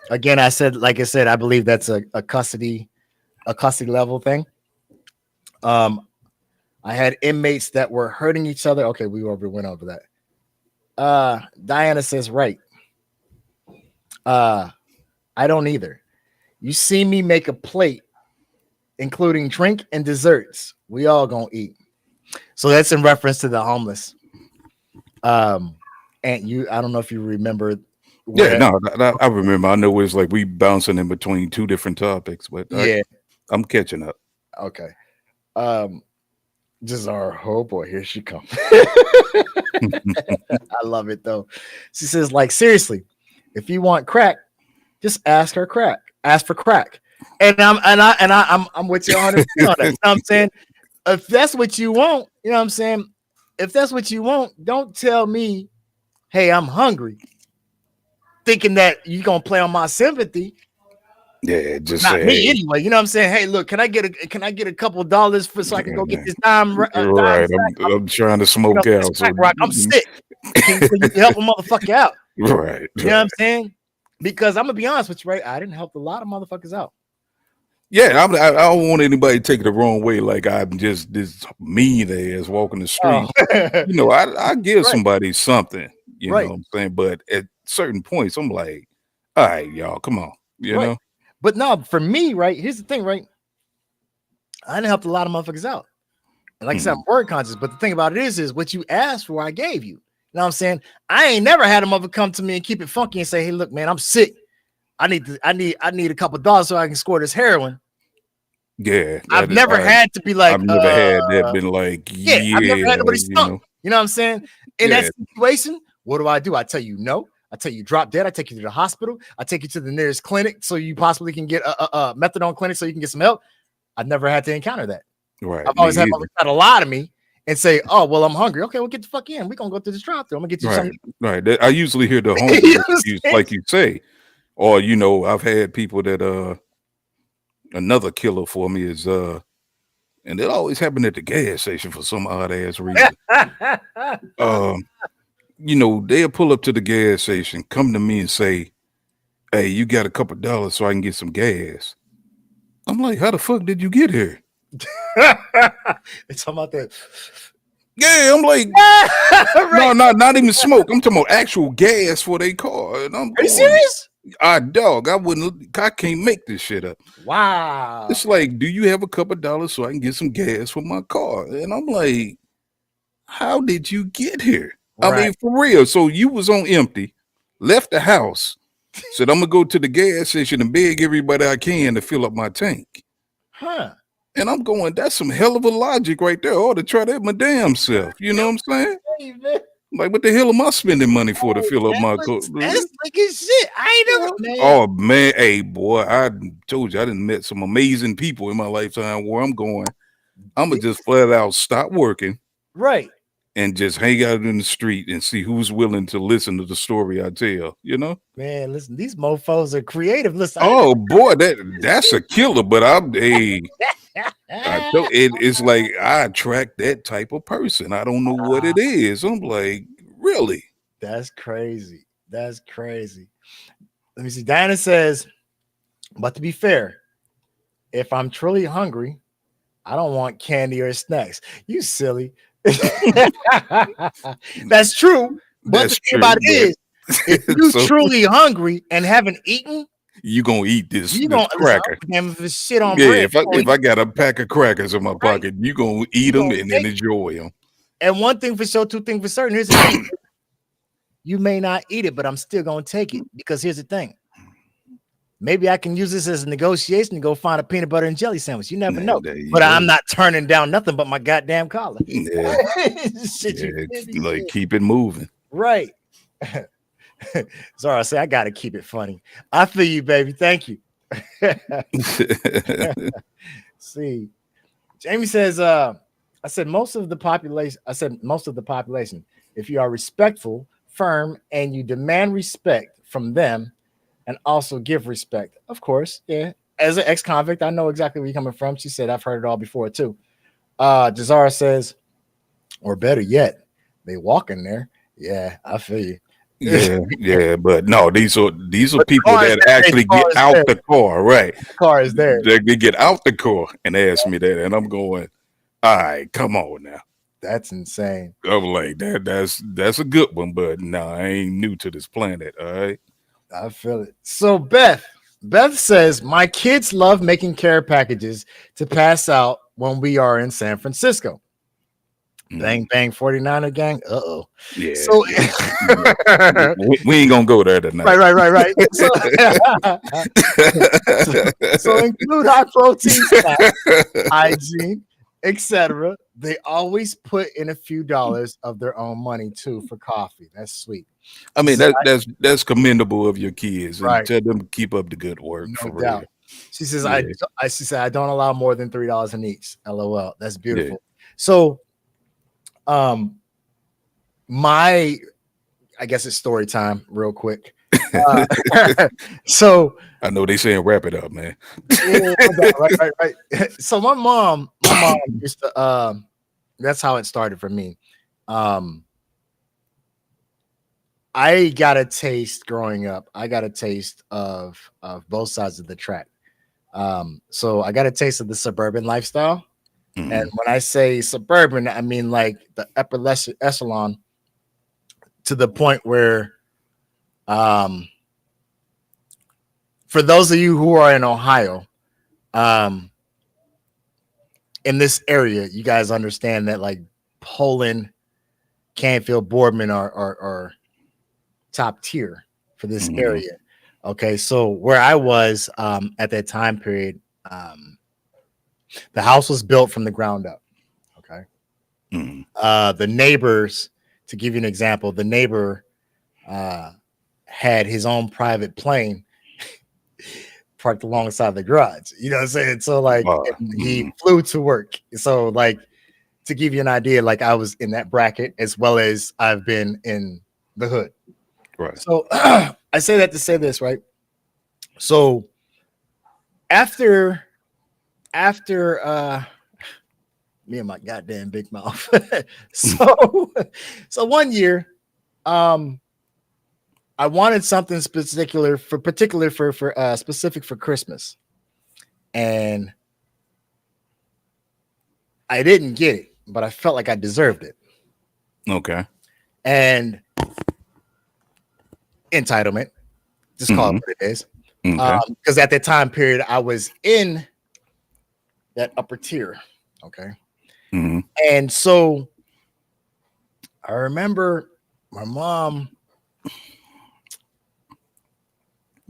Again, like I said, I believe that's a custody level thing. I had inmates that were hurting each other. Okay, we went over that. Diana says, right. I don't either. You see me make a plate, including drink and desserts. We all gonna eat. So that's in reference to the homeless. And I don't know if you remember. Yeah, no, I remember. I know it's like we bouncing in between two different topics, but yeah, I'm catching up. Okay. Just our oh boy, here she comes. I love it though. She says, like, seriously, if you want crack, just ask for crack. And I'm with you 100% on that. You know what I'm saying? If that's what you want, you know what I'm saying? If that's what you want, don't tell me, hey, I'm hungry, thinking that you're gonna play on my sympathy. Yeah, just not say, me hey. anyway. You know what I'm saying? Hey, look, can I get a couple of dollars so I can go get this dime? Right, I'm trying to smoke out. So, I'm sick. Can you help a motherfucker out? Right. You know what I'm saying? Because I'm gonna be honest with you, right? I didn't help a lot of motherfuckers out. Yeah, I don't want anybody to take it the wrong way, like I'm just this mean ass walking the street. You know, I give somebody something, you know what I'm saying? But at certain points, I'm like, all right, y'all, come on, you know? But no, for me, right, here's the thing, right? I didn't help a lot of motherfuckers out. And like I said, I'm word conscious, but the thing about it is what you asked for, I gave you. You know what I'm saying? I ain't never had a mother come to me and keep it funky and say, hey, look, man, I'm sick. I need a couple of dollars so I can score this heroin. Yeah, I've never had to be like, I've never had that been like, I've never had nobody stunk. You know what I'm saying? In that situation, what do? I tell you no. I tell you drop dead. I take you to the hospital. I take you to the nearest clinic so you possibly can get a methadone clinic so you can get some help. I've never had to encounter that. Right. I've always had people try to lie to me and say, "Oh, well, I'm hungry. Okay, well, get the fuck in. We're gonna go through this drive-through. I'm gonna get you something." Right. I usually hear the homeless excuse, like you say, or you know, I've had people that another killer for me is and it always happened at the gas station for some odd ass reason. You know, they'll pull up to the gas station, come to me and say, hey, you got a couple of dollars so I can get some gas. I'm like, how the fuck did you get here? It's talking about that. Yeah, I'm like, no, not even smoke. I'm talking about actual gas for their car. And I'm Are you serious? Dog, I can't make this shit up. Wow. It's like, do you have a couple of dollars so I can get some gas for my car? And I'm like, how did you get here? Right. I mean, for real. So you was on empty, left the house, said, I'm going to go to the gas station and beg everybody I can to fill up my tank. Huh. And I'm going, that's some hell of a logic right there. I ought to try that my damn self. You know what I'm saying? Hey, like, what the hell am I spending money for to fill up my car? That's like his shit. I ain't never, man. Oh, man. Hey, boy, I told you I done met some amazing people in my lifetime where I'm going, I'm going to just flat out stop working. Right. and just hang out in the street and see who's willing to listen to the story I tell, you know? Man, listen, these mofos are creative. Listen, Oh boy, that's a killer, but it's like I attract that type of person. I don't know what it is. I'm like, really? That's crazy. That's crazy. Let me see. Diana says, but to be fair, if I'm truly hungry, I don't want candy or snacks. You silly. That's true. But That's the thing true. about it is, if you So- truly hungry and haven't eaten, You gonna eat this you gonna cracker? damn if it's shit on Yeah, bread. if I got a pack of crackers in my Right. pocket, you gonna eat them gonna and then take enjoy them. And one thing for sure, two things for certain. Here's the thing. You may not eat it, but I'm still gonna take it because here's the thing. Maybe I can use this as a negotiation to go find a peanut butter and jelly sandwich. You never know. There you But go. I'm not turning down nothing but my goddamn collar. Yeah, Shit, you it's kidding me? like keep it moving. Right. Sorry, I say I gotta keep it funny. I feel you, baby. Thank you. See, Jamie says, I said most of the population, if you are respectful, firm, and you demand respect from them and also give respect. Of course, yeah. As an ex-convict, I know exactly where you're coming from. She said, I've heard it all before too. Jazara says, or better yet, they walk in there. Yeah, I feel you. yeah, but no, these are But people car is that there, actually car get is out there. the car, right? The car is there. They get out the car and ask me that, and I'm going, all right, come on now. That's insane. I'm like, that's a good one, but no, I ain't new to this planet. All right. I feel it. So Beth says, my kids love making care packages to pass out when we are in San Francisco. Bang bang 49er gang. Uh-oh. Yeah. So we ain't gonna go there tonight. right. So include high protein snacks, hygiene, etc. They always put in a few dollars of their own money too for coffee. That's sweet. I mean, that's commendable of your kids, and Right. tell them to keep up the good work. No For doubt. real. She says, Yeah. she said, I don't allow more than $3 in each. LOL. That's beautiful. So, I guess it's story time, real quick. So I know they saying wrap it up, man. yeah, right. So my mom used to. That's how it started for me. I got a taste growing up. I got a taste of both sides of the track. So I got a taste of the suburban lifestyle. Mhm. And when I say suburban, I mean like the upper echelon to the point where, for those of you who are in Ohio, in this area, you guys understand that like Poland, Canfield, Boardman are top tier for this Mhm. area. Okay, so where I was at that time period, the house was built from the ground up. Okay. Mhm. The neighbors, to give you an example, the neighbor had his own private plane parked alongside the garage. You know what I'm saying? So like Wow. he flew to work. So like to give you an idea, like I was in that bracket as well as I've been in the hood. Right. So I say that to say this, right? So after me and my goddamn big mouth. so one year, I wanted something specific for Christmas. And I didn't get it, but I felt like I deserved it. Okay. And entitlement, just call it what it is. Okay. Because at that time period, I was in that upper tier. Okay. Mhm. And so I remember my mom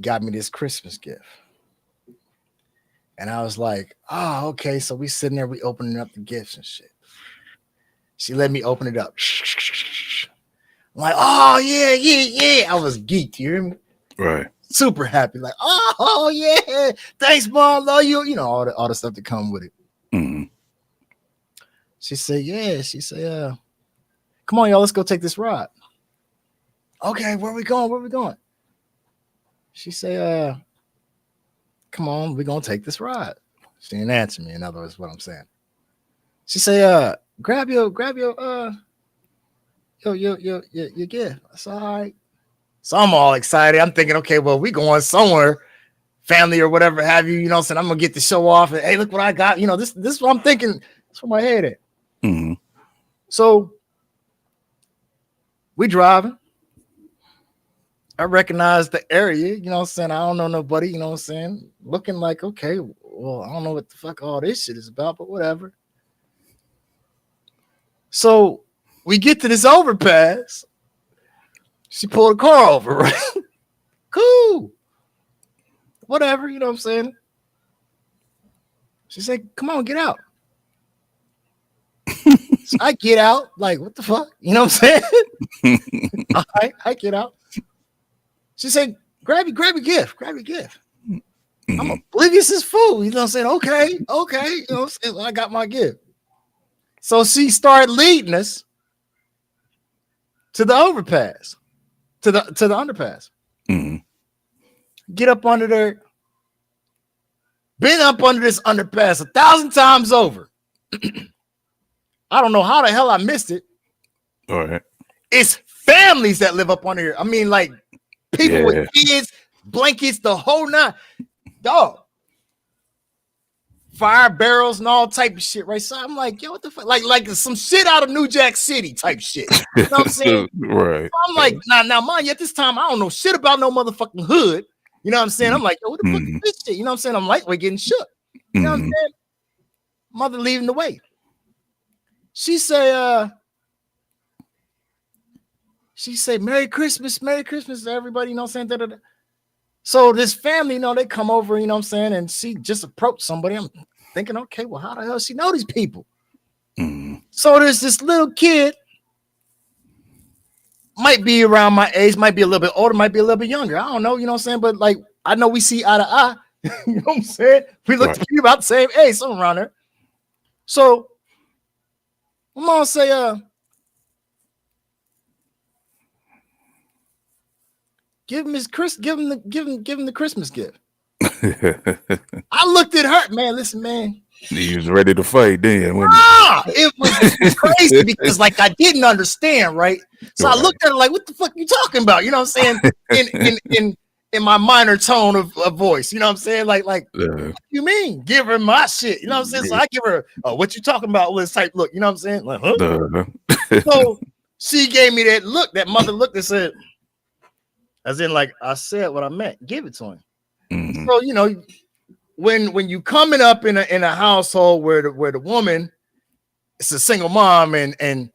got me this Christmas gift. And I was like, oh, okay. So we sitting there, we opening up the gifts and shit. She let me open it up. I'm like, oh, yeah. I was geeked. You hear me? Right. Super happy. Like, oh, yeah. Thanks, Mom. Love you. You know, all the stuff that come with it. Mhm. She said, yeah. She said, come on, y'all, let's go take this ride. Okay, where we going? Where we going? She say, come on, we're gonna take this ride. She didn't answer me, in other words, what I'm saying. She say, grab your gift. I said, all right. So I'm all excited. I'm thinking, okay, well, we going somewhere, family or whatever have you, you know what I'm saying? I'm gonna get to show off and hey, look what I got. You know, this is what I'm thinking. That's where my head at. Mm-hmm. So we driving. I recognize the area, you know what I'm saying? I don't know nobody, you know what I'm saying? Looking like, okay, well, I don't know what the fuck all this shit is about, but whatever. So we get to this overpass. She pulled a car over, right? Cool. Whatever, you know what I'm saying? She said, come on, get out. So I get out, like, what the fuck? You know what I'm saying? I get out. She said, grab your gift. I'm oblivious as fool. You know what I'm saying? Okay. You know what I'm saying? I got my gift. So she started leading us to the overpass, to the underpass. Mm-hmm. Get up under there. Been up under this underpass 1,000 times over. I don't know how the hell I missed it. All right. It's families that live up under here. I mean, like people with kids, blankets, the whole nine. Dog. Fire barrels and all type of shit, right? So I'm like, yo, what the fuck? Like some shit out of New Jack City type shit. You know what I'm saying? Right. I'm like, now, mind you, at this time, I don't know shit about no motherfucking hood. You know what I'm saying? I'm like, yo, what the fuck is this shit? You know what I'm saying? I'm lightweight getting shook. You know what I'm saying? Mother leading the way. She say, Merry Christmas to everybody, you know what I'm saying? Da-da-da. So this family, you know, they come over, you know what I'm saying? And she just approached somebody. I'm thinking, okay, well, how the hell she know these people? So there's this little kid, might be around my age, might be a little bit older, might be a little bit younger. I don't know, you know what I'm saying? But like, I know we see eye to eye. You know what I'm saying? We look to be about the same age, something around there. So my mom say, give him the Christmas gift. I looked at her, man. Listen, man. He was ready to fight then. It was crazy because like I didn't understand, right? So I looked at her like, what the fuck are you talking about? You know what I'm saying? In my minor tone of voice, you know what I'm saying? Like, what do you mean? Give her my shit. You know what I'm saying? So I give her what you talking about with this type look, you know what I'm saying? Like, huh? So she gave me that look, that mother look that said, as in, like I said what I meant, give it to him. So, you know, when you coming up in a household where the woman is a single mom and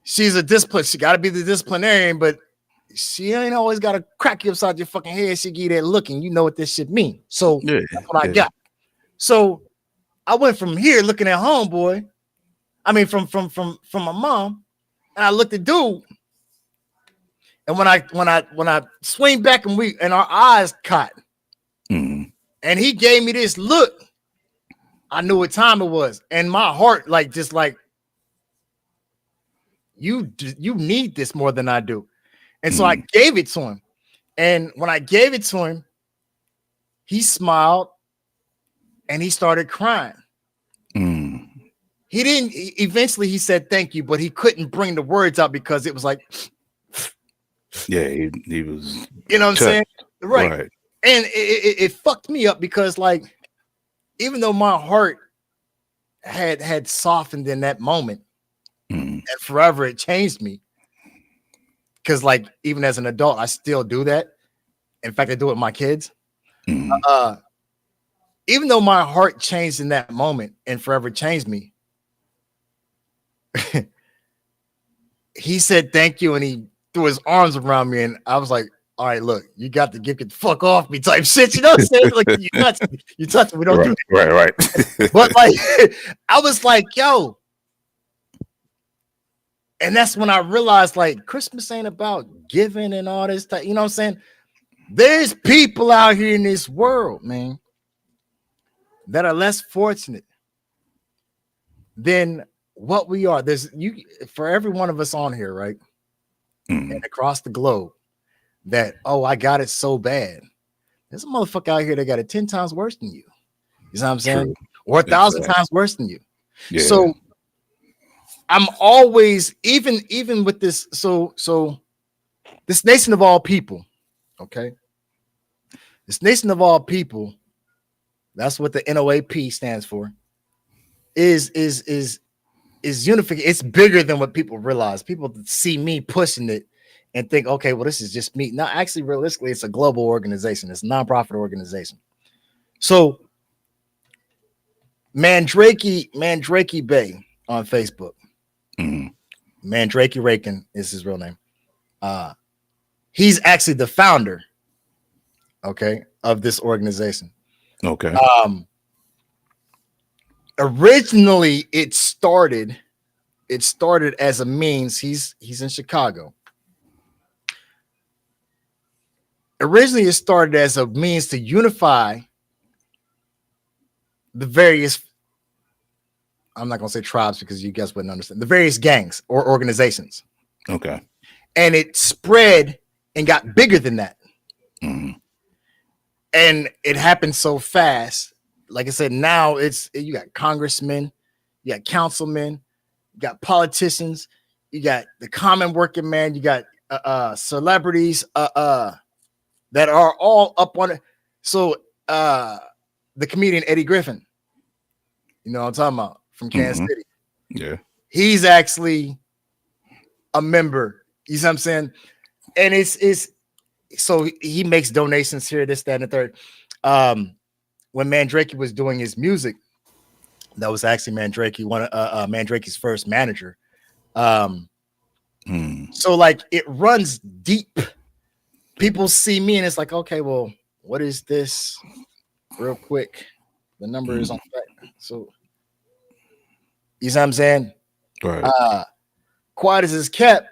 she's a discipline, she got to be the disciplinarian, but she ain't always got to crack you upside your fucking head. She give you that look, and you know what this shit mean. So that's what I got. So I went from here looking at homeboy. I mean, from my mom, and I looked at dude. And when I swing back and our eyes caught, and he gave me this look, I knew what time it was, and my heart just like you need this more than I do, and so I gave it to him. And when I gave it to him, he smiled and he started crying. He didn't. Eventually, he said thank you, but he couldn't bring the words out because it was like. Yeah, he was. You know what I'm saying? Right. And it fucked me up because, like, even though my heart had softened in that moment, and forever it changed me. Because, like, even as an adult, I still do that. In fact, I do it with my kids. Even though my heart changed in that moment and forever changed me, he said thank you and he threw his arms around me, and I was like, all right, look, you got the gift, get the fuck off me type shit. You know what I'm saying? Like, you touch me, we don't do that. Right. But like, I was like, yo. And that's when I realized, like, Christmas ain't about giving and all this stuff. You know what I'm saying? There's people out here in this world, man, that are less fortunate than what we are. There's you for every one of us on here, right? Mhm. And across the globe that, oh, I got it so bad. There's a motherfucker out here that got it 10 times worse than you. You know what I'm saying? True. Or 1,000 Exactly. times worse than you. Yeah. So I'm always even with this. So this nation of all people, okay? This nation of all people, that's what the NOAP stands for. Is unification. It's bigger than what people realize. People see me pushing it and think, okay, well, this is just me. Now, actually, realistically, it's a global organization. It's a nonprofit organization. So Mandrake Bay on Facebook. Mhm. Mandrake Rakin is his real name. He's actually the founder, okay, of this organization. Okay. Originally it started as a means. He's in Chicago. Originally it started as a means to unify the various, I'm not going to say tribes because you guys wouldn't understand, the various gangs or organizations. Okay. And it spread and got bigger than that. Mhm. And it happened so fast. Like I said, now you got congressmen, you got councilmen, you got politicians, you got the common working man, you got celebrities that are all up on it. So the comedian Eddie Griffin, you know what I'm talking about, from Kansas Mhm. City. Yeah. He's actually a member. You know what I'm saying? And it's so he makes donations here, this, that, and the third. When Mandrake was doing his music, that was actually Mandrake, Mandrake's first manager. So like it runs deep. People see me and it's like, okay, well, what is this? Real quick, the number is on track. So you know what I'm saying? Right. Quiet as is kept,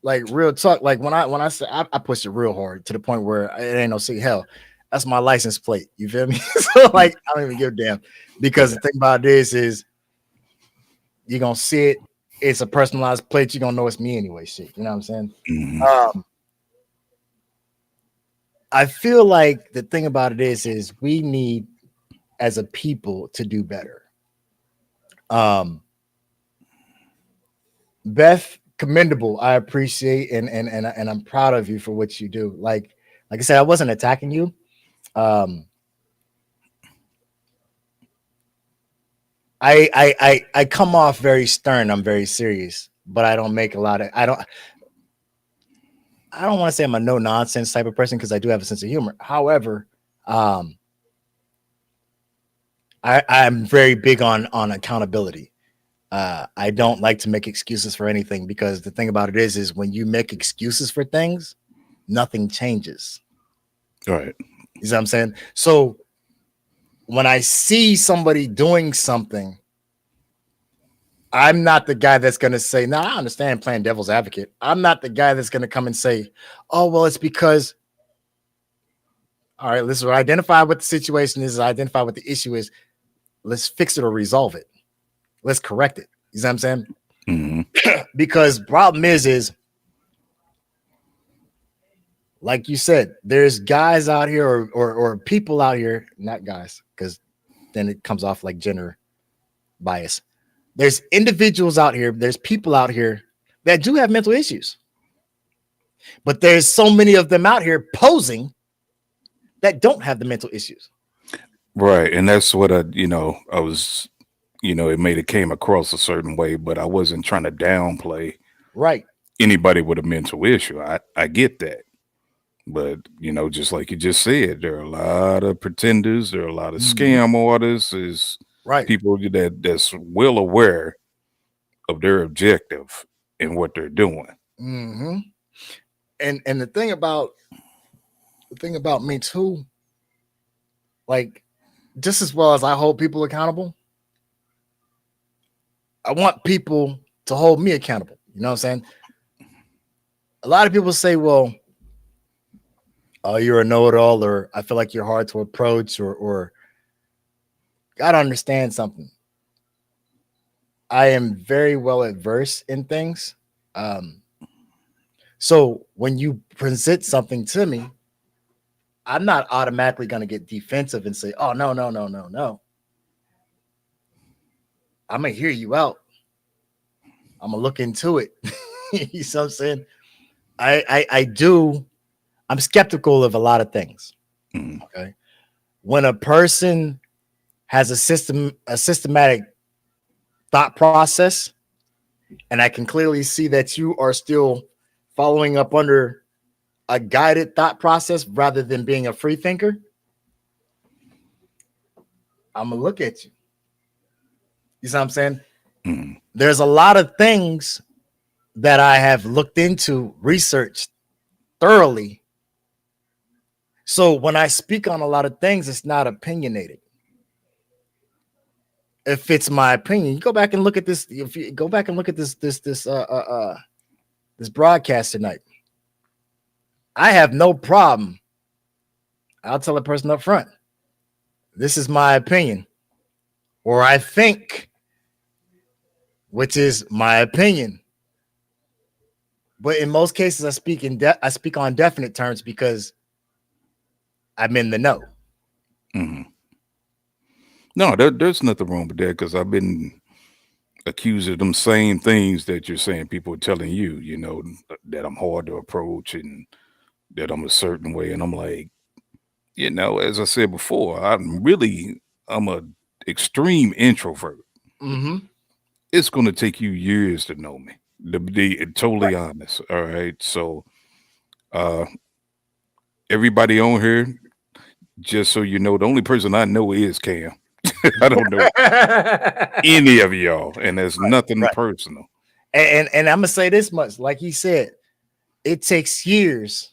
like real talk. Like when I say I pushed it real hard to the point where it ain't no see hell. That's my license plate. You feel me? So like I don't even give a damn because the thing about this is you're gonna see it. It's a personalized plate. You're gonna know it's me anyway. Shit, you know what I'm saying? Mhm. I feel like the thing about it is we need as a people to do better. Beth, commendable. I appreciate and I'm proud of you for what you do. Like I said, I wasn't attacking you. I come off very stern. I'm very serious, but I don't make a lot of. I don't want to say I'm a no nonsense type of person because I do have a sense of humor. However, I'm very big on accountability. I don't like to make excuses for anything because the thing about it is when you make excuses for things, nothing changes. Right. You know what I'm saying? So when I see somebody doing something, I'm not the guy that's going to say, no, I understand playing devil's advocate. I'm not the guy that's going to come and say, oh, well, it's because, all right, let's identify what the situation is, identify what the issue is. Let's fix it or resolve it. Let's correct it. You know what I'm saying? Mhm. Because problem is like you said, there's guys out here or people out here, not guys, because then it comes off like gender bias. There's individuals out here, there's people out here that do have mental issues. But there's so many of them out here posing that don't have the mental issues. Right. And that's what I was, it came across a certain way, but I wasn't trying to downplay Right. anybody with a mental issue. I get that. But, just like you just said, there are a lot of pretenders, there are a lot of scam artists, is Right. people that's well aware of their objective and what they're doing. Mm-hmm. And the thing about me too, like just as well as I hold people accountable, I want people to hold me accountable. You know what I'm saying? A lot of people say, well, oh, you're a know-it-all, or I feel like you're hard to approach, or gotta understand something. I am very well adverse in things. So when you present something to me, I'm not automatically going to get defensive and say, "Oh no, no, no, no, no." I'm gonna hear you out. I'm gonna look into it. You see what I'm saying? I do. I'm skeptical of a lot of things. Mhm. Okay, when a person has a systematic thought process, and I can clearly see that you are still following up under a guided thought process rather than being a free thinker, I'm gonna look at you. You see what I'm saying? Mhm. There's a lot of things that I have looked into, researched thoroughly. So when I speak on a lot of things, it's not opinionated. If it's my opinion, you go back and look at this. If you go back and look at this broadcast tonight, I have no problem. I'll tell a person up front, this is my opinion, or I think, which is my opinion. But in most cases, I speak on definite terms because I'm in the know. Mhm. No, there's nothing wrong with that because I've been accused of them same things that you're saying. People are telling you, that I'm hard to approach and that I'm a certain way. And I'm like, as I said before, I'm a extreme introvert. Mm-hmm. It's going to take you years to know me, to be totally Right. honest. All right. So, uh, everybody on here, just so you know, the only person I know is Cam. I don't know any of y'all, and there's nothing Right. personal. And I'm gonna say this much, like he said, it takes years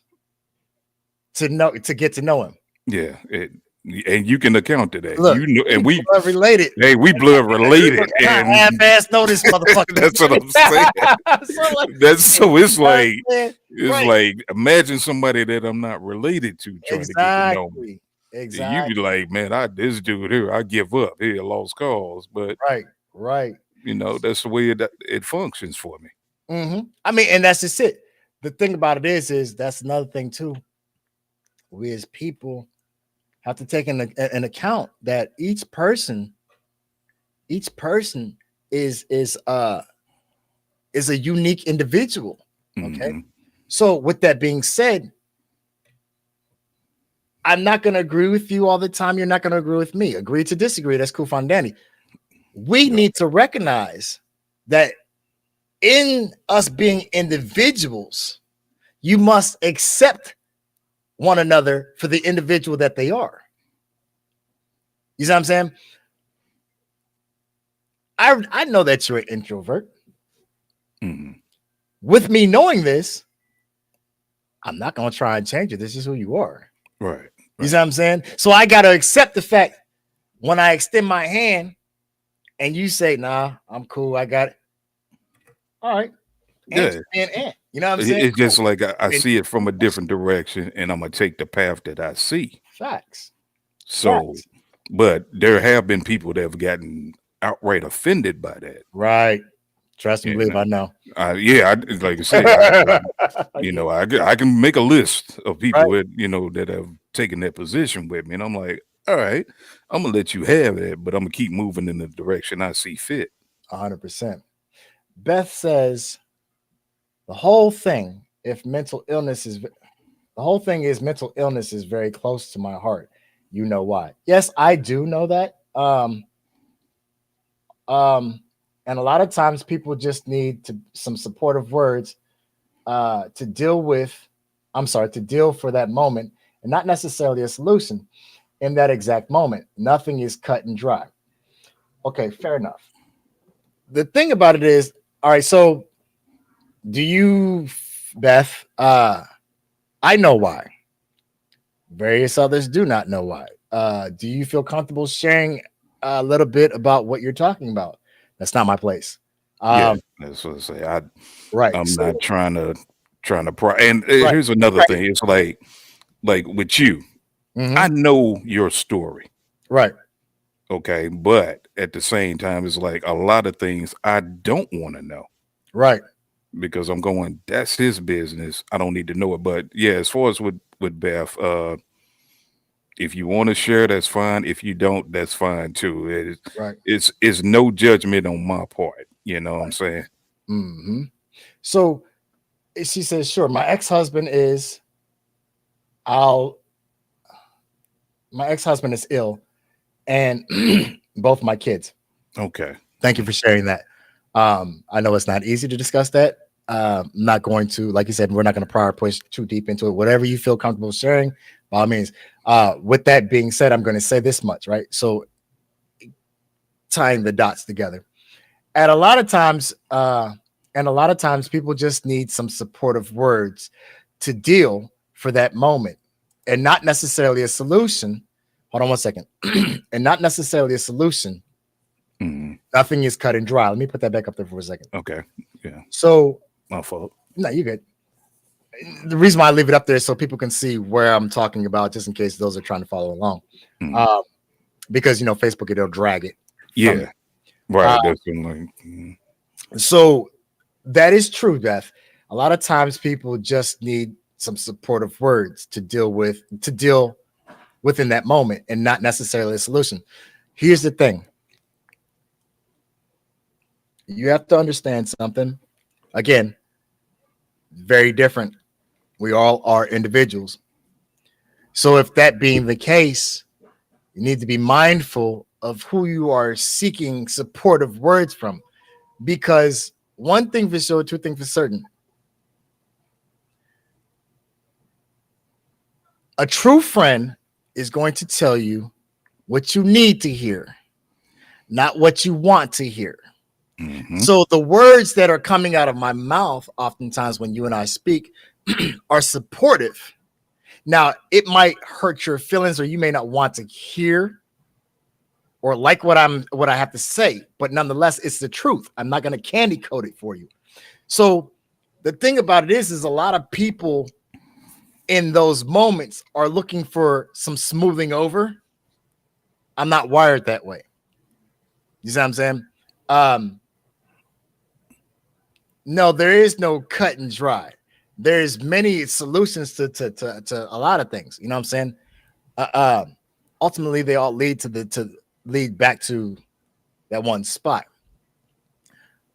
to get to know him. Yeah, and you can account to that. Look, And we blood related. hey, we blood related, And I and half-ass know this motherfucker. that's what I'm saying. So, like, That's so it's you know what like I'm saying? Right. like imagine somebody that I'm not related to trying to get to know me. Exactly. You be like, man, this dude here, I give up. Here, lost cause, but Right. that's the way it functions for me. Mm-hmm. I mean, and that's just it. The thing about it is that's another thing too. We as people have to take an account that each person is a unique individual. Okay. Mhm. So with that being said, I'm not going to agree with you all the time. You're not going to agree with me. Agree to disagree. That's cool, fun, Danny. We Yeah. need to recognize that in us being individuals, you must accept one another for the individual that they are. You see what I'm saying? I know that you're an introvert. Mhm. With me knowing this, I'm not going to try and change it. This is who you are. Right. You see what I'm saying? So I got to accept the fact when I extend my hand and you say, nah, I'm cool. I got it. All right. Yeah. And you know what I'm saying? It's just like I And- see it from a different direction, and I'm gonna take the path that I see. Facts. So, Facts. but there have been people that have gotten outright offended by that. Right. Trust and Yeah, believe, I know. Like I said, I can make a list of people that have taken that position with me, and I'm like, all right, I'm gonna let you have that, but I'm gonna keep moving in the direction I see fit. 100%. Beth says the whole thing is mental illness is very close to my heart. You know why? Yes, I do know that. And a lot of times people just need some supportive words to deal for that moment, and not necessarily a solution in that exact moment. Nothing is cut and dry. Okay, fair enough. The thing about it is, all right, so do you, Beth? I know why. Various others do not know why. Do you feel comfortable sharing a little bit about what you're talking about? That's not my place. Yeah, that's what I say. Right. I'm So, not trying to and Right, here's another right. thing. It's like with you, mhm, I know your story. right. Okay, but at the same time, it's like a lot of things I don't want to know Right. because I'm going, that's his business. I don't need to know it. But yeah, as far as with Beth, if you want to share, that's fine. If you don't, that's fine too. Right. It's no judgment on my part. You know what I'm Right. saying? Hmm. So she says, sure, my ex-husband is I'll my ex-husband is ill and both my kids. Okay. Thank you for sharing that. I know it's not easy to discuss that. I'm not going to, like you said, we're not going to prior push too deep into it. Whatever you feel comfortable sharing, by all means. With that being said, I'm going to say this much, right? So tying the dots together. At a lot of times, and a lot of times people just need some supportive words to deal for that moment and not necessarily a solution. Hold on one second. And not necessarily a solution. Mhm. Nothing is cut and dry. Let me put that back up there for a second. Okay. Yeah. So, My fault. no, you good. The reason why I leave it up there is so people can see where I'm talking about, just in case those are trying to follow along. Mhm. Because Facebook, it'll drag it. Yeah. Right. Uh, That's been like, So that is true, Beth. A lot of times people just need some supportive words to deal within that moment and not necessarily a solution. Here's the thing. You have to understand something. Again, very different. We all are individuals. So if that being the case, you need to be mindful of who you are seeking supportive words from. Because one thing for sure, two things for certain. A true friend is going to tell you what you need to hear, not what you want to hear. mhm. So the words that are coming out of my mouth, oftentimes when you and I speak, are supportive. Now, it might hurt your feelings, or you may not want to hear or like what I have to say, but nonetheless, it's the truth. I'm not going to candy coat it for you. So the thing about it is a lot of people in those moments are looking for some smoothing over. I'm not wired that way. You see what I'm saying? No, there is no cut and dry. There's many solutions to a lot of things. You know what I'm saying? Ultimately, they all lead back to that one spot.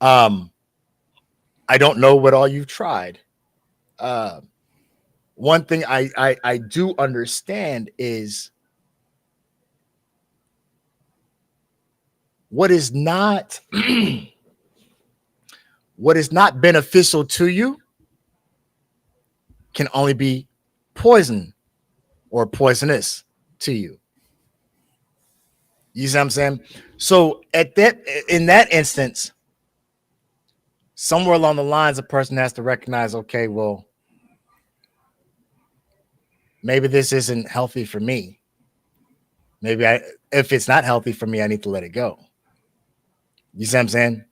I don't know what all you've tried. One thing I do understand is what is not what is not beneficial to you can only be poison or poisonous to you. You see what I'm saying? So in that instance, somewhere along the lines, a person has to recognize, okay, well, maybe this isn't healthy for me. Maybe if it's not healthy for me, I need to let it go. You see what I'm saying?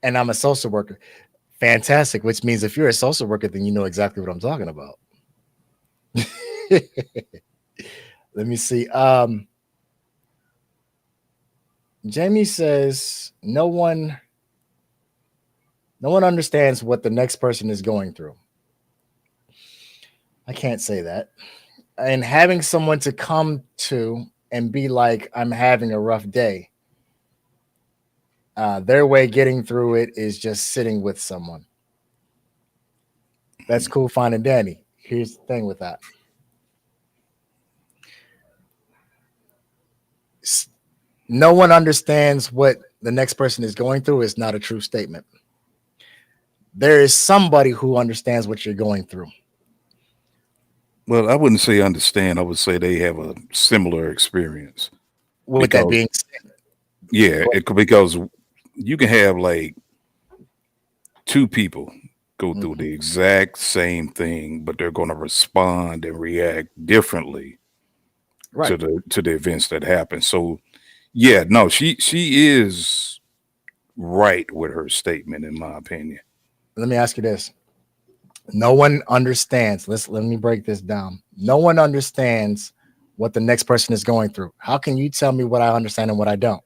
And I'm a social worker. Fantastic, which means if you're a social worker, then you know exactly what I'm talking about. Let me see. Jamie says no one understands what the next person is going through. I can't say that. And having someone to come to and be like, I'm having a rough day. Their way getting through it is just sitting with someone. That's cool, fine, and dandy. Here's the thing with that. No one understands what the next person is going through is not a true statement. There is somebody who understands what you're going through. Well, I wouldn't say understand. I would say they have a similar experience. With that Because being said, yeah, because you can have like two people go through the exact same thing, but they're going to respond and react differently right. to the events that happen. So yeah, no, she is right with her statement, in my opinion. Let me ask you this. No one understands. Let me break this down. No one understands what the next person is going through. How can you tell me what I understand and what I don't?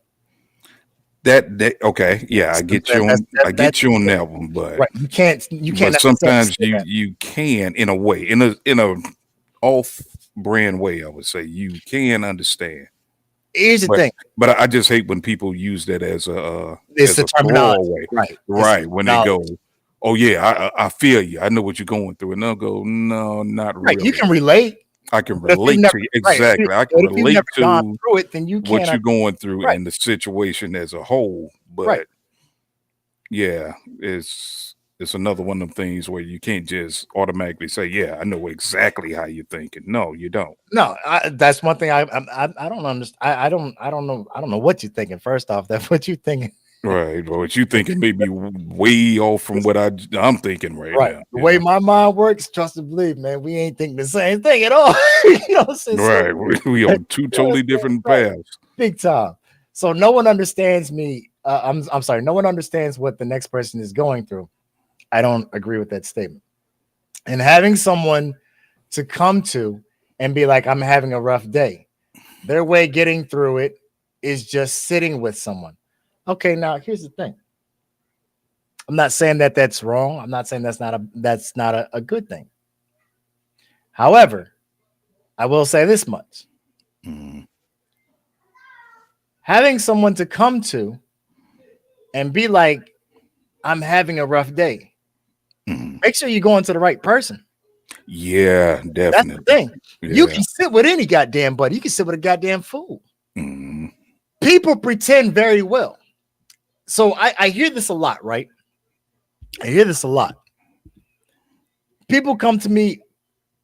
That okay, yeah, I get you on. I get you on that one, but right, you can't. But sometimes you can, in a way, in a off-brand way, I would say you can understand. Here's the thing, but I just hate when people use that as a it's a terminology, right? When they go, oh yeah, I feel you. I know what you're going through, and they'll go, no, not really. You can relate. I can relate to you. Exactly. I can relate to through it, then you can't what you're going through in the situation as a whole. But yeah, it's another one of them things where you can't just automatically say, yeah, I know exactly how you're thinking. No, you don't. No, that's one thing I don't understand. I don't know what you're thinking. First off, that's what you're thinking. Right. Well, what you thinking may be way off from what I'm thinking right now. The way my mind works, trust and believe, man, we ain't thinking the same thing at all. You know what I'm saying? Right. We on two totally different paths. Big time. So no one understands me. I'm sorry. No one understands what the next person is going through. I don't agree with that statement. And having someone to come to and be like, I'm having a rough day. Their way of getting through it is just sitting with someone. Okay, now here's the thing. I'm not saying that that's wrong. I'm not saying that's not a good thing. However, I will say this much. Having someone to come to and be like, I'm having a rough day. Make sure you're going to the right person. Yeah, definitely. That's the thing. Yeah. You can sit with any goddamn buddy. You can sit with a goddamn fool. People pretend very well. So I hear this a lot, right? I hear this a lot. People come to me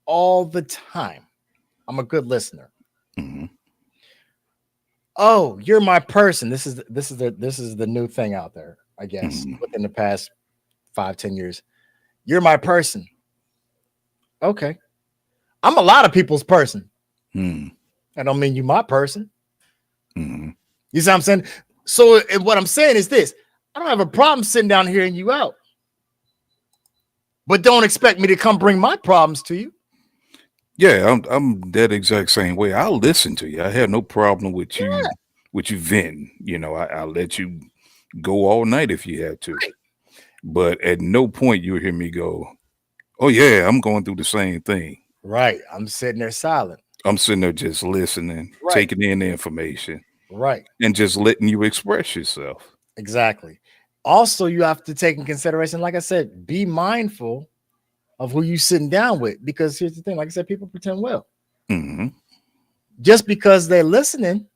all the time. I'm a good listener. Oh, you're my person. This is the new thing out there, I guess, within the past 5-10 years. You're my person. Okay. I'm a lot of people's person. I don't mean you my person. You see what I'm saying? So what I'm saying is this. I don't have a problem sitting down hearing you out. But don't expect me to come bring my problems to you. Yeah, I'm that exact same way. I'll listen to you. I have no problem with you venting. You know, I'll let you go all night if you have to. Right. But at no point you'll hear me go, oh yeah, I'm going through the same thing. Right. I'm sitting there silent. I'm sitting there just listening, taking in the information. Right. And just letting you express yourself. Exactly. Also, you have to take in consideration, like I said, be mindful of who you sitting down with. Because here's the thing, like I said, people pretend well. Just because they're listening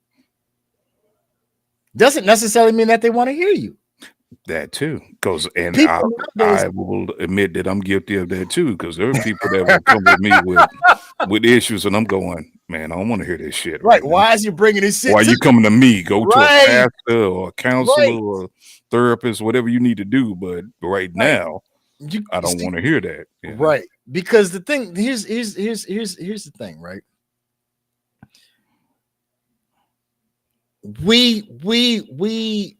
doesn't necessarily mean that they want to hear you. That too. Because I will admit that I'm guilty of that too. Because there are people that will come with me with issues, and I'm going, man, I don't want to hear this shit. Right. Why is you bringing this shit? Why are you coming to me? Go to a pastor or a counselor or a therapist, whatever you need to do. But right now, I don't want to hear that. You know? Right. Because the thing here's the thing, right? We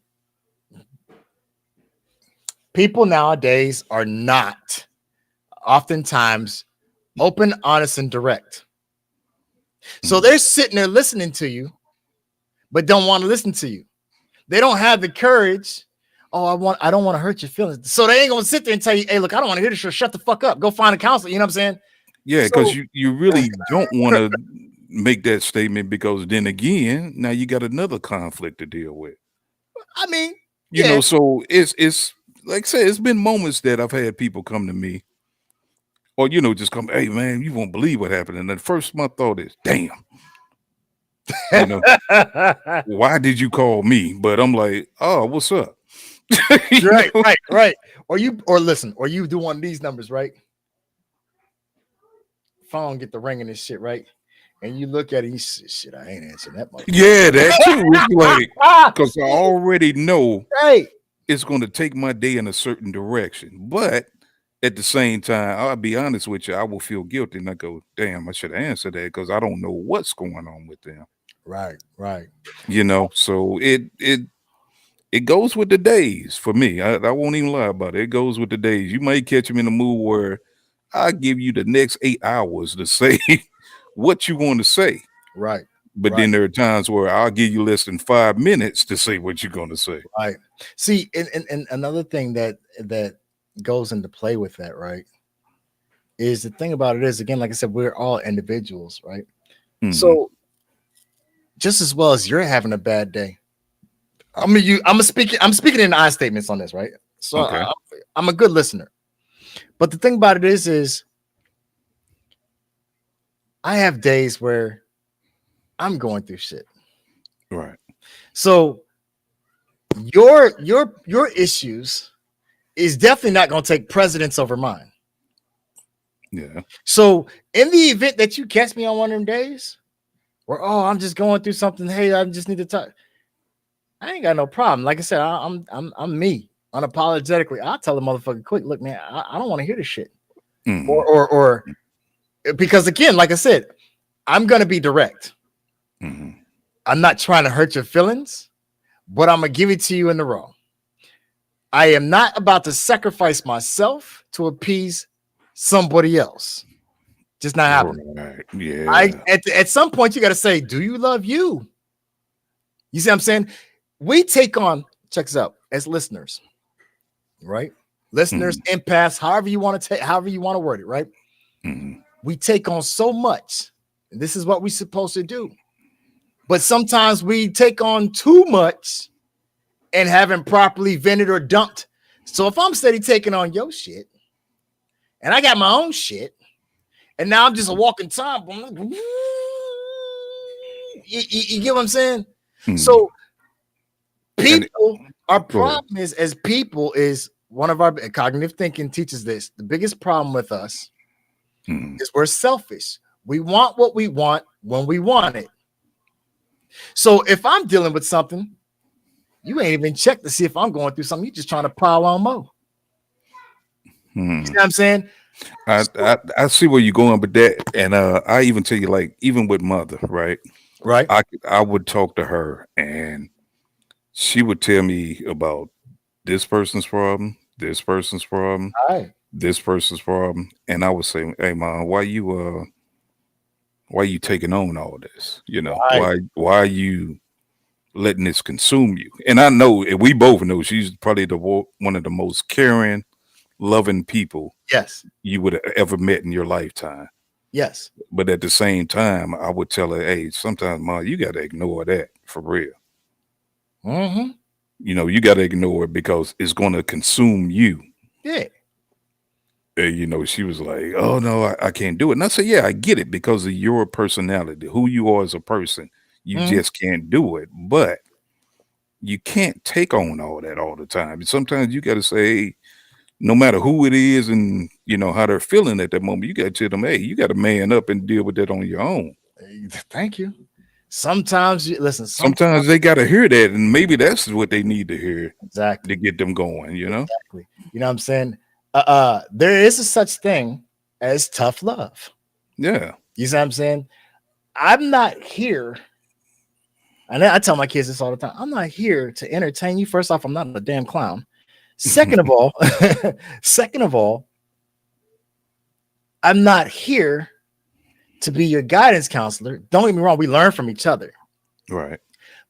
people nowadays are not oftentimes open, honest, and direct. So they're sitting there listening to you, but don't want to listen to you. They don't have the courage. Oh, I don't want to hurt your feelings. So they ain't gonna sit there and tell you, hey, look, I don't want to hear this. Shut the fuck up. Go find a counselor. You know what I'm saying? Yeah, because you really don't want to make that statement, because then again, now you got another conflict to deal with. I mean, you know, so it's like I said, it's been moments that I've had people come to me, or just come, hey man, you won't believe what happened. And the first my thought is, damn. Why did you call me? But I'm like, oh, what's up? Right. Or you do one of these numbers, right? Phone get the ring in this shit, right? And you look at it, you say, shit, I ain't answering that much. Yeah, that too. It's like, because I already know it's going to take my day in a certain direction. But at the same time, I'll be honest with you, I will feel guilty. And I go, damn, I should answer that, because I don't know what's going on with them. Right. So it goes with the days for me. I won't even lie about it. It goes with the days. You might catch me in a mood where I give you the next 8 hours to say what you want to say. Right. But then there are times where I'll give you less than 5 minutes to say what you're going to say. Right. See, and another thing that goes into play with that, right, is the thing about it is, again, like I said, we're all individuals, right? Mhm. So just as well as you're having a bad day, I'm speaking in I statements on this, right? So Okay. I'm a good listener. But the thing about it is I have days where I'm going through shit. Right. So your issues is definitely not going to take precedence over mine. Yeah. So in the event that you catch me on one of them days where, oh, I'm just going through something, hey, I just need to talk, I ain't got no problem. Like I said, I'm me unapologetically. I'll tell the motherfucker quick, look, man, I don't want to hear this shit. Mhm. Or because again, like I said, I'm gonna be direct. Mhm. I'm not trying to hurt your feelings, but I'm gonna give it to you in the raw. I am not about to sacrifice myself to appease somebody else. Just not happening. Right. Yeah. At some point you got to say, do you love you? You see what I'm saying? We take on, check this out, as listeners, right? Listeners, empaths, however you want to word it, right? Mhm. We take on so much. And this is what we're supposed to do. But sometimes we take on too much and haven't properly vented or dumped. So if I'm steady taking on your shit and I got my own shit, and now I'm just a walking time bomb, I'm like, you get what I'm saying? Mhm. So people, our Go ahead. problem is, as people, is one of our cognitive thinking teaches this. The biggest problem with us Mhm. is we're selfish. We want what we want when we want it. So if I'm dealing with something, you ain't even checked to see if I'm going through something. You're just trying to pile on more. You Mhm. see what I'm saying? I see where you're going, but that, and I even tell you, like, even with mother, right? Right. I would talk to her, and she would tell me about this person's problem, this person's problem, All right. this person's problem, and I would say, "Hey, mom, why you taking on all this? You know, Right. why are you letting this consume you?" And I know, and we both know, she's probably one of the most caring, loving people Yes. you would have ever met in your lifetime. Yes. But at the same time, I would tell her, "Hey, sometimes, mom, you got to ignore that for real. Mm-hmm. You know, you got to ignore it because it's going to consume you." Yeah. And, you know, she was like, "Oh no, I can't do it." And I said, "Yeah, I get it because of your personality, who you are as a person. You Mhm. just can't do it. But you can't take on all that all the time. Sometimes you got to say, hey, no matter who it is and you know how they're feeling at that moment, you got to tell them, hey, you got to man up and deal with that on your own." Thank you. Sometimes you listen. Sometimes they got to hear that, and maybe that's what they need to hear Exactly. to get them going. You know? Exactly. You know what I'm saying? There is a such thing as tough love. Yeah. You see what I'm saying? I'm not here. And I tell my kids this all the time. I'm not here to entertain you. First off, I'm not a damn clown. Second of all, I'm not here to be your guidance counselor. Don't get me wrong, we learn from each other. Right.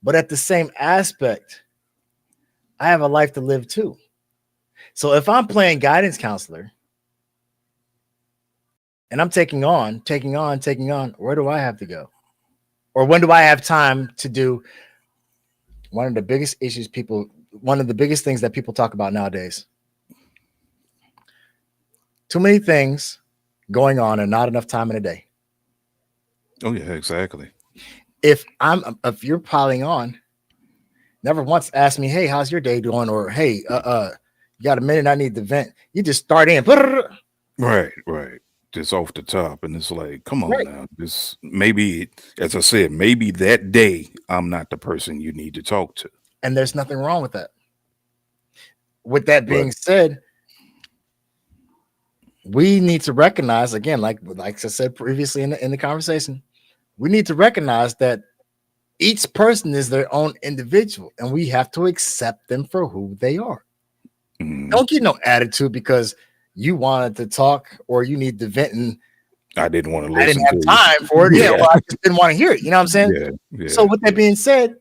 But at the same aspect, I have a life to live too. So if I'm playing guidance counselor and I'm taking on, where do I have to go? Or when do I have time to do one of the biggest issues one of the biggest things that people talk about nowadays? Too many things going on and not enough time in a day. Oh yeah, exactly. If you're piling on, never once ask me, hey, how's your day doing? Or hey, you got a minute, I need to vent. You just start in. Right. Right. Just off the top, and it's like, come on Right. now. This maybe, as I said, maybe that day I'm not the person you need to talk to. And there's nothing wrong with that. With that being said, we need to recognize, again, like I said previously in the conversation, we need to recognize that each person is their own individual, and we have to accept them for who they are. Mhm. Don't get no attitude because you wanted to talk or you need to vent and I didn't want to I didn't listen to have you. time for it. Yeah, Yeah. or I just didn't want to hear it. You know what I'm saying? Yeah, yeah. So with that being said,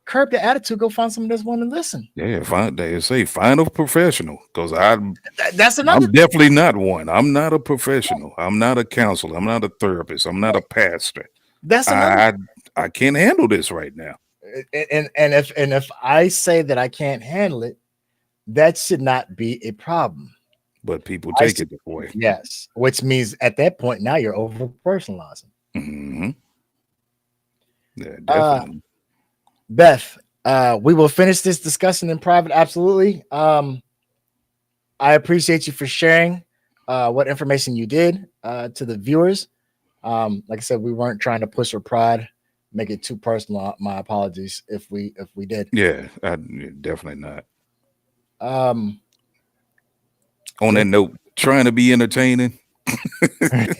curb the attitude. Go find someone that's willing to listen. Yeah, find a professional, because That's I'm another. definitely not one. I'm not a professional. I'm not a counselor. I'm not a therapist. I'm not a pastor. That's another. I can't handle this right now. And if I say that I can't handle it, that should not be a problem. But people I take see- it that way. Yes, which means at that point now you're over personalizing. Hmm. Yeah, Uh, definitely. Beth, we will finish this discussion in private. Absolutely. I appreciate you for sharing what information you did to the viewers. Like I said, we weren't trying to push or pride, make it too personal. My apologies if we did. Yeah, definitely not. Um, On that note, trying to be entertaining, right,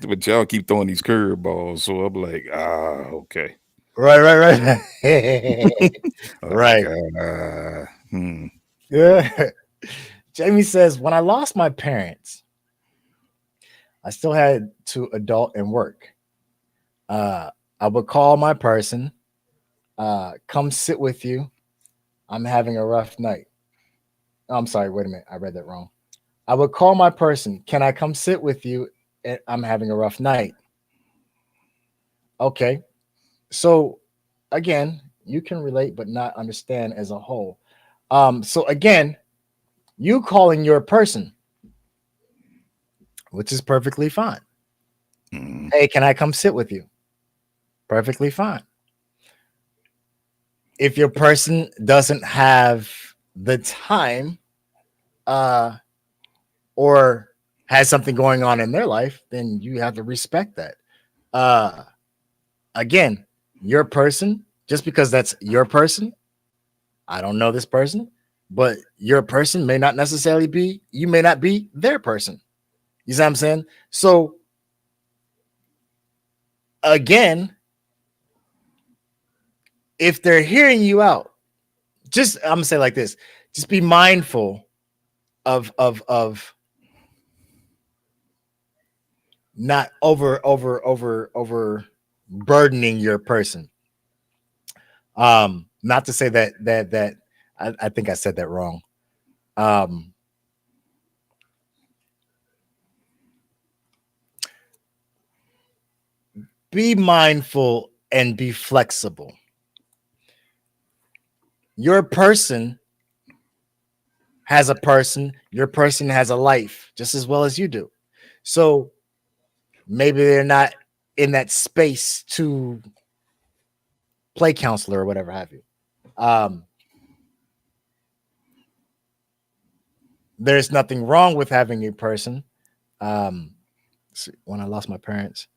but y'all keep throwing these curveballs, so I'm like, okay. right. Like, Right. hmm. Yeah. Jamie says, when I lost my parents, I still had to adult and work. I would call my person, come sit with you. I'm having a rough night. Oh, I'm sorry. Wait a minute. I read that wrong. I would call my person. Can I come sit with you? I'm having a rough night. Okay. So again, you can relate but not understand as a whole. So again, you calling your person, which is perfectly fine. Mm. Hey, can I come sit with you? Perfectly fine. If your person doesn't have the time or has something going on in their life, then you have to respect that. Again, your person, just because that's your person, I don't know this person, but your person may not necessarily be, you may not be their person. You see what I'm saying? So again, if they're hearing you out, just I'm gonna say like this: just be mindful of not over burdening your person. Not to say that I think I said that wrong. Be mindful and be flexible. Your person has a person, your person has a life just as well as you do. So maybe they're not in that space to play counselor or whatever have you. There's nothing wrong with having a person. When I lost my parents,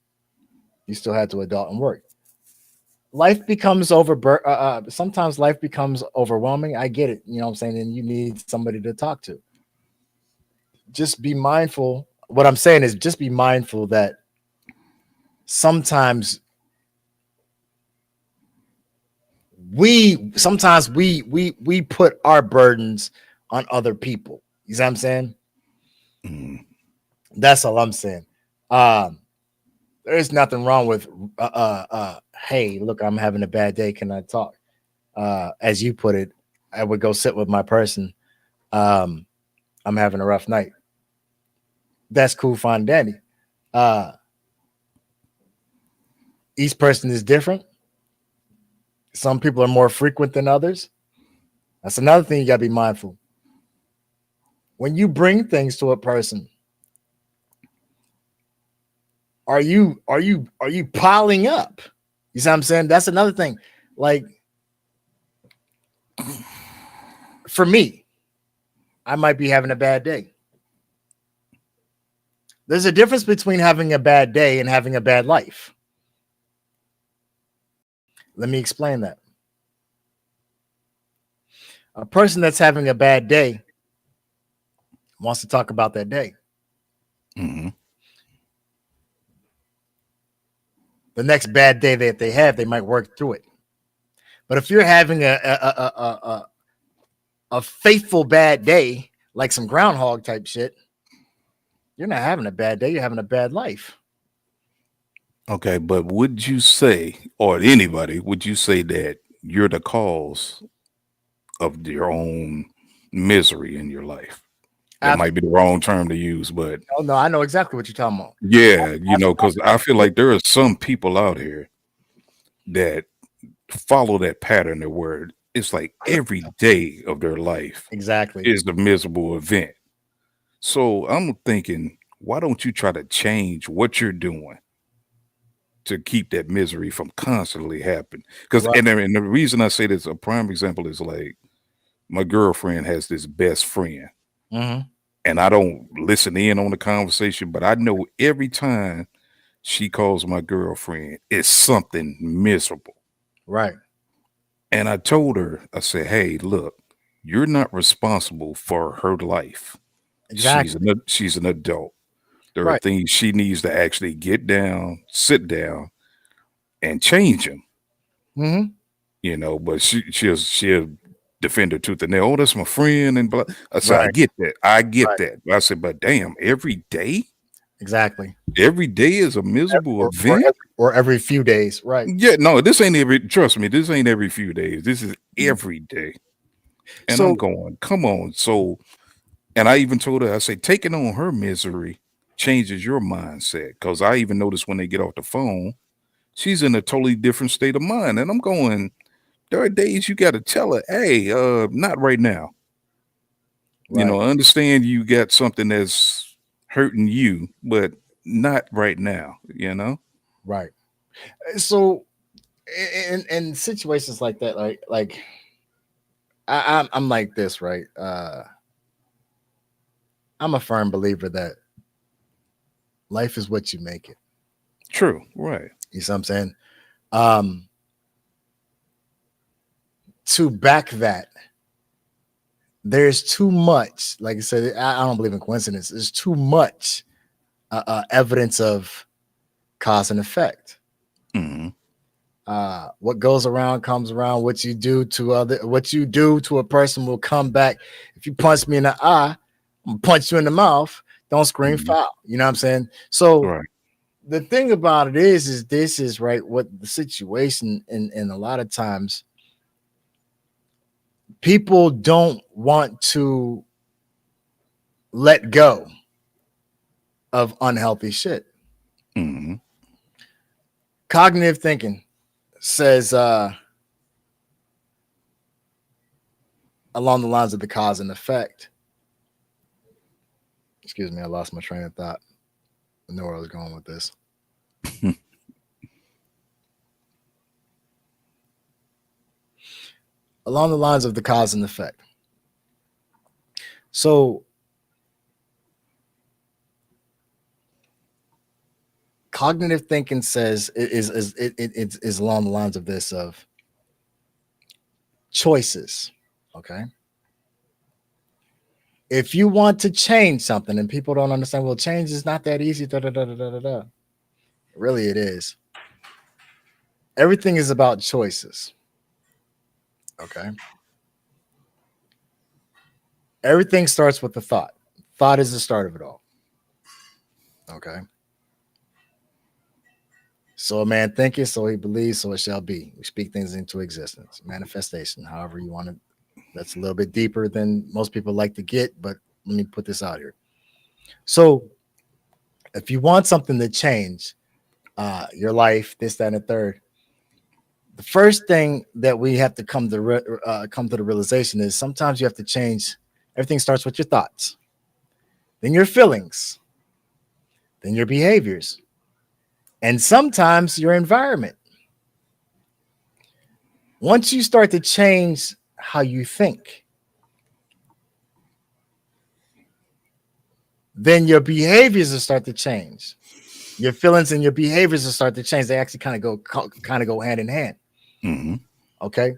you still had to adult and work. Life becomes sometimes life becomes overwhelming. I get it. You know what I'm saying? And you need somebody to talk to. Just be mindful. What I'm saying is just be mindful that sometimes we put our burdens on other people. You see what I'm saying? Mm. That's all I'm saying. There's nothing wrong with hey, look, I'm having a bad day. Can I talk? As you put it, I would go sit with my person. I'm having a rough night. That's cool, fine, dandy. Each person is different. Some people are more frequent than others. That's another thing you gotta be mindful. When you bring things to a person, are you piling up? You see what I'm saying? That's another thing. Like for me, I might be having a bad day. There's a difference between having a bad day and having a bad life. Let me explain that. A person that's having a bad day wants to talk about that day. Mm-hmm. The next bad day that they have, they might work through it. But if you're having a faithful bad day, like some groundhog type shit, You're not having a bad day. You're having a bad life. Okay, but would you say, or anybody, would you say that you're the cause of your own misery in your life? That might be the wrong term to use, but Oh no, I know exactly what you're talking about. yeah, because I feel like there are some people out here that follow that pattern of where it's like every day of their life Exactly. is the miserable event. So I'm thinking, why don't you try to change what you're doing to keep that misery from constantly happening? Because Right. and the reason I say this, a prime example is like my girlfriend has this best friend, Mm-hmm. and I don't listen in on the conversation, but I know every time she calls my girlfriend, it's something miserable. Right. And I told her, I said, hey, look, you're not responsible for her life. Exactly. She's an adult. There are Right. things she needs to actually get down, sit down, and change them. Mm-hmm. But she'll defend her tooth and nail. Oh, that's my friend, and blah. I said, I Right. get that. I get Right. that. I said, but damn, every day Exactly. is a miserable Or, or, event. every, or every few days. Right. Yeah, no, this ain't every. Trust me, this ain't every few days. This is every day. And I'm So going, come on. So, and I even told her, I said, taking on her misery changes your mindset. Because I even noticed when they get off the phone, she's in a totally different state of mind. And I'm going, there are days you got to tell her, hey, not right now. right. I understand you got something that's hurting you, but not right now. Right. So in situations like that, like I'm like this, right? I'm a firm believer that life is what you make it. True. Right. You see what I'm saying? Um, to back that, there's too much. Like I said, I don't believe in coincidence. There's too much evidence of cause and effect. Hmm. What goes around comes around. What you do to a person will come back. If you punch me in the eye, I'm gonna punch you in the mouth. Don't scream Hmm. foul. You know what I'm saying? So Right. the thing about it is this is right. What the situation and a lot of times people don't want to let go of unhealthy shit. Hmm. Cognitive thinking says along the lines of the cause and effect. Excuse me, I lost my train of thought. I know where I was going with this. Along the lines of the cause and effect. So cognitive thinking says is along the lines of this of choices. Okay. If you want to change something and people don't understand, well, change is not that easy. Da, da, da, da, da, da. Really, it is. Everything is about choices. Okay. Everything starts with the thought. Thought is the start of it all. Okay. So a man thinketh, so he believes, so it shall be. We speak things into existence. Manifestation, however you want to. That's a little bit deeper than most people like to get, but let me put this out here. So if you want something to change your life, this, that, and the third, the first thing that we have to come to the realization is sometimes you have to change. Everything starts with your thoughts, then your feelings, then your behaviors, and sometimes your environment. Once you start to change how you think, then your behaviors will start to change. Your feelings and your behaviors will start to change. They actually kind of go hand in hand. Hmm. Okay.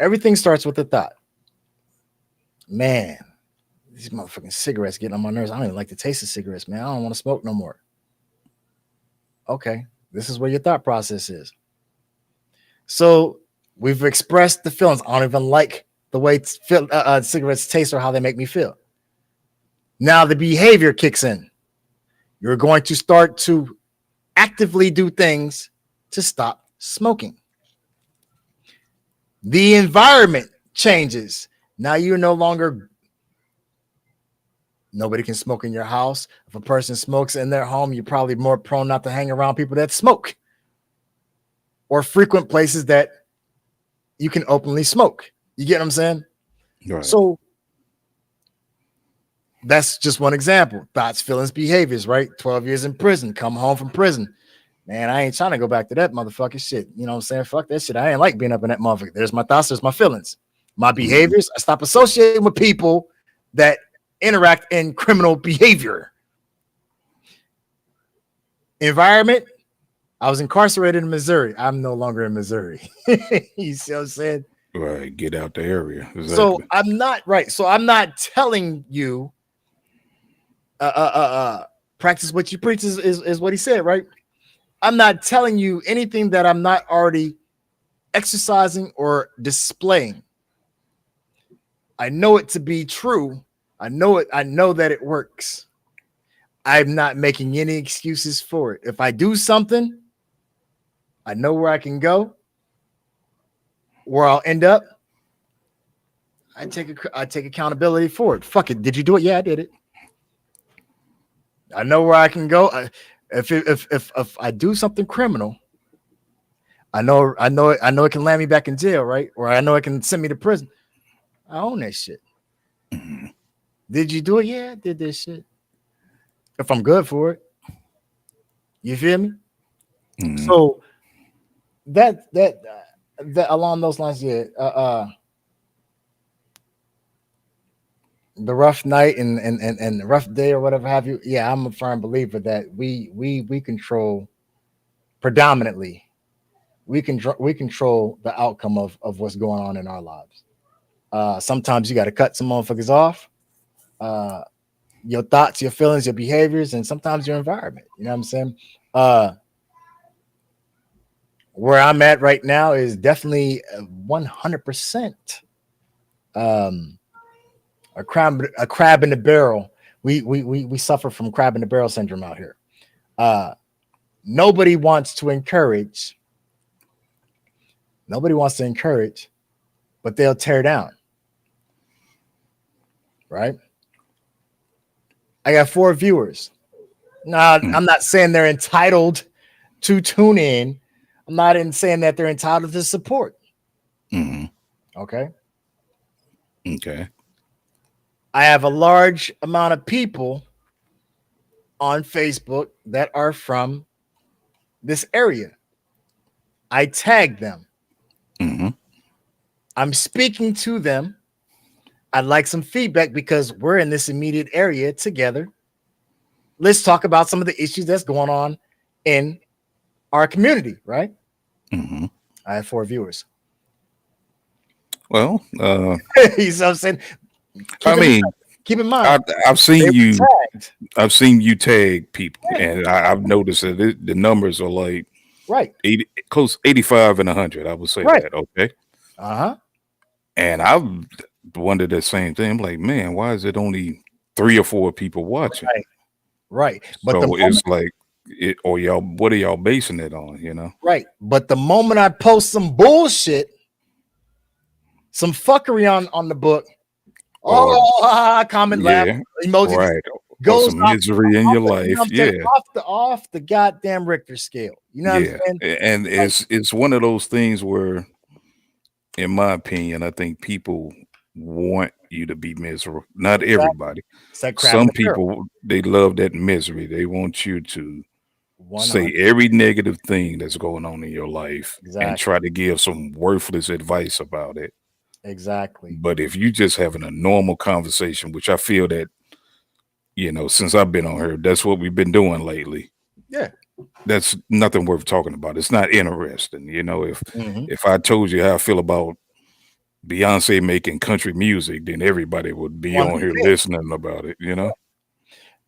Everything starts with a thought. Man, these motherfucking cigarettes getting on my nerves. I don't even like the taste of cigarettes, man. I don't want to smoke no more. Okay. This is where your thought process is. So we've expressed the feelings. I don't even like the way cigarettes taste or how they make me feel. Now the behavior kicks in. You're going to start to actively do things to stop smoking. The environment changes. Now you're no longer, nobody can smoke in your house. If a person smokes in their home, you're probably more prone not to hang around people that smoke or frequent places that you can openly smoke. You get what I'm saying? Right. So that's just one example. Thoughts, feelings, behaviors, right? 12 years in prison, come home from prison. Man, I ain't trying to go back to that motherfucking shit. You know what I'm saying? Fuck that shit. I ain't like being up in that motherfucker. There's my thoughts, there's my feelings. My behaviors, I stop associating with people that interact in criminal behavior. Environment, I was incarcerated in Missouri. I'm no longer in Missouri. You see what I'm saying? Right. Get out the area. Exactly. So I'm not right. So I'm not telling you practice what you preach is what he said, right? I'm not telling you anything that I'm not already exercising or displaying. I know it to be true. I know it. I know that it works. I'm not making any excuses for it. If I do something, I know where I can go, where I'll end up. I take accountability for it. Fuck it. Did you do it? Yeah, I did it. I know where I can go. If I do something criminal, I know it can land me back in jail, right? Or I know it can send me to prison. I own that shit. Mm-hmm. Did you do it? Yeah, I did this shit. If I'm good for it, you feel me? Mm-hmm. So that along those lines, yeah. The rough night and the rough day or whatever have you. Yeah, I'm a firm believer that we control predominantly. We control the outcome of what's going on in our lives. Sometimes you got to cut some motherfuckers off. Your thoughts, your feelings, your behaviors, and sometimes your environment. You know what I'm saying? Where I'm at right now is definitely 100%. A crab in the barrel. We suffer from crab in the barrel syndrome out here. Nobody wants to encourage, but they'll tear down. Right? I got 4 viewers. Now, I'm not saying they're entitled to tune in. I'm not saying that they're entitled to support. Mm-hmm. Okay. Okay. I have a large amount of people on Facebook that are from this area. I tag them. Mm-hmm. I'm speaking to them. I'd like some feedback because we're in this immediate area together. Let's talk about some of the issues that's going on in our community, right? Mm-hmm. I have 4 viewers. Well, You know what I'm saying? Keep in mind, I've seen you. tagged. I've seen you tag people, Yeah. and I've noticed that the numbers are like Right. 80, close 85 and 100. I would say Right. that. Okay. Uh-huh. And I've wondered the same thing. I'm like, man, why is it only 3 or 4 people watching? Right. But So the moment, it's like, or y'all, what are y'all basing it on? You know? right. But the moment I post some bullshit, some fuckery on the book, comment, laugh, Yeah. emoji, Right. Or goes some off, misery in your you know life. what I'm saying? Yeah. off the goddamn Richter scale. You know what Yeah. I'm saying? And it's one of those things where, in my opinion, I think people want you to be miserable. Not Exactly. everybody. It's that crap in Some the barrel. people, they love that misery. They want you to 100. say every negative thing that's going on in your life and Exactly. try to give some worthless advice about it. Exactly. But if you just having a normal conversation, which I feel that, you know, since I've been on here, that's what we've been doing lately. Yeah. That's nothing worth talking about. It's not interesting. You know, Mhm. if I told you how I feel about Beyonce making country music, then everybody would be on here 100%. listening about it, you know?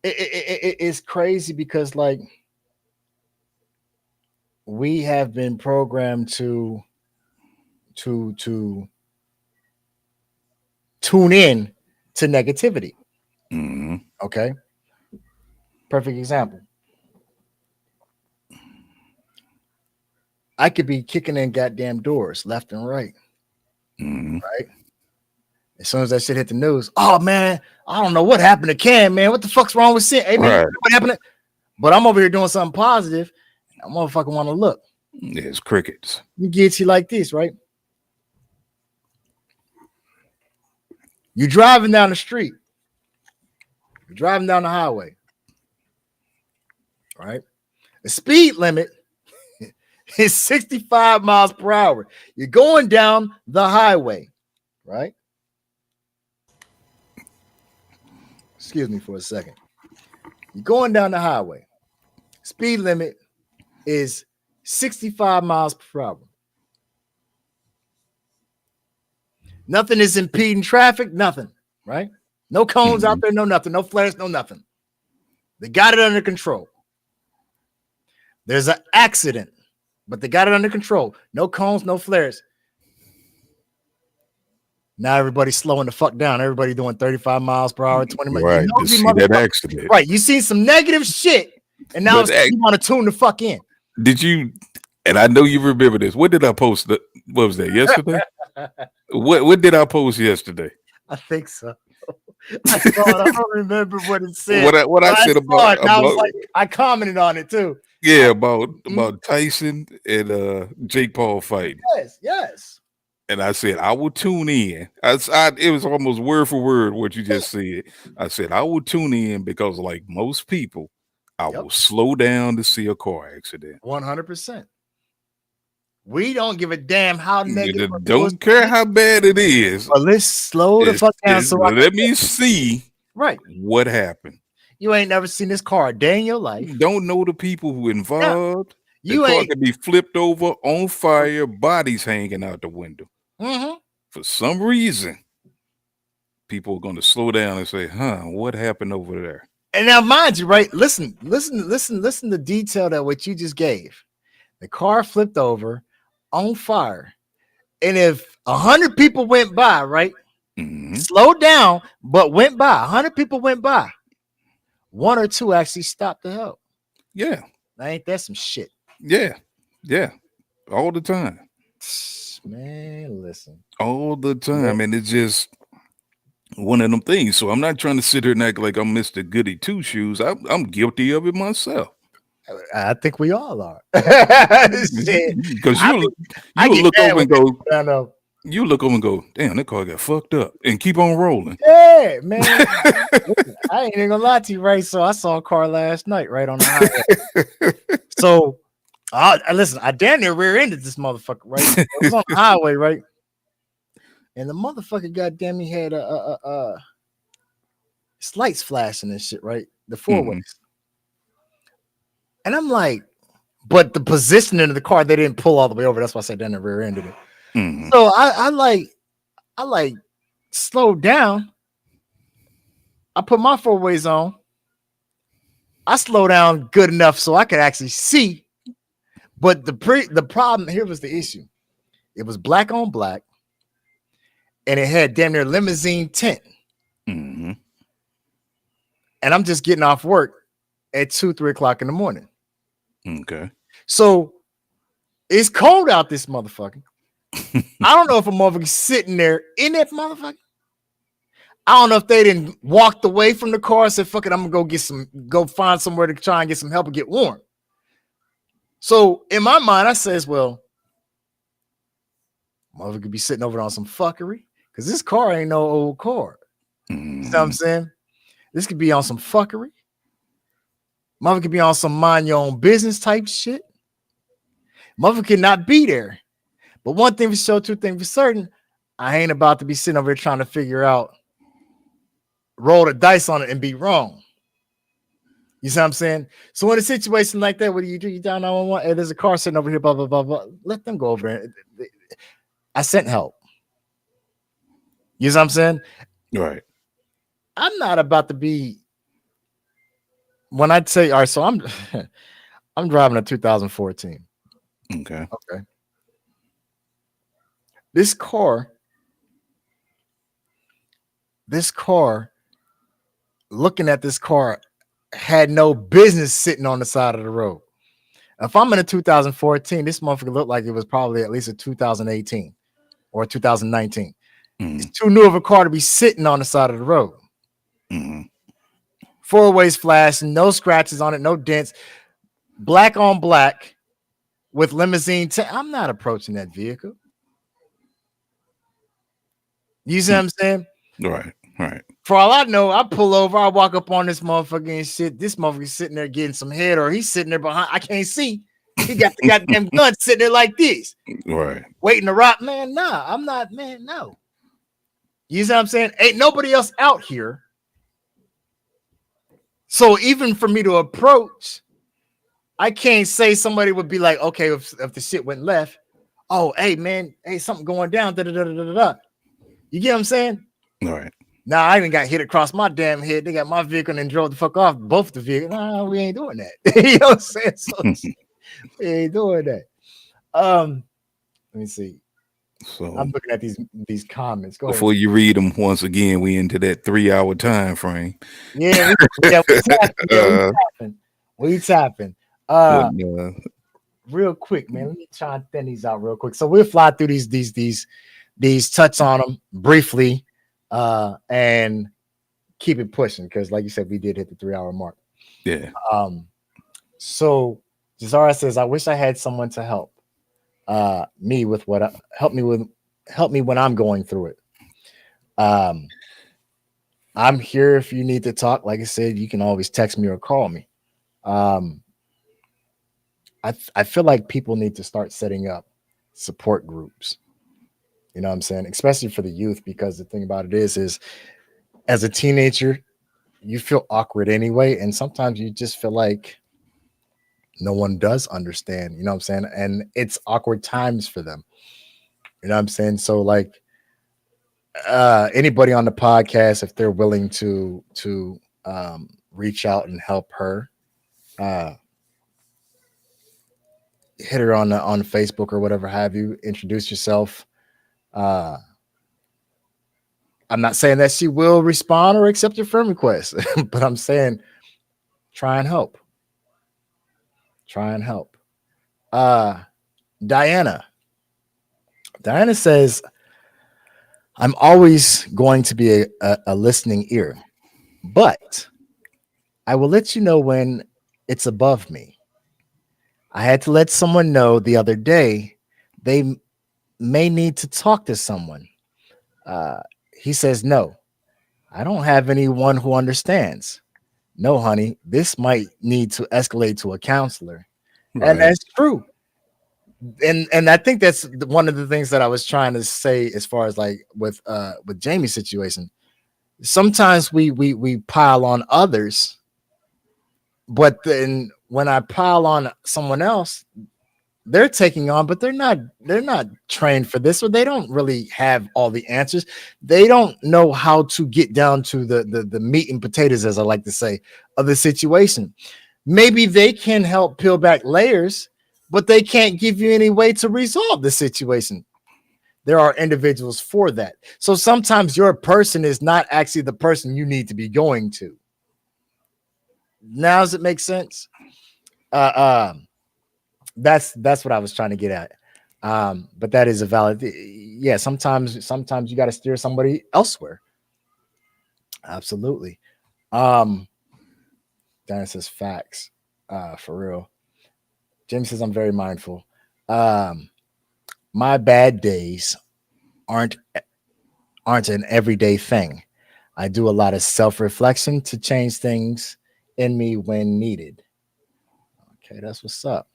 It's crazy because like we have been programmed to tune in to negativity. Mm-hmm. Okay. Perfect example. I could be kicking in goddamn doors left and right. Mhm. Right. As soon as that shit hit the news, oh man, I don't know what happened to Cam, man. What the fuck's wrong with Sin? Hey man, Right. what happened? But I'm over here doing something positive. I motherfucker want to look. It's crickets. You get you like this, right? You're driving down the street. You're driving down the highway. Right? The speed limit is 65 miles per hour. You're going down the highway, right? Excuse me for a second. You're going down the highway. Speed limit is 65 miles per hour. Nothing is impeding traffic, nothing, right? No cones out there, no nothing, no flares, no nothing. They got it under control. There's an accident, but they got it under control. No cones, no flares. Now everybody's slowing the fuck down. Everybody doing 35 miles per hour, 20 miles. Right. You know To see that accident. right. You seen some negative shit, and now you want to tune the fuck in. Did you? And I know you remember this. What did I post? What was that? Yesterday? What did I post yesterday? I think so. I saw it. I don't remember what it said. What I said about I was like, I commented on it too. Yeah, about Tyson and Jake Paul fighting. Yes. And I said I will tune in. It was almost word for word what you just said. I said I will tune in because, like most people, I will slow down to see a car accident. 100%. We don't give a damn how negative. Don't care how bad it is. But let's slow the fuck down. So let me see what happened. You ain't never seen this car a day in your life. You don't know the people who involved. You the car could be flipped over, on fire, bodies hanging out the window. For some reason, people are going to slow down and say, what happened over there? And now, mind you, right? Listen to detail that what you just gave. The car flipped over, on fire. And if 100 people went by, right? Slowed down, but went by. 100 people went by. 1 or 2 actually stopped to help. Yeah. Ain't that some shit? Yeah. All the time. Man, listen. All the time. And it's just one of them things. So I'm not trying to sit here and act like I'm Mr. Goody Two Shoes. I'm guilty of it myself. I think we all are. Because you look over and go, I know. You look over and go, damn, that car got fucked up, and keep on rolling. Yeah, man. Listen, I ain't even gonna lie to you, right? So I saw a car last night, right on the highway. So listen, I damn near rear-ended this motherfucker, right? It was on the highway, right? And the motherfucker, goddamn, he had lights flashing and shit, right? The four-ways. And I'm like, but the positioning of the car, they didn't pull all the way over. That's why I said down the rear end of it. So I like slowed down. I put my four-ways on. I slow down good enough so I could actually see. But the problem here was the issue. It was black on black, and it had damn near limousine tint. And I'm just getting off work at 2-3 o'clock in the morning. Okay. So it's cold out this motherfucker. I don't know if a motherfucker's sitting there in that motherfucker. I don't know if they didn't walked away from the car and said, fuck it, I'm gonna go find somewhere to try and get some help and get warm. So in my mind, I says, well, motherfucker could be sitting over on some fuckery because this car ain't no old car. You know what I'm saying? This could be on some fuckery. Mother could be on some mind your own business type shit. Mother could not be there. But one thing for sure, two things for certain, I ain't about to be sitting over here trying to figure out, roll the dice on it and be wrong. You see what I'm saying? So in a situation like that, what do? You down 911? Hey, there's a car sitting over here, blah, blah, blah, blah. Let them go over there. I sent help. You see what I'm saying? Right. I'm not about to be. When I'd say, all right, so I'm driving a 2014. Okay. This car looking at this car had no business sitting on the side of the road. If I'm in a 2014, this motherfucker looked like it was probably at least a 2018 or 2019. It's too new of a car to be sitting on the side of the road. Four ways flashing, no scratches on it, no dents, black on black with limousine. I'm not approaching that vehicle. You see what I'm saying? Right. For all I know, I pull over, I walk up on this motherfucker and shit. This motherfucker's sitting there getting some head, or he's sitting there behind. I can't see. He got the goddamn gun sitting there like this. Right. Waiting to rock, man. Nah, I'm not, man. No. You see what I'm saying? Ain't nobody else out here. So even for me to approach, I can't say somebody would be like, okay, if the shit went left, oh, hey, man, hey, something going down. Da, da, da, da, da, da. You get what I'm saying? All right. Nah, I even got hit across my damn head. They got my vehicle and drove the fuck off both the vehicles. Nah, we ain't doing that. You know what I'm saying? So we ain't doing that. Let me see. So I'm looking at these comments. Go before ahead. you read them once again, we into that 3-hour time frame. Yeah, we tapping. Real quick, man. Let me try and thin these out real quick. So we'll fly through these, touch on them briefly, and keep it pushing because, like you said, we did hit the 3-hour mark. Yeah. So Jazara says, I wish I had someone to help me with help me when I'm going through it. I'm here if you need to talk. Like I said, you can always text me or call me. I feel like people need to start setting up support groups. You know what I'm saying? Especially for the youth, because the thing about it is as a teenager, you feel awkward anyway. And sometimes you just feel like no one does understand, you know what I'm saying? And it's awkward times for them. You know what I'm saying? So like anybody on the podcast, if they're willing to reach out and help her, hit her on Facebook or whatever have you, introduce yourself. I'm not saying that she will respond or accept your friend request, but I'm saying try and help. Diana says, I'm always going to be a listening ear, but I will let you know when it's above me. I had to let someone know the other day they may need to talk to someone. He says, no, I don't have anyone who understands. No, honey, this might need to escalate to a counselor. Right. And that's true. And I think that's one of the things that I was trying to say as far as like with Jamie's situation. Sometimes we pile on others, but then when I pile on someone else, they're taking on, but they're not trained for this, or they don't really have all the answers. They don't know how to get down to the meat and potatoes, as I like to say, of the situation. Maybe they can help peel back layers, but they can't give you any way to resolve the situation. There are individuals for that. So sometimes your person is not actually the person you need to be going to. Now, does it make sense? That's what I was trying to get at. But that is a valid. Yeah, sometimes you got to steer somebody elsewhere. Absolutely. Dan says facts. For real. Jim says I'm very mindful. My bad days aren't an everyday thing. I do a lot of self-reflection to change things in me when needed. Okay, that's what's up.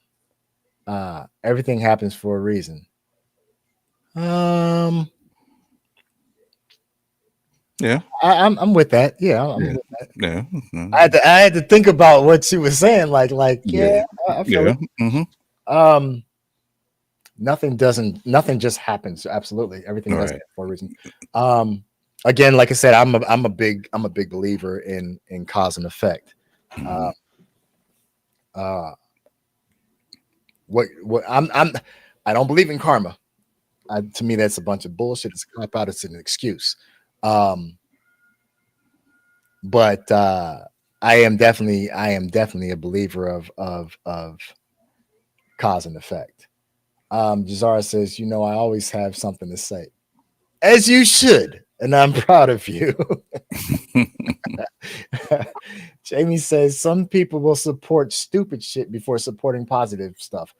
Everything happens for a reason. Yeah, I'm with that. Yeah, I'm with that. Yeah. I had to think about what she was saying. Like, yeah, I feel it. Mm-hmm. Nothing just happens. Absolutely, everything does happen for a reason. Again, like I said, I'm a big believer in cause and effect. What I don't believe in karma. To me, that's a bunch of bullshit. It's a cop out. It's an excuse. But I am definitely a believer of cause and effect. Jazara says, I always have something to say. As you should, and I'm proud of you. Jamie says some people will support stupid shit before supporting positive stuff.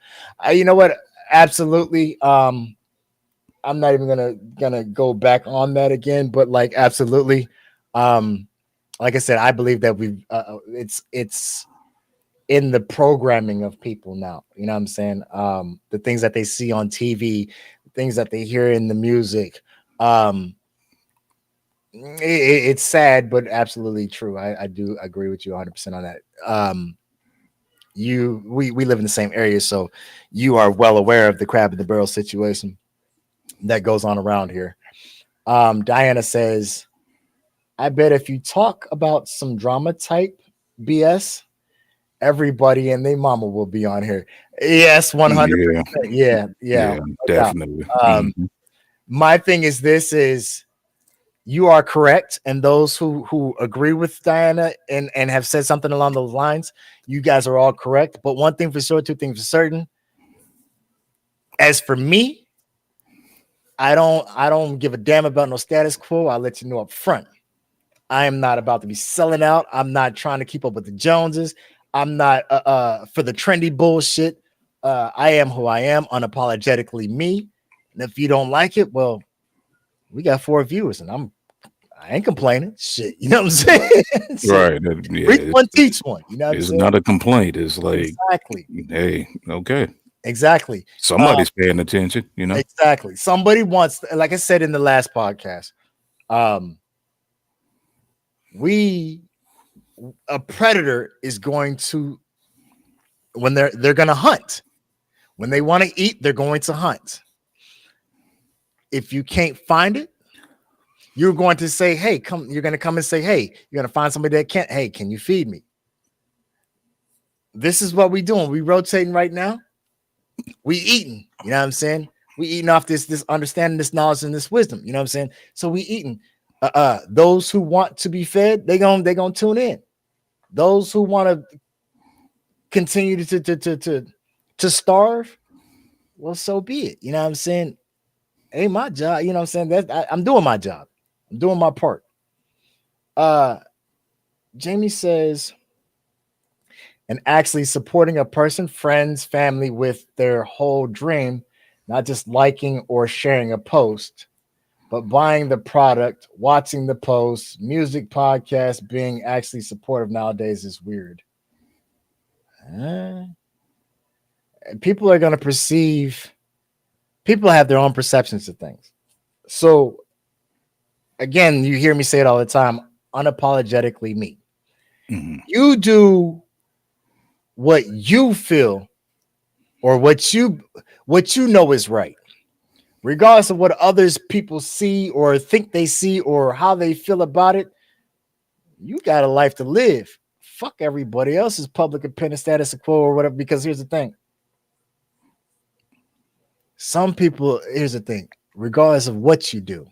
You know what? Absolutely. I'm not even gonna go back on that again, but like absolutely. Um, like I said, I believe that it's in the programming of people now. You know what I'm saying? The things that they see on TV, things that they hear in the music. Um, it's sad, but absolutely true. I do agree with you 100% on that. We live in the same area, so you are well aware of the crab in the barrel situation that goes on around here. Diana says, I bet if you talk about some drama type BS, everybody and their mama will be on here. Yes, Yeah, 100%. Yeah, yeah, yeah, no doubt. definitely. My thing is this is you are correct, and those who agree with Diana and have said something along those lines, you guys are all correct. But one thing for sure, two things for certain. As for me, I don't give a damn about no status quo. I'll let you know up front. I am not about to be selling out. I'm not trying to keep up with the Joneses. I'm not for the trendy bullshit. I am who I am, unapologetically me. And if you don't like it, well, we got 4 viewers, and I ain't complaining. Shit, you know what I'm saying? Right. Reach Yeah, one, teach one. You know what I'm it's saying? not a complaint. It's like, Exactly. hey, okay, Exactly. somebody's paying attention. Exactly. Somebody wants, like I said in the last podcast, we a predator is going to when they're going to hunt. When they want to eat, they're going to hunt. If you can't find it, you're going to say, "Hey, come." You're going to come and say, "Hey." You're going to find somebody that can't. Hey, can you feed me? This is what we doing. We rotating right now. We eating. You know what I'm saying? We eating off this understanding, this knowledge, and this wisdom. You know what I'm saying? So we eating. Those who want to be fed, they gonna tune in. Those who want to continue to starve, well, so be it. You know what I'm saying? Ain't my job. You know what I'm saying? I'm doing my job. I'm doing my part. Uh Jamie says, and actually supporting a person, friends, family with their whole dream, not just liking or sharing a post, but buying the product, watching the posts, music, podcast, being actually supportive nowadays is weird. Uh, People are going to perceive, people have their own perceptions of things. So, again, you hear me say it all the time, unapologetically me. Mhm. You do what you feel or what you know is right, regardless of what others people see or think they see or how they feel about it. You got a life to live. Fuck everybody else's public opinion, status quo, or whatever. Because here's the thing: some people, here's the thing, regardless of what you do,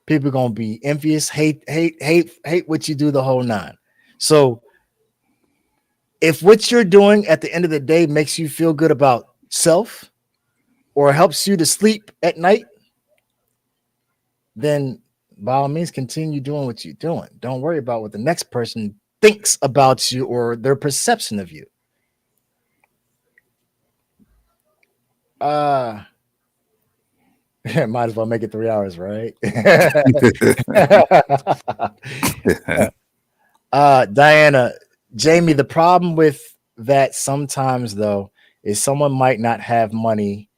people are gonna be envious, hate what you do the whole nine. So if what you're doing at the end of the day makes you feel good about self or helps you to sleep at night, then by all means continue doing what you're doing. Don't worry about what the next person thinks about you or their perception of you. Uh Might as well make it 3 hours, right? Diana, Jamie, the problem with that sometimes though is someone might not have money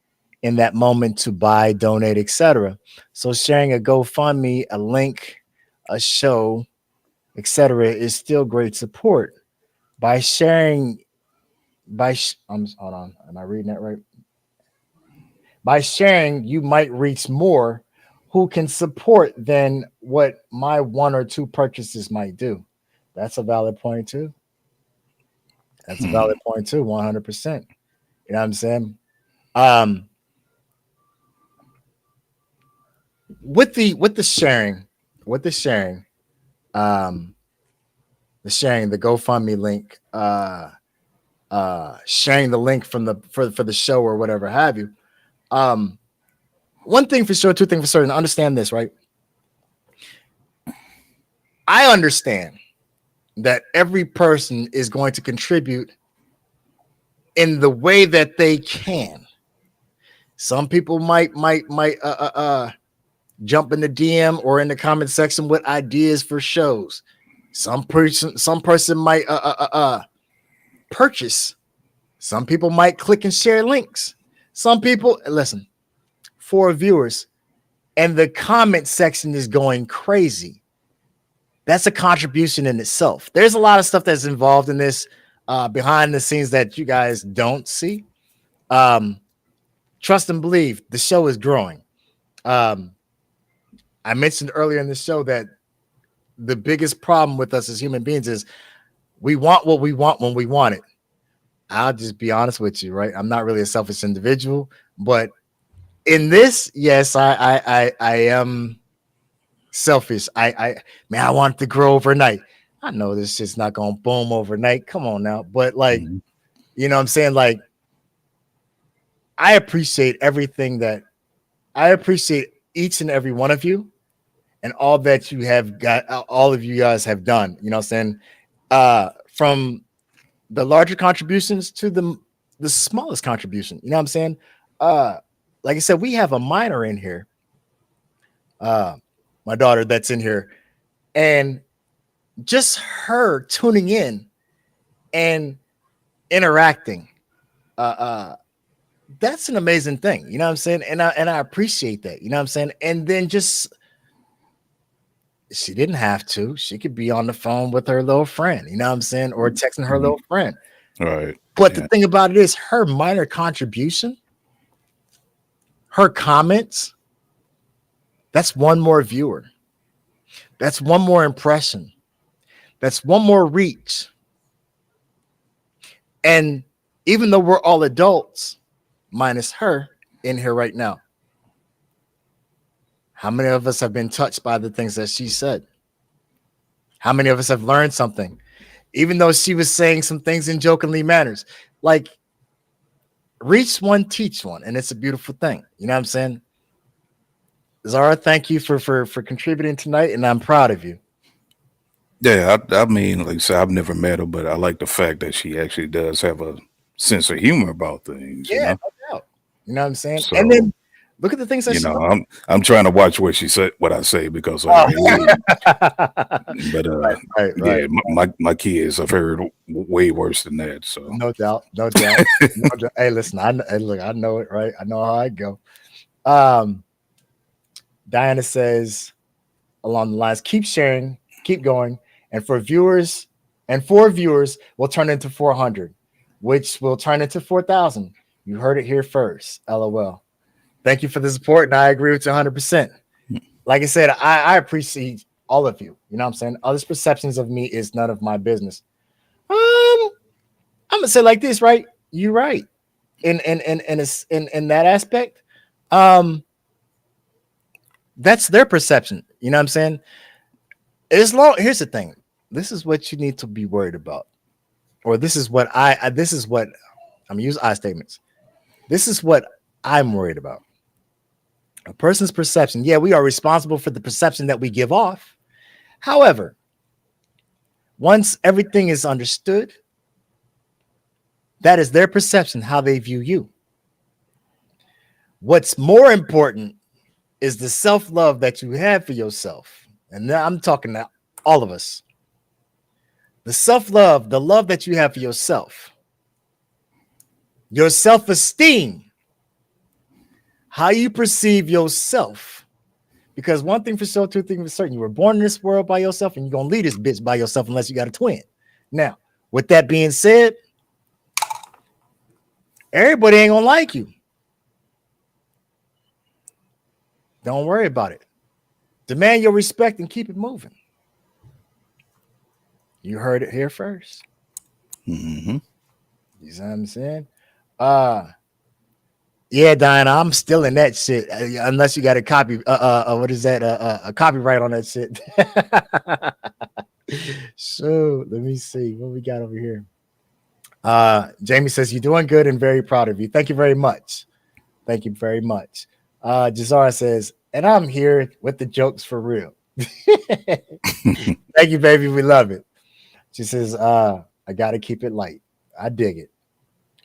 in that moment to buy, donate, etc. So sharing a GoFundMe, a link, a show, etc. is still great support. By sharing, hold on, am I reading that right? By sharing, you might reach more who can support than what my one or two purchases might do. That's a valid point too. That's a valid point too, 100%. You know what I'm saying? Um, with the sharing, um, the sharing, the GoFundMe link, sharing the link from the for the show or whatever have you. One thing for sure, two things for certain. Understand this, right? I understand that every person is going to contribute in the way that they can. Some people might jump in the DM or in the comment section with ideas for shows. Some person might purchase. Some people might click and share links. Some people listen for viewers, and the comment section is going crazy. That's a contribution in itself. There's a lot of stuff that's involved in this behind the scenes that you guys don't see. Trust and believe, the show is growing. I mentioned earlier in the show that the biggest problem with us as human beings is we want what we want when we want it. I'll just be honest with you, right? I'm not really a selfish individual, but in this, yes, I am selfish. I want it to grow overnight. I know this shit's not gonna boom overnight. Come on now, but like, you know what I'm saying? Like, I appreciate everything that I appreciate each and every one of you and all that you have got, all of you guys have done. You know what I'm saying? From the larger contributions to the smallest contribution. You know what I'm saying? Like I said, we have a minor in here. My daughter that's in here, and just her tuning in and interacting. That's an amazing thing. You know what I'm saying? And I appreciate that. You know what I'm saying? And then just she didn't have to. She could be on the phone with her little friend, you know what I'm saying? Or texting her little friend. Right. But the thing about it is her minor contribution, her comments, that's one more viewer. That's one more impression. That's one more reach. And even though we're all adults, minus her in here right now, how many of us have been touched by the things that she said? How many of us have learned something? Even though she was saying some things in jokingly manners, like reach one, teach one, and it's a beautiful thing. You know what I'm saying? Zara, thank you for contributing tonight, and I'm proud of you. Yeah, I mean, like I said, I've never met her, but I like the fact that she actually does have a sense of humor about things. Yeah, you know? no doubt. You know what I'm saying? So, and then look at the things that you she know, I'm trying to watch what she said, what I say, because right. yeah, my kids have heard way worse than that. So no doubt. Hey, listen, I know it, right? I know how I go. Diana says along the lines, keep sharing, keep going, and for viewers, we'll turn into 400, which will turn into 4,000. You heard it here first. LOL. Thank you for the support, and I agree with you 100%. Like I said, I appreciate all of you. You know what I'm saying? Others' perceptions of me is none of my business. I'm gonna say like this, right? You're right. In that aspect, that's their perception. You know what I'm saying? Here's the thing. This is what you need to be worried about, or this is what I'm gonna use I statements. This is what I'm worried about. A person's perception. Yeah, we are responsible for the perception that we give off. However, once everything is understood, that is their perception, how they view you. What's more important is the self-love that you have for yourself. And now I'm talking to all of us. The self-love, the love that you have for yourself, your self-esteem, how you perceive yourself. Because one thing for sure, two things for certain, you were born in this world by yourself, and you're going to leave this bitch by yourself unless you got a twin. Now, with that being said, everybody ain't going to like you. Don't worry about it. Demand your respect and keep it moving. You heard it here first. Mm-hmm. You see what I'm saying? Yeah, Diana, I'm still in that shit. Unless you got a copy, what is that? A copyright on that shit. So let me see what we got over here. Jamie says you're doing good and very proud of you. Thank you very much. Thank you very much. Jazara says, and I'm here with the jokes for real. Thank you, baby. We love it. She says, I gotta keep it light. I dig it.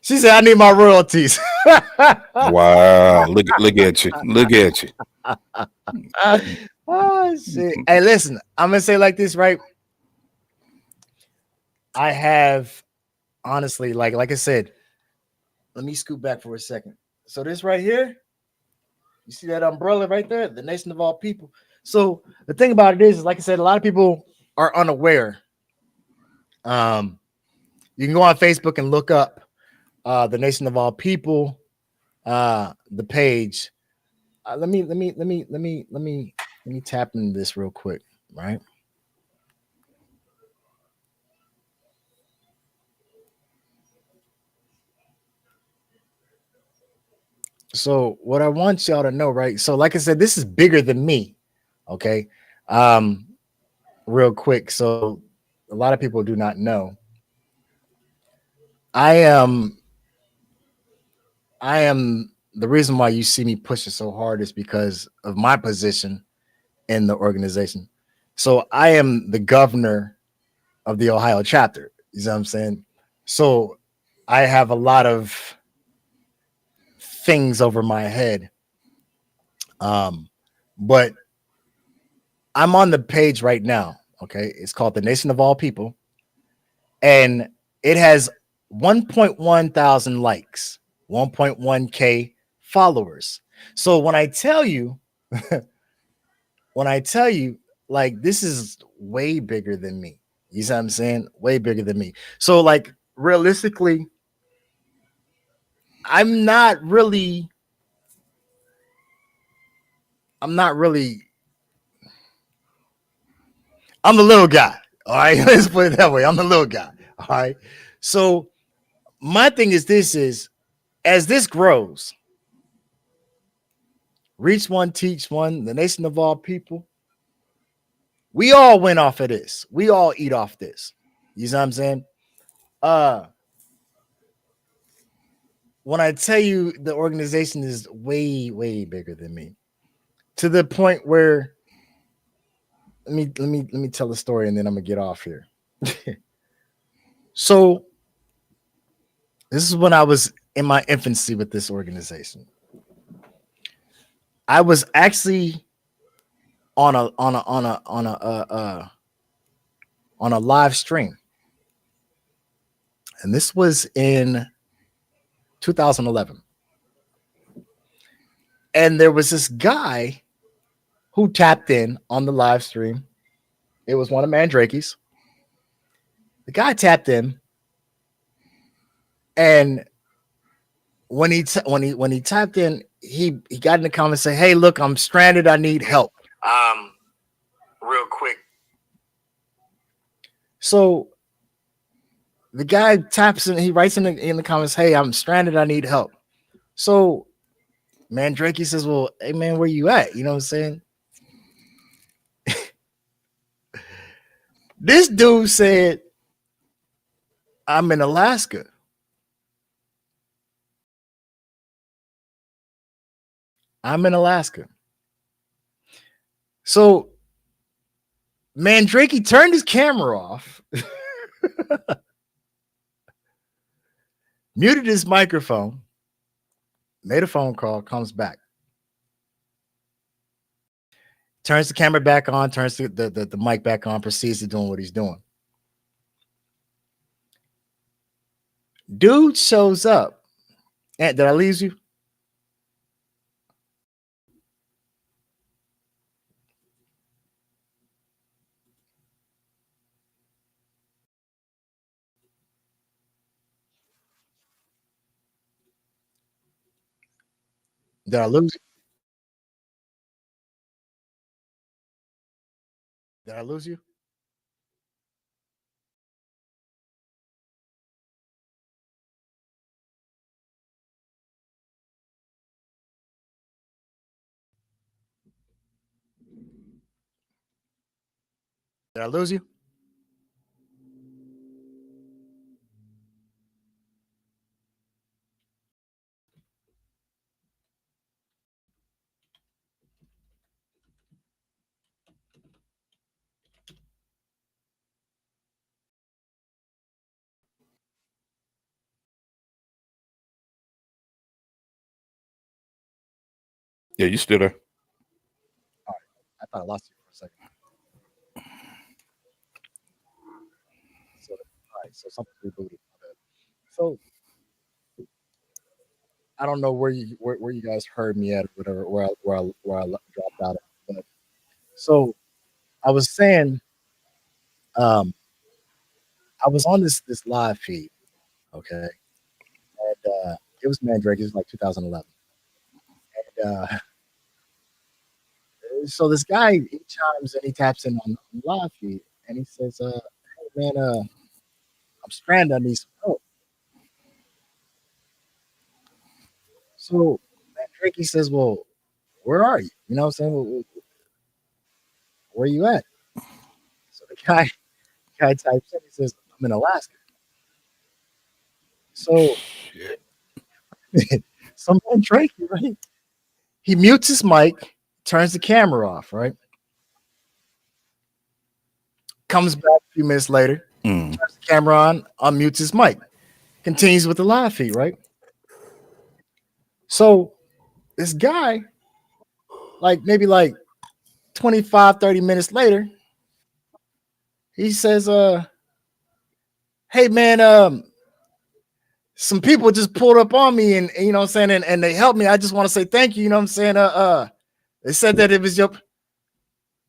She said, I need my royalties. Wow, look at you, look at you. Oh shit. Hey, listen, I'm gonna say like this, right? I have honestly, like I said, let me scoot back for a second. So this right here, you see that umbrella right there, the nation of all people. So the thing about it is like I said, a lot of people are unaware. Um, you can go on Facebook and look up the nation of all people, the page. Let me tap into this real quick, right? So what I want y'all to know, right? So like I said, this is bigger than me. Okay. Um, real quick. So a lot of people do not know. I am I am the reason why you see me pushing so hard is because of my position in the organization. So I am the governor of the Ohio chapter. You know what I'm saying? So I have a lot of things over my head. Um, but I'm on the page right now. Okay. It's called the Nation of All People. And it has 1.1 thousand likes, 1.1K followers. So when I tell you, like, this is way bigger than me. You see what I'm saying? Way bigger than me. So, like, realistically, I'm not really, I'm not really, I'm the little guy. All right. Let's put it that way. I'm the little guy. All right. So, my thing is this is as this grows, reach one, teach one, the nation of all people. We all win off of this. We all eat off this. You know what I'm saying? Uh when I tell you the organization is way, way bigger than me, to the point where let me tell the story and then I'm gonna get off here. So this is when I was in my infancy with this organization. I was actually on a live stream, and this was in 2011. And there was this guy who tapped in on the live stream. It was one of Mandrake's. The guy tapped in, and when he tapped in, he got in the comments say, "Hey, look, I'm stranded. I need help." Real quick. So the guy taps in. He writes in the comments, "Hey, I'm stranded. I need help." So Mandrake says, "Well, hey man, where you at?" You know what I'm saying? This dude said, "I'm in Alaska." I'm in Alaska. So Mandrake turned his camera off, muted his microphone, made a phone call, comes back, turns the camera back on, turns the mic back on, proceeds to doing what he's doing. Dude shows up. And did I lose you? Did I lose you? Did I lose you? Did I lose you? Yeah, you still there? I thought I lost you for a second. So, all right, so something rebooted. So I don't know where you guys heard me at or whatever, where I dropped out at. But so I was saying, um, I was on this live feed, okay, and it was Mandrake. It was like 2011, and so this guy he chimes and he taps in on the live feed, and he says, "Hey man, I'm stranded. I need some help." So Mandrake he says, "Well, where are you? You know what I'm saying? Where you at?" So the guy types in. He says, "I'm in Alaska." So Shit. some Mandrake, right? He mutes his mic, turns the camera off, right? Comes back a few minutes later, Mm. turns the camera on, unmutes his mic, continues with the live feed, right? So this guy, like maybe like 25, 30 minutes later, he says, hey man, some people just pulled up on me and you know what I'm saying, and they helped me. I just want to say thank you, you know what I'm saying? They said that it was your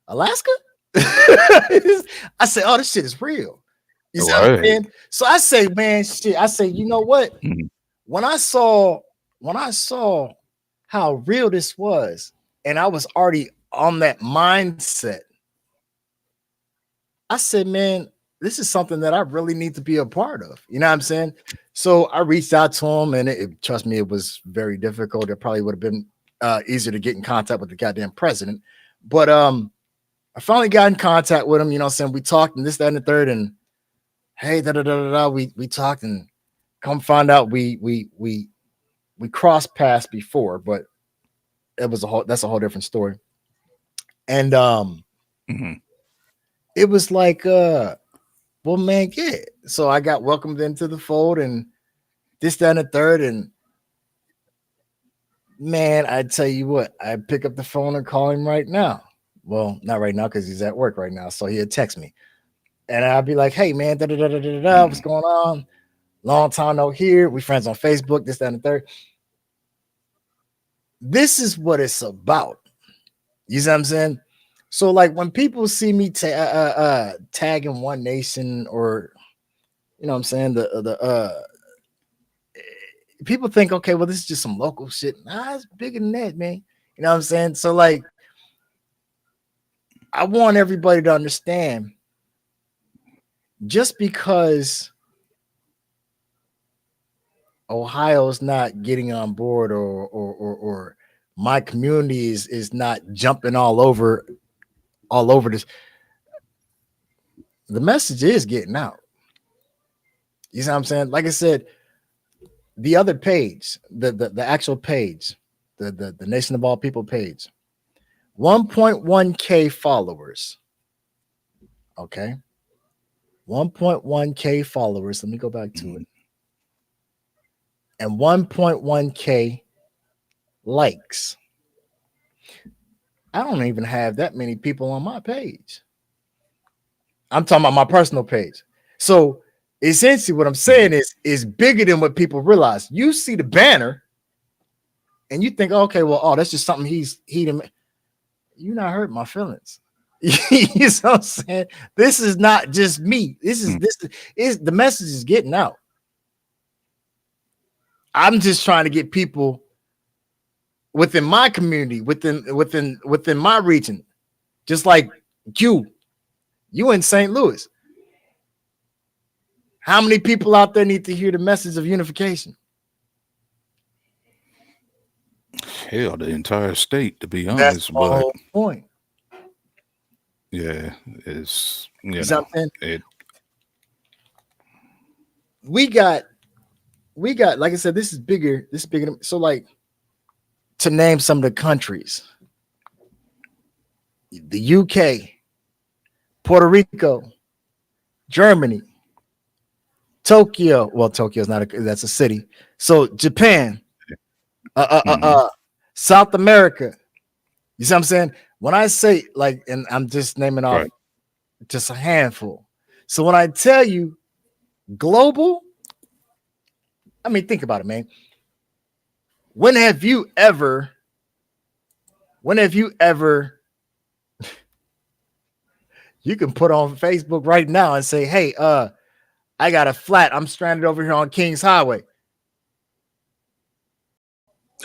Alaska. I said, oh, this shit is real. You see what I'm Right. saying? So I say, man, shit. I say, you know what? Mhm. When I saw how real this was, and I was already on that mindset, I said, man, this is something that I really need to be a part of. You know what I'm saying? So I reached out to him, and trust me, it was very difficult. It probably would have been easier to get in contact with the goddamn president. But I finally got in contact with him, you know what I'm saying? We talked and this, that, and the third, and hey, we talked and come find out we crossed paths before, but that's a whole different story. And Mhm. it was like well man, yeah. So I got welcomed into the fold and this, that, and the third, and man, I tell you what, I pick up the phone and call him right now. Well, not right now because he's at work right now, so he'll text me. And I'll be like, hey man, what's Mhm. going on? Long time no here. We friends on Facebook, this, that, and the third. This is what it's about. You see what I'm saying? So, like, when people see me tagging One Nation or, you know what I'm saying, people think, okay, well, this is just some local shit. Nah, it's bigger than that, man. You know what I'm saying? So, like, I want everybody to understand just because Ohio's not getting on board or my community is not jumping all over this, the message is getting out. You see what I'm saying? Like I said, the other page, the actual page, the Nation of All People page, 1.1K followers. Okay. 1.1K followers. Let me go back to it. Mhm. And 1.1K likes. I don't even have that many people on my page. I'm talking about my personal page. So essentially what I'm saying is bigger than what people realize. You see the banner and you think, okay, well, oh, that's just something he didn't. You not hurt my feelings. You know what I'm saying? This is not just me. This is the message is getting out. I'm just trying to get people within my community, within my region, just like you in St. Louis. How many people out there need to hear the message of unification? Hell, the entire state, to be That's honest. the But whole point. yeah, it's You see what I'm saying? it. We got, like I said, this is bigger. This is bigger. So, like, to name some of the countries: the UK, Puerto Rico, Germany, Tokyo. Well, Tokyo's not that's a city. So Japan, Mhm. South America. You see what I'm saying? When I say like, and I'm just naming off Right. just a handful. So when I tell you global, I mean, think about it, man. When have you ever you can put on Facebook right now and say, hey, I got a flat. I'm stranded over here on Kings Highway.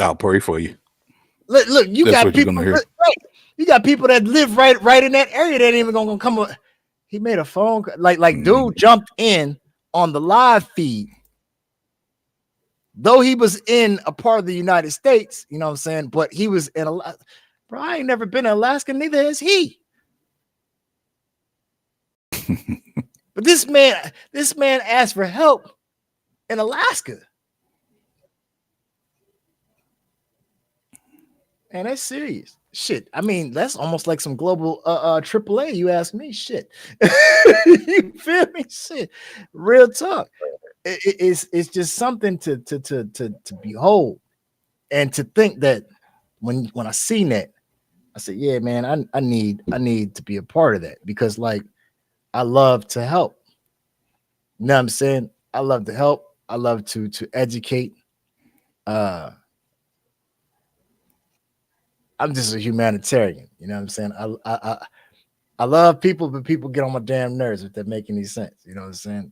I'll pray for you. Look, you That's got what you're people, gonna hear. right? You got people that live right in that area that ain't even gonna come up. He made a phone like dude jumped in on the live feed. Though he was in a part of the United States, you know what I'm saying? But he was in Alaska. Bro, I ain't never been in Alaska, neither has he. But this man asked for help in Alaska. And that's serious. Shit. I mean, that's almost like some global AAA, you ask me. Shit. You feel me? Shit. Real talk. It's just something to behold and to think that when I seen that, I said, yeah, man, I need to be a part of that because like I love to help. You know what I'm saying? I love to help. I love to educate. I'm just a humanitarian. You know what I'm saying? I love people, but people get on my damn nerves if that make any sense. You know what I'm saying?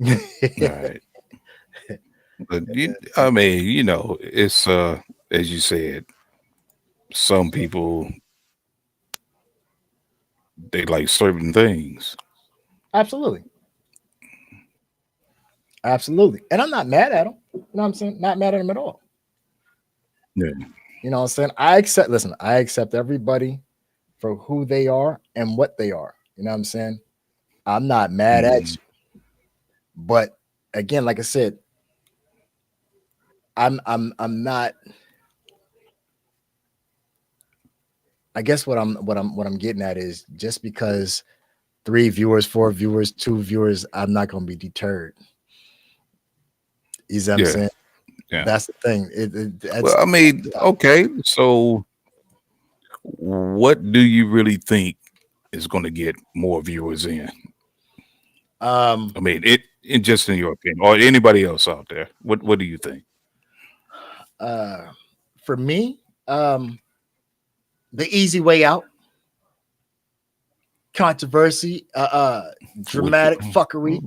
Right. But I mean, you know, it's as you said, some people they like certain things. Absolutely. Absolutely. And I'm not mad at them. You know what I'm saying? Not mad at them at all. Yeah. You know what I'm saying? I accept everybody for who they are and what they are. You know what I'm saying? I'm not mad at you. But again, like I said, I'm not. I guess what I'm getting at is just because 3 viewers, 4 viewers, 2 viewers, I'm not gonna be deterred. You see what I'm saying? Yeah. That's the thing. Well, I mean, okay, so what do you really think is going to get more viewers in? I mean, it just in your opinion, or anybody else out there, what do you think? For me, the easy way out, controversy, dramatic fuckery.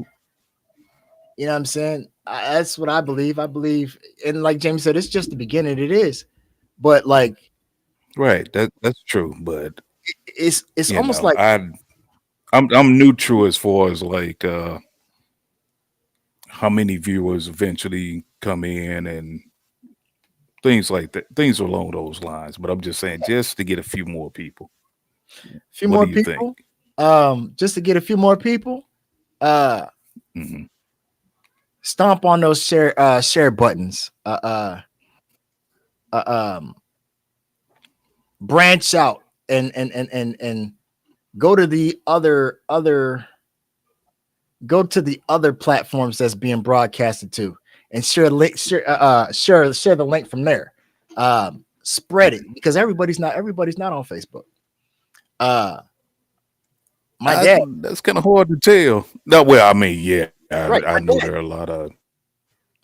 You know what I'm saying? That's what I believe. I believe, and like James said, it's just the beginning. It is, but like, Right, that's true, but it's you almost know, like I'm neutral as far as like how many viewers eventually come in and things like that, things along those lines. But I'm just saying, just to get a few more people. a few What more do you think? people. Just to get a few more people. Stomp on those share buttons. Branch out and go to the other go to the other platforms that's being broadcasted to and share the link from there. Spread it because everybody's not on Facebook. My dad. That's kind of hard to tell. No, well, I mean, yeah, Right, I my know dad. there are a lot of,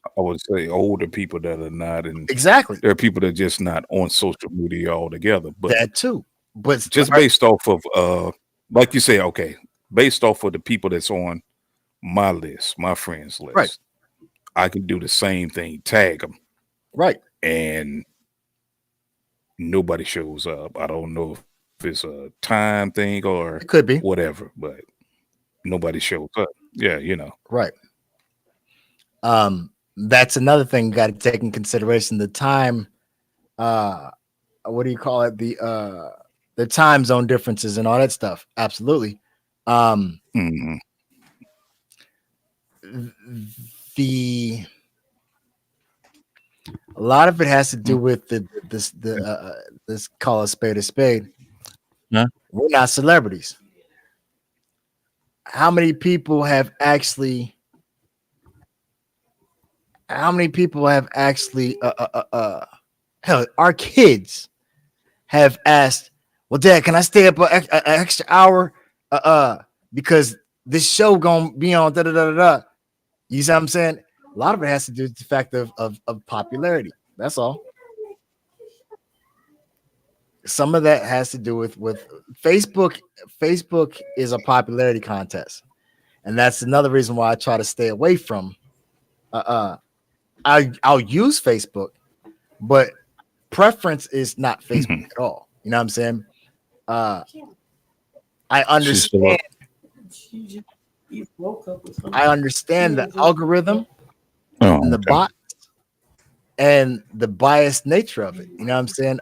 I would say, older people that are not, and Exactly. there are people that are just not on social media altogether. But That too. But just based off of, like you say, okay, based off of the people that's on my list, my friends list, right, I can do the same thing, tag them, right. and nobody shows up. I don't know if it's a time thing or It could be. whatever, but nobody shows up. Yeah, you know. Right. That's another thing you got to take in consideration. The time, what do you call it? The time zone differences and all that stuff. Absolutely. The a lot of it has to do with this call a spade a spade. Yeah. We're not celebrities. How many people have actually Hell, our kids have asked, "Well, Dad, can I stay up an extra hour? Because this show gonna be on da da da da da." You see what I'm saying? A lot of it has to do with the fact of popularity. That's all. Some of that has to do with Facebook. Facebook is a popularity contest, and that's another reason why I try to stay away from. I'll use Facebook, but preference is not Facebook at all. You know what I'm saying? I She's still understand. up. I understand the algorithm Oh, and the okay. bot and the biased nature of it. You know what I'm saying?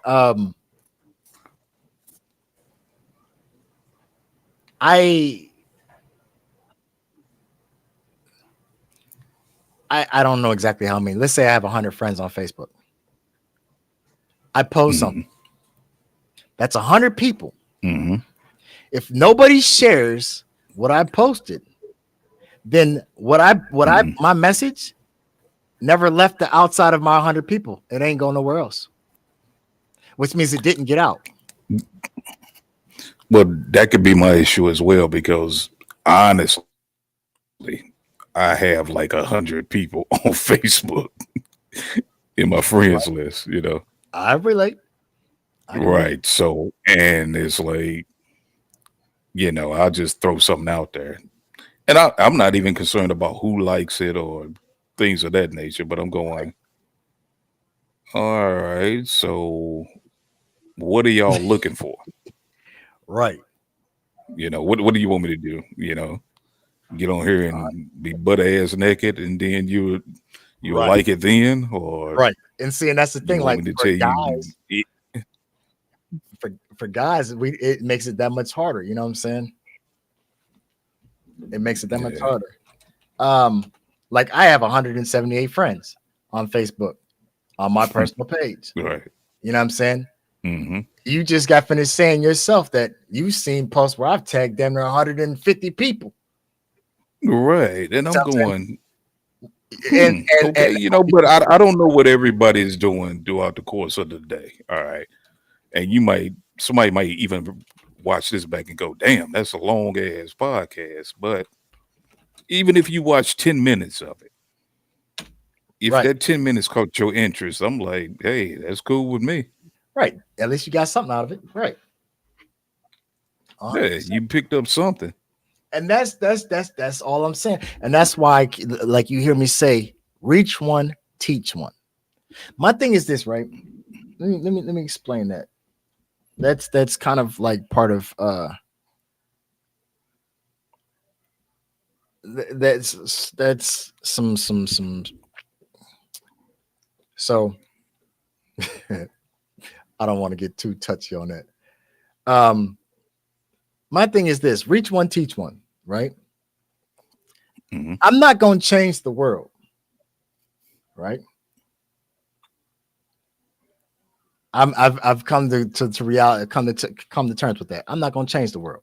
I don't know exactly how many. Let's say I have 100 friends on Facebook. I post something. Mhm. That's 100 people. Mhm. If nobody shares what I posted, then my message never left the outside of my 100 people. It ain't going nowhere else, which means it didn't get out. Well, that could be my issue as well because honestly, I have like 100 people on Facebook in my friends list. I relate. I can relate. Right. So, and it's like, I'll just throw something out there. And I'm not even concerned about who likes it or things of that nature, but I'm going, all right, so what are y'all looking for? Right. What do you want me to do? Get on here and be butt ass naked and then you'll Right. like it then? Or Right. And see, and that's the you thing. want Like me to tell you, for guys, it makes it that much harder. You know what I'm saying? It makes it that much yeah, harder. Like I have 178 friends on Facebook on my personal page. right. You know what I'm saying? Hmm. You just got finished saying yourself that you've seen posts where I've tagged them to 150 people. Right. And You I'm know what I'm going, saying? And okay, but I don't know what everybody's doing throughout the course of the day. All right. And somebody might even watch this back and go, damn, that's a long ass podcast. But even if you watch 10 minutes of it, if right, that 10 minutes caught your interest, I'm like, hey, that's cool with me. right. At least you got something out of it. Right. Yeah, 100%. you picked up something. And that's all I'm saying. And that's why, like you hear me say, reach one, teach one. My thing is this, right? Let me explain that. That's kind of like part of that's some so I don't want to get too touchy on that. My thing is this: reach one, teach one. Right? Hmm. I'm not going to change the world. Right? I've come to reality, come to terms with that. I'm not going to change the world.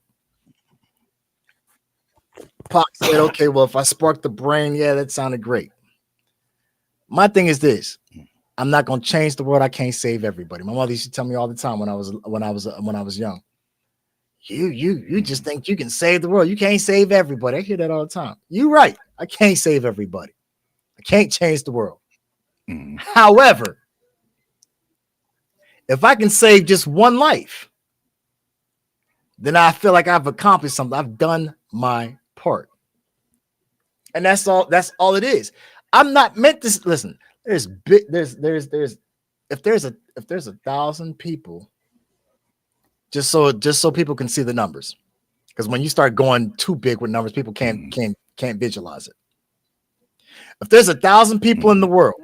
Pac said, "Okay, well, if I spark the brain, yeah, that sounded great." My thing is this: I'm not going to change the world. I can't save everybody. My mother used to tell me all the time when I was young. You just think you can save the world. You can't save everybody. I hear that all the time. You're right. I can't save everybody. I can't change the world. Hmm. However, if I can save just one life, then I feel like I've accomplished something. I've done my part. And that's all it is. I'm not meant to listen. There's if there's a 1,000 people, just so people can see the numbers. Because when you start going too big with numbers, people can't visualize it. If there's 1,000 people in the world,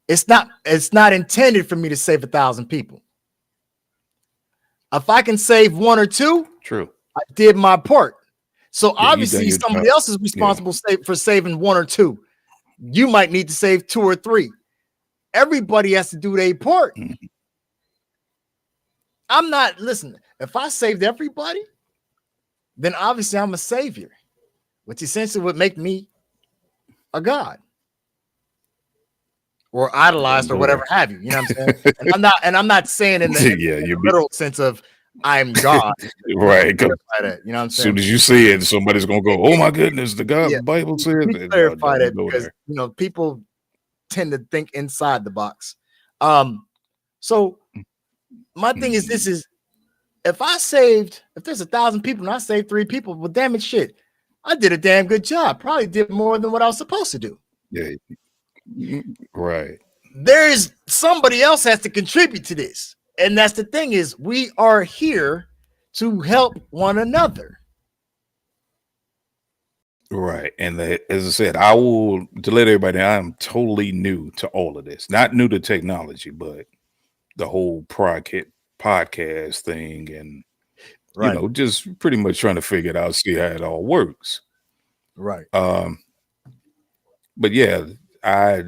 it's not intended for me to save 1,000 people. If I can save one or two, True. I did my part. So Yeah, you done obviously your somebody job. else is responsible for saving one or two. You might need to save two or three. Everybody has to do their part. Mhm. I'm not listen. If I saved everybody, then obviously I'm a savior, which essentially would make me a god. or idolized or whatever have you. You know what I'm saying? And I'm not saying in the, Yeah, in you the literal sense of I'm God. right. 'Cause Clarify that, you know what I'm as saying? soon as you say it, somebody's gonna go, "Oh my goodness, the God Yeah. Bible said." Let me that." clarify Don't that go because there. you know people tend to think inside the box. So my thing is this is if there's 1,000 people and I saved 3 people, well, damn it, shit, I did a damn good job. Probably did more than what I was supposed to do. Yeah, right. There's somebody else has to contribute to this, and that's the thing is we are here to help one another. Right. And as I said, I will to let everybody know, I'm totally new to all of this. Not new to technology, but the whole podcast thing and Right, just pretty much trying to figure it out, see how it all works. right, Um, but yeah, I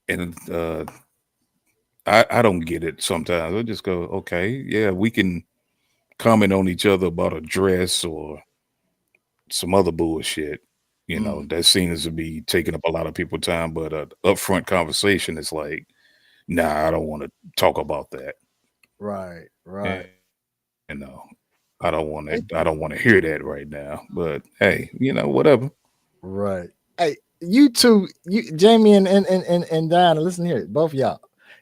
and I don't get it sometimes. I just go, okay, yeah, we can comment on each other about a dress or some other bullshit, that seems to be taking up a lot of people's time. But upfront conversation is like, nah, I don't want to talk about that. right, And, right. you know, I don't want to hear that right now. But hey, whatever. Right. Hey, you two, you Jamie and Diana, listen here, both of y'all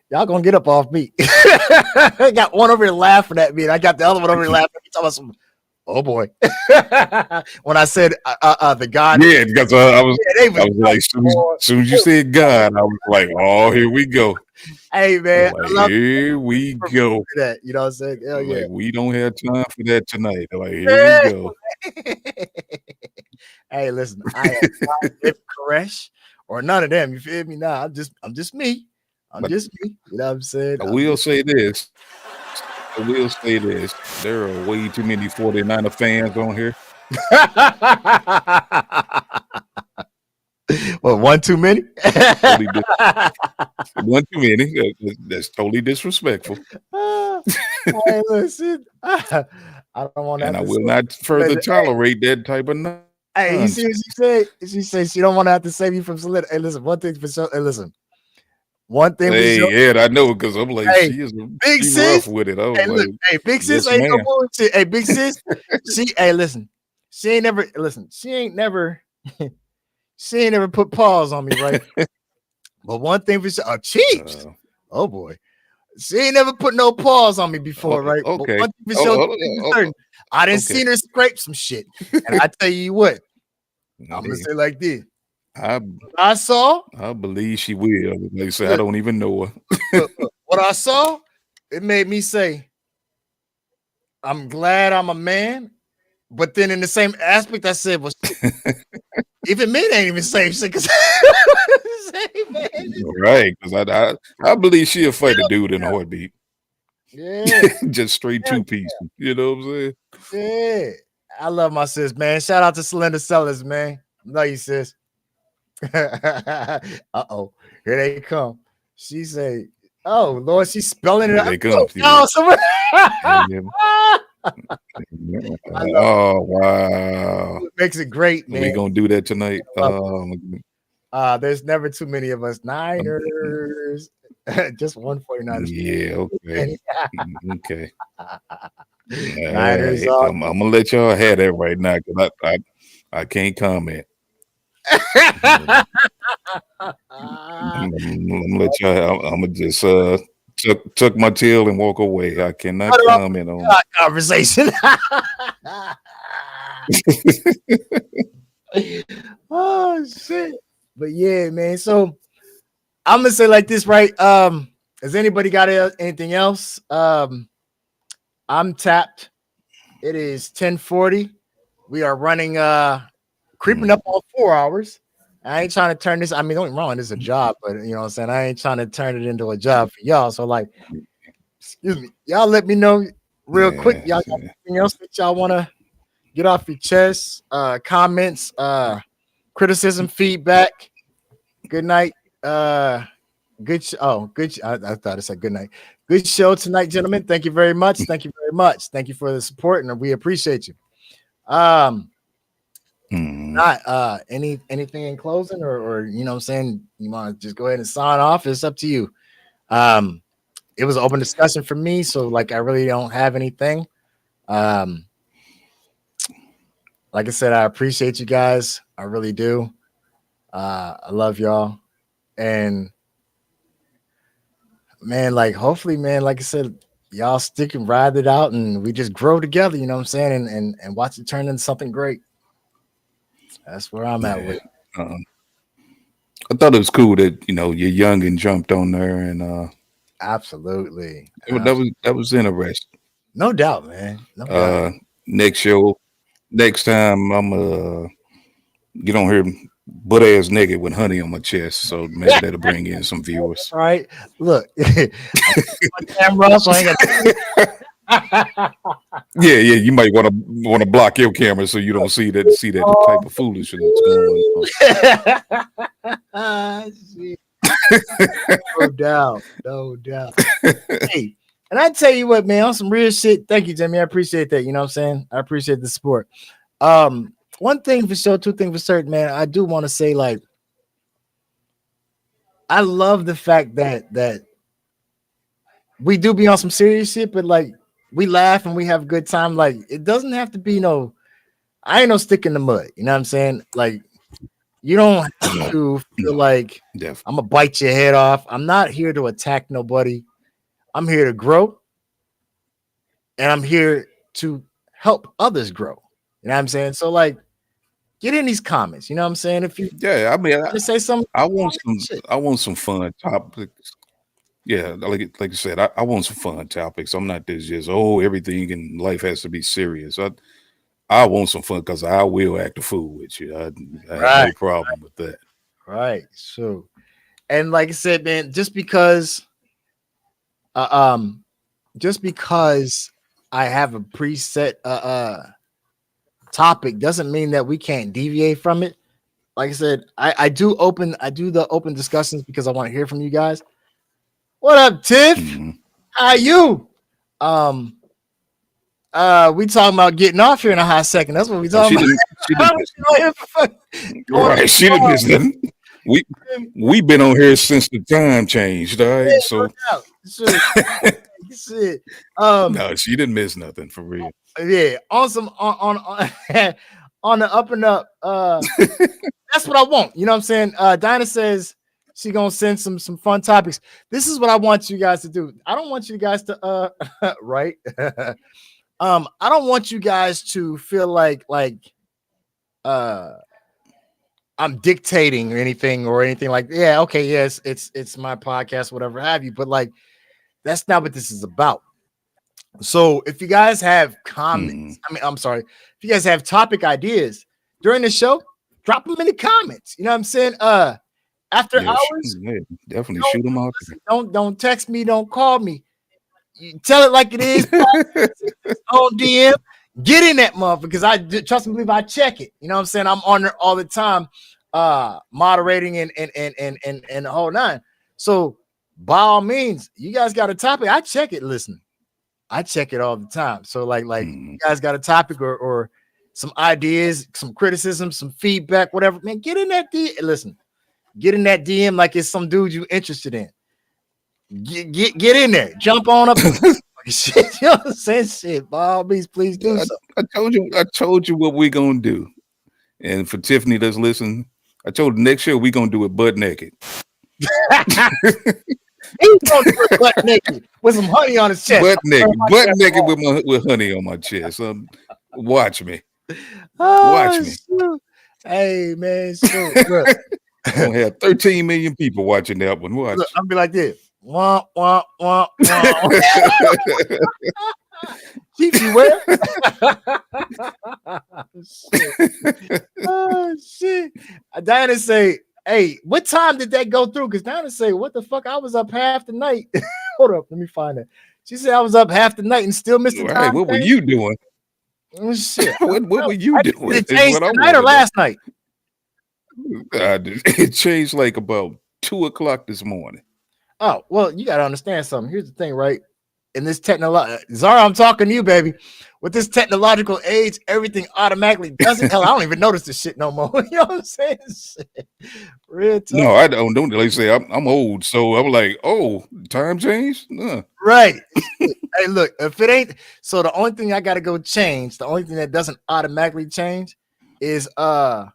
gonna get up off me. I got one over here laughing at me, and I got the other one over here laughing at me. Talking about some, oh boy. When I said the God, Yeah, because I was like, soon as you said God, I was like, oh, here we go. Hey man, Like, I love here we go. that. You know what I'm saying? Hell yeah. Like, we don't have time for that tonight. Like, here we go. Hey, listen, I am not David Koresh or none of them. You feel me? Nah, I'm just me. I'm But just me. You know what I'm saying? I will say this. There are way too many 49er fans on here. Well, one too many. Totally one too many. That's totally disrespectful. Hey, listen, I don't want to. And I will not further tolerate that type of nonsense. Hey, you see what she said? She said she don't want to have to save you from solid. Hey, listen, one thing for sure. Hey, listen, one thing for sure. Hey, Ed, I know because I'm like, Hey, she is big she sis. rough with it. I was Hey, look, like, hey, big sis yes, ain't no ma'am. bullshit. Hey, big sis, hey, listen, she ain't never put pause on me, right? But one thing for sure, Chiefs. Oh boy, she ain't never put no pause on me before, right? Okay. But one thing for sure, I didn't see her scrape some shit, and I tell you what, I'm gonna say like this. I believe she will. Like I said, I don't even know her. look, what I saw, it made me say, I'm glad I'm a man. But then in the same aspect, I said, well, even men ain't even safe. Right. Because I believe she'll fight a dude in a heartbeat. Yeah. Just straight two-piece. You know what I'm saying? Yeah. I love my sis, man. Shout out to Slender Sellers, man. Love you, sis. Uh-oh. Here they come. She say, oh, Lord, she's spelling it out. They come. Oh, someone. Oh, wow. It makes it great, man. We're going to do that tonight. There's never too many of us. Niners. Just 149ers. Yeah, okay. Okay. Niners. I'm going to let y'all have that right now because I can't comment. I'm gonna let y'all. I'm gonna just tuck my tail and walk away. I cannot comment on conversation. Oh shit! But yeah, man. So I'm gonna say like this, right? Has anybody got anything else? I'm tapped. It is 10:40. We are running creeping up on 4 hours. I ain't trying to turn this. I mean, don't get me wrong, this is a job, but you know what I'm saying? I ain't trying to turn it into a job for y'all. So, like, excuse me, y'all let me know real quick. Y'all got anything else that y'all want to get off your chest? Comments, criticism, feedback. Good night. Good. Good. I thought it said good night. Good show tonight, gentlemen. Thank you very much. Thank you very much. Thank you for the support, and we appreciate you. not, anything in closing, or you know what I'm saying, you want to just go ahead and sign off? It's up to you. It was an open discussion for me, so like I really don't have anything. Um, like I said, I appreciate you guys. I really do. I love y'all, and man, like hopefully, man, like I said, y'all stick and ride it out, and we just grow together. You know what I'm saying, and watch it turn into something great. That's where I'm at with it. I thought it was cool that you're young and jumped on there, and Absolutely. that was interesting. No doubt, man. No doubt. Next time I'm get on here butt ass naked with honey on my chest, so maybe that'll bring in some viewers. All right. Look, camera, so I ain't got Yeah, you might want to block your camera so you don't see that type of foolishness going on. Shit. No doubt. Hey, and I tell you what, man, on some real shit. Thank you, Jimmy. I appreciate that. You know what I'm saying? I appreciate the support. One thing for sure, two things for certain, man. I do want to say, like, I love the fact that we do be on some serious shit, but like we laugh and we have a good time. Like it doesn't have to be I ain't no stick in the mud. You know what I'm saying? Like you don't have to feel like I'm gonna bite your head off. I'm not here to attack nobody. I'm here to grow, and I'm here to help others grow. You know what I'm saying? So like, get in these comments. You know what I'm saying? If you I mean, say something, I want some fun topics. Yeah, like you said, I want some fun topics. I'm not just everything in life has to be serious. I want some fun because I will act a fool with you. I have no problem with that. Right. So, and like I said, man, just because I have a preset topic doesn't mean that we can't deviate from it. Like I said, I do the open discussions because I want to hear from you guys. What up, Tiff? Mm-hmm. How you? We talking about getting off here in a hot second. That's what we talking about. She didn't miss nothing. We've been on here since the time changed, all right? So shit. No, she didn't miss nothing for real. Yeah, awesome on the up and up. That's what I want. You know what I'm saying? Dinah says she gonna send some fun topics. This is what I want you guys to do. I don't want you guys to right. I don't want you guys to feel like I'm dictating or anything like yeah, okay, yes, it's my podcast, whatever have you, but like that's not what this is about. So if you guys have comments, if you guys have topic ideas during the show, drop them in the comments. You know what I'm saying? After hours, definitely shoot them out. Don't text me, don't call me. You tell it like it is. On DM, get in that motherfucker because I trust and believe I check it. You know what I'm saying? I'm on there all the time, moderating and the whole nine. So by all means, you guys got a topic. I check it. Listen, I check it all the time. So like you guys got a topic or some ideas, some criticism, some feedback, whatever. Man, get in that DM. Listen, get in that DM like it's some dude you interested in. Get in there, jump on up. Shit, you know what I'm saying? Shit, by all means, please do so. I told you what we're gonna do. And for Tiffany that's listening, I told her next year we're gonna do it butt naked. He's gonna do it butt naked with some honey on his chest. Butt naked with honey on my chest. Watch me. Watch me. Shoot. Hey man, look. I'm gonna have 13 million people watching that one. Watch. Look, I'll be like this. Wah, wah, wah, wah. Keep you where? Oh shit. Diana say, hey, what time did that go through? Because Diana say, what the fuck? I was up half the night. Hold up, let me find it. She said I was up half the night and still missed the time. What were you doing? Oh, shit. What were you doing? Did it change tonight or last night? It changed like about 2:00 this morning. Oh, well, you got to understand something. Here's the thing, right? in this Zara, I'm talking to you, baby. With this technological age, everything automatically does it. Hell, I don't even notice this shit no more. You know what I'm saying? Shit. Real talk. No, I don't. Like I say, I'm old, so I'm like, oh, time changed. Right. Hey, look, if it ain't so, the only thing I gotta go change, the only thing that doesn't automatically change is the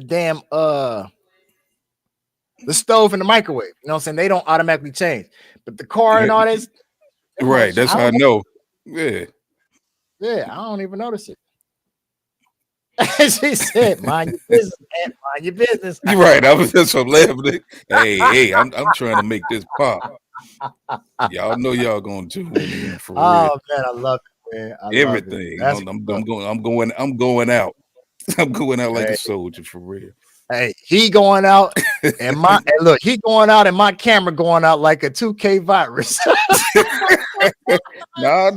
damn the stove and the microwave. You know what I'm saying? They don't automatically change, but the car and all this, right? That's how I know. Yeah. Yeah, I don't even notice it. She said, "Mind your business, man. Mind your business." You're right. I was just laughing. Hey, I'm trying to make this pop. Y'all know y'all gonna tune in for real. Oh man, I love it, man. Everything. I'm going out. I'm going out like a soldier for real. Hey, he going out, and look, he going out, and my camera going out like a 2K virus. No.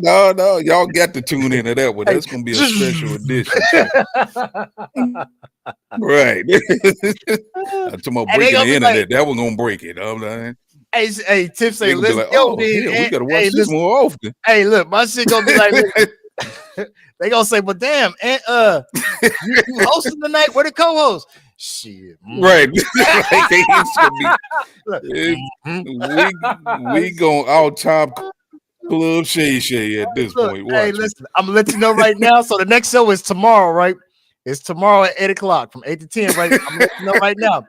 Y'all got to tune into that one. That's gonna be a special edition. Right. I'm talking about breaking the internet. Like, that was gonna break it. Hey, Tiff say, let's like, go. We gotta watch this more often. Hey, look, my shit gonna be like, they gonna say, but damn, and you hosting tonight? Where the co-host? Shit, right. We going out top Club Shay at this point. Hey, listen, I'm gonna let you know right now. So the next show is tomorrow, right? It's tomorrow at 8 o'clock from 8 to 10, right? I'm gonna let you know right now.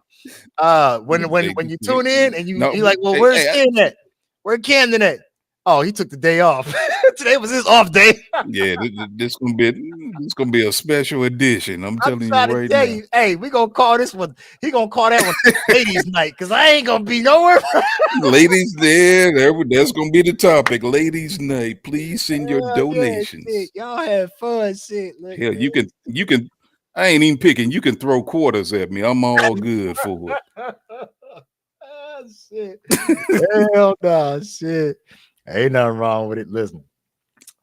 When you tune in and you like, well, where's Ken at? Where Camden at? Oh, he took the day off. Today was his off day. Yeah, this gonna be a special edition. I'm telling you right now. Hey, we gonna call this one. He gonna call that one ladies' night because I ain't gonna be nowhere. Ladies, that's gonna be the topic. Ladies' night. Please send your donations. Yeah, y'all have fun. Shit. Look, hell, you can. I ain't even picking. You can throw quarters at me. I'm all good for it. Shit. Hell no, shit. Ain't nothing wrong with it. Listen,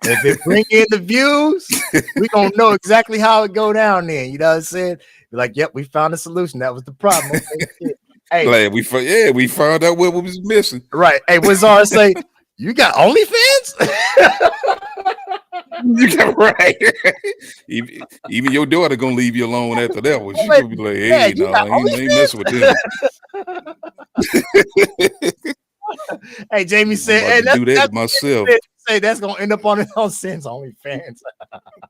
if it bring in the views, we gonna know exactly how it go down there. You know what I'm saying? Be like, yep, we found a solution. That was the problem. Okay, hey, glad we found out what was missing. Right. Hey, what Zara say? You got OnlyFans? You got right. Even your daughter gonna leave you alone after that one. She's gonna be like, hey, no, I ain't messing with them. Hey, Jamie said, "Hey, do that myself." Say that's gonna end up on Sins OnlyFans.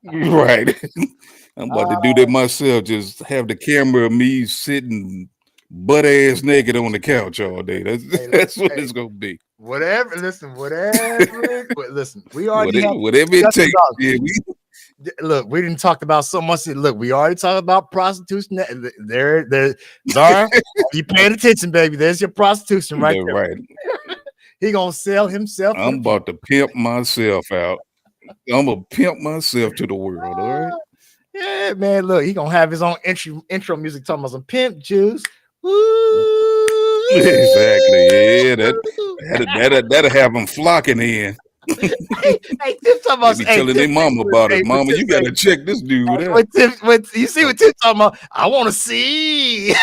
Right. I'm about to do that myself. Just have the camera of me sitting butt ass naked on the couch all day. That's what it's gonna be. Whatever. Listen. We already whatever it takes. Yeah, look, we didn't talk about so much. Look, we already talked about prostitution. There, Zara, you paying attention, baby? There's your prostitution right there. Right. He gonna sell himself. I'm about to pimp myself out. I'm gonna pimp myself to the world. All right. Yeah, man. Look, he gonna have his own intro music talking about some pimp juice. Ooh. Exactly. Yeah, that'll have them flocking in. Hey, Tim talking about telling their mama about it. Mama, you gotta check this dude out. You see what Tim talking about? I want to see.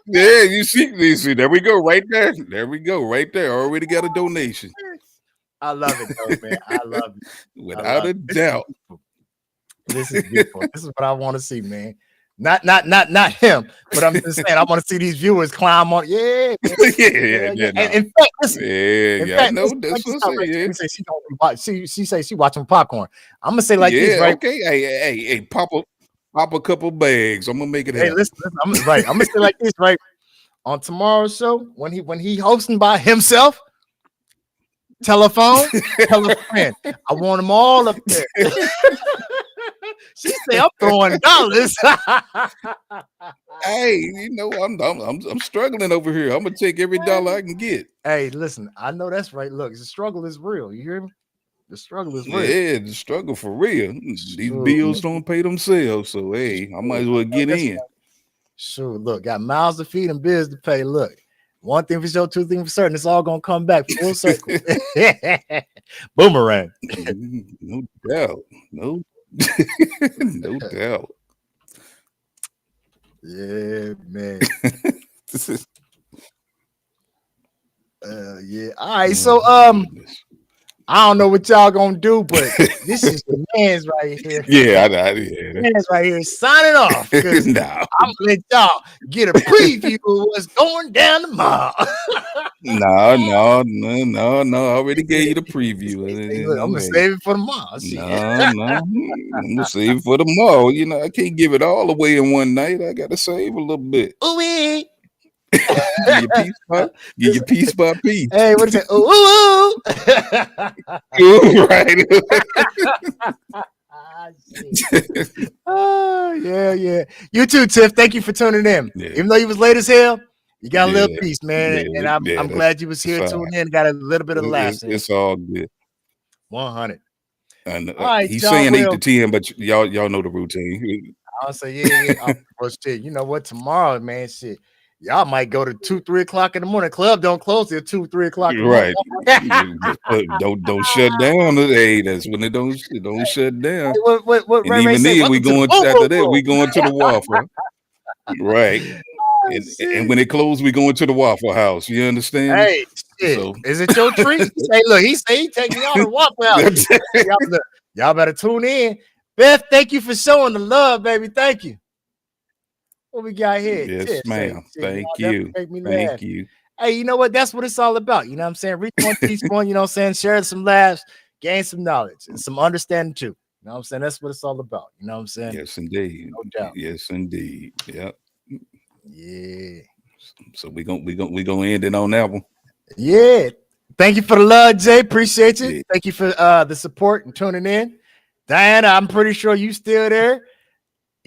Yeah, you see. There we go, right there. There we go, right there. Already got a donation. I love it, though, man. I love it. Without a doubt. This is beautiful. This is what I want to see, man. Not him, but I'm just saying I want to see these viewers climb on. Yeah. Yeah. And in fact, listen. I know that's what I'm saying. She say she watching popcorn. I'm gonna say like this, right? Okay. Hey, pop a couple bags. I'm gonna make it happen. Hey, listen. I'm gonna say like this, right? On tomorrow's show, when he hosting by himself, telephone, tell a friend. I want them all up there. She say I'm throwing dollars. Hey, I'm struggling over here. I'm gonna take every dollar I can get. Hey, listen, I know that's right. Look, the struggle is real. You hear me? The struggle is real. Yeah, the struggle for real. These bills don't pay themselves, so hey, I might as well get in. Sure. Look, got mouths to feed and bills to pay. Look, one thing for sure, two things for certain. It's all gonna come back full circle. Boomerang. No doubt. No doubt. Yeah, man. Yeah. All right. So I don't know what y'all gonna do, but this is the man's right here. Yeah, yeah. Man's right here signing off because No, I'm gonna let y'all get a preview of what's going down tomorrow. no. I already gave you the preview. Look, I'm gonna save it for tomorrow. Shit. No. I'm gonna save it for tomorrow. You know, I can't give it all away in one night. I gotta save a little bit. Ooh-wee. Give you piece by piece. Hey, what is it? Ooh, Right. Oh, yeah. You too, Tiff. Thank you for tuning in. Yeah. Even though you was late as hell, you got a little piece, man. Yeah, And I'm glad you was here tuning in. Got a little bit of laughs. It's all good. 100. And All right, he's y'all, saying 8 to 10, but y'all know the routine. I'll say, yeah. Well, shit, you know what? Tomorrow, man, shit. Y'all might go to 2, 3 o'clock in the morning. Club don't close till 2, 3 o'clock in the morning. Right. don't shut down. Hey, that's when it don't shut down. What And even then, we going after that, we going to the Waffle. Right. And when it closed, we going to the Waffle House. You understand? Hey, shit. So, is it your treat? Hey, look, he taking y'all to Waffle House. Y'all better tune in. Beth, thank you for showing the love, baby. Thank you. What we got here? Yes, ma'am. Thank you. Thank you. Hey, you know what? That's what it's all about. You know what I'm saying? Reach one, teach one, you know what I'm saying? Share some laughs, gain some knowledge, and some understanding too. You know what I'm saying? That's what it's all about. You know what I'm saying? Yes, indeed. No doubt. Yes, indeed. Yep. Yeah. So we gonna end it on that one. Yeah. Thank you for the love, Jay. Appreciate you. Yeah. Thank you for the support and tuning in. Diana, I'm pretty sure you still there.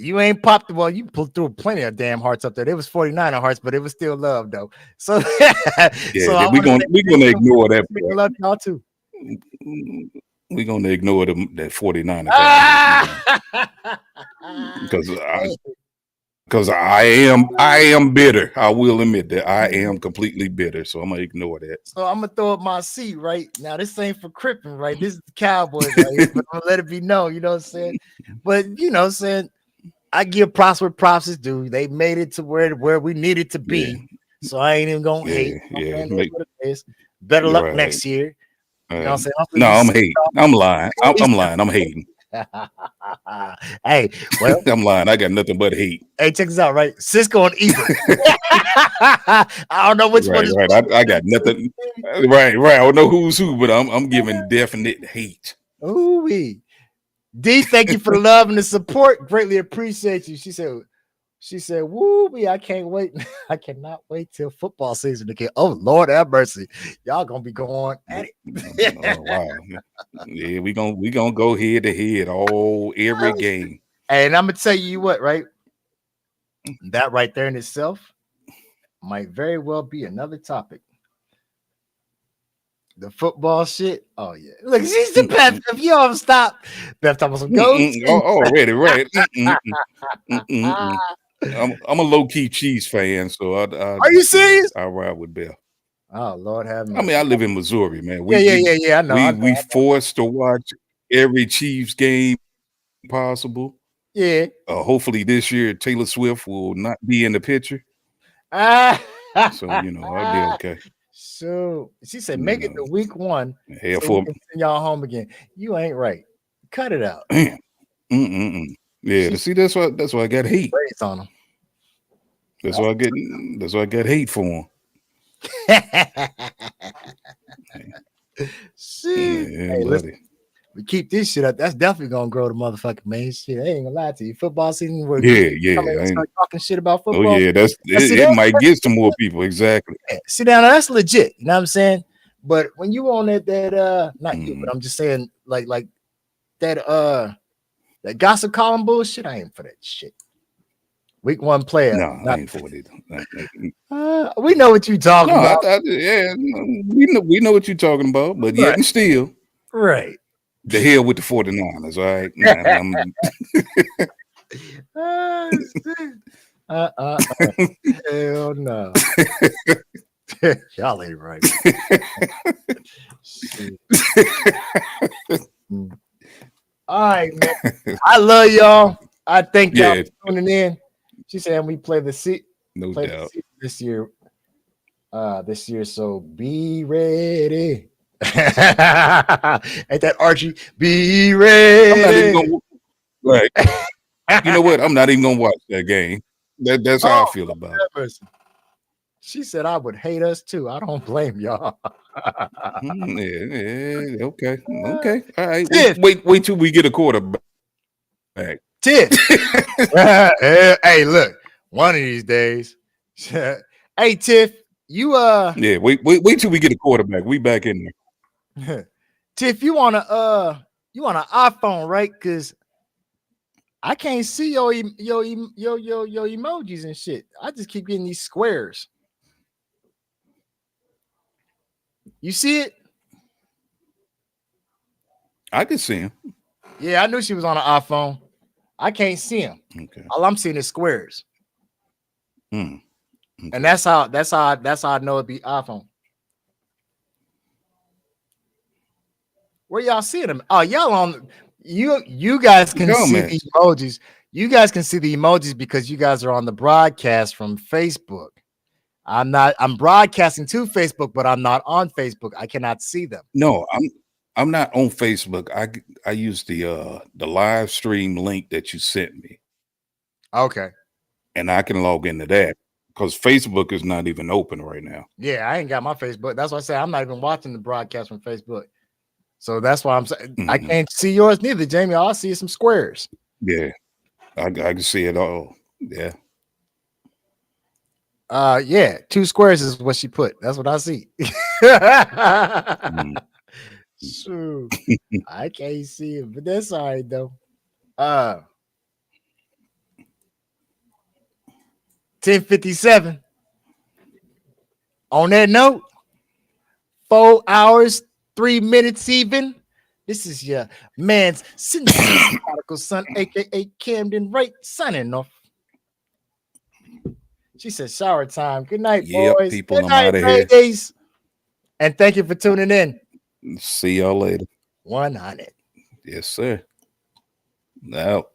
You ain't popped. Well, you pulled through plenty of damn hearts up there. There was 49 hearts, but it was still love though. So yeah, we're gonna ignore that. Love y'all too. We're gonna ignore that 49 because I am bitter. I will admit that I am completely bitter. So I'm gonna ignore that. So I'm gonna throw up my seat right now. This ain't for cripping, right? This is the Cowboys right here, but I'm gonna let it be known, you know what I'm saying? But you know what I'm saying, I give props where props is due. They made it to where we needed to be. Yeah. So I ain't even gonna hate. Yeah. Better luck next year. You know what I'm saying? No, I'm hating. I'm lying. I'm lying. I'm hating. Hey, well, I'm lying. I got nothing but hate. Hey, check this out, right? Cisco and Ebert. I don't know which one is right. I got nothing. Right. I don't know who's who, but I'm giving definite hate. Ooh-wee. D, thank you for the love and the support. Greatly appreciate you. She said, woo-wee, I can't wait. I cannot wait till football season again. Oh, Lord have mercy. Y'all gonna be going at it. Oh, wow. Yeah, we gonna go head to head every game. And I'm gonna tell you what, right? That right there in itself might very well be another topic. The football shit. Oh yeah. Look, she's the Beth. If you don't stop, Beth Thomas will go. Already, right. I'm a low-key Chiefs fan, so are you serious? I ride with Beth. Oh Lord have mercy. I mean, I live in Missouri, man. Yeah. I know. We forced to watch every Chiefs game possible. Yeah. Hopefully this year Taylor Swift will not be in the picture. So I'll be okay. So she said, make it to week 1. Hell, so we can send y'all home again. You ain't right. Cut it out. Yeah, see, that's why I got hate on him. That's why I got hate for him. Shit. Hey, listen, we keep this shit up. That's definitely gonna grow the motherfucking main shit. I ain't gonna lie to you. Football season, start talking shit about football. Oh yeah, it might get some more people. Exactly. Yeah. See, now that's legit. You know what I'm saying? But when you on that not you, but I'm just saying like that gossip column bullshit, I ain't for that shit. Week 1 player. No, I ain't for it. We know what you're talking about. We know what you're talking about, but yet and still. Right. The hell with the 49ers, all right? Hell no. Y'all ain't right. All right, man. I love y'all. I thank y'all for tuning in. She said we play the seat. No doubt. This year. So be ready. Ain't that Archie? Be I'm not even ready. gonna right. You know what? I'm not even gonna watch that game. That's how I Oh, feel about it. that person. She said I would hate us too. I don't blame y'all. Yeah, okay. Okay. All right. Tiff, Wait till we get a quarterback. Tiff. Hey, look, one of these days. Hey, Tiff, you Yeah, wait till we get a quarterback. We back in there. Tiff, you want an iPhone, right? Because I can't see your emojis and shit. I just keep getting these squares. You see it? I can see him. Yeah, I knew she was on an iPhone. I can't see him. Okay. All I'm seeing is squares. Okay. And that's how I know it be iPhone. Where y'all seeing them? Oh, y'all on you guys can see the emojis. You guys can see the emojis because you guys are on the broadcast from Facebook. I'm broadcasting to Facebook, but I'm not on Facebook. I cannot see them. No, I'm not on Facebook. I use the live stream link that you sent me. Okay. And I can log into that because Facebook is not even open right now. Yeah, I ain't got my Facebook. That's why I say I'm not even watching the broadcast from Facebook. So that's why I'm saying I can't see yours neither, Jamie. All I see is some squares. Yeah, I can see it all. Yeah. Yeah, 2 squares is what she put. That's what I see. Shoot. I can't see it, but that's all right though. 10:57. On that note, 4 hours, 3 minutes even. This is your man's prodigal son, aka Camden Wright, signing off. She said, shower time. Good night, boys. People, Good I'm night, out of here. ladies. And thank you for tuning in. See y'all later. 100. Yes, sir. Now.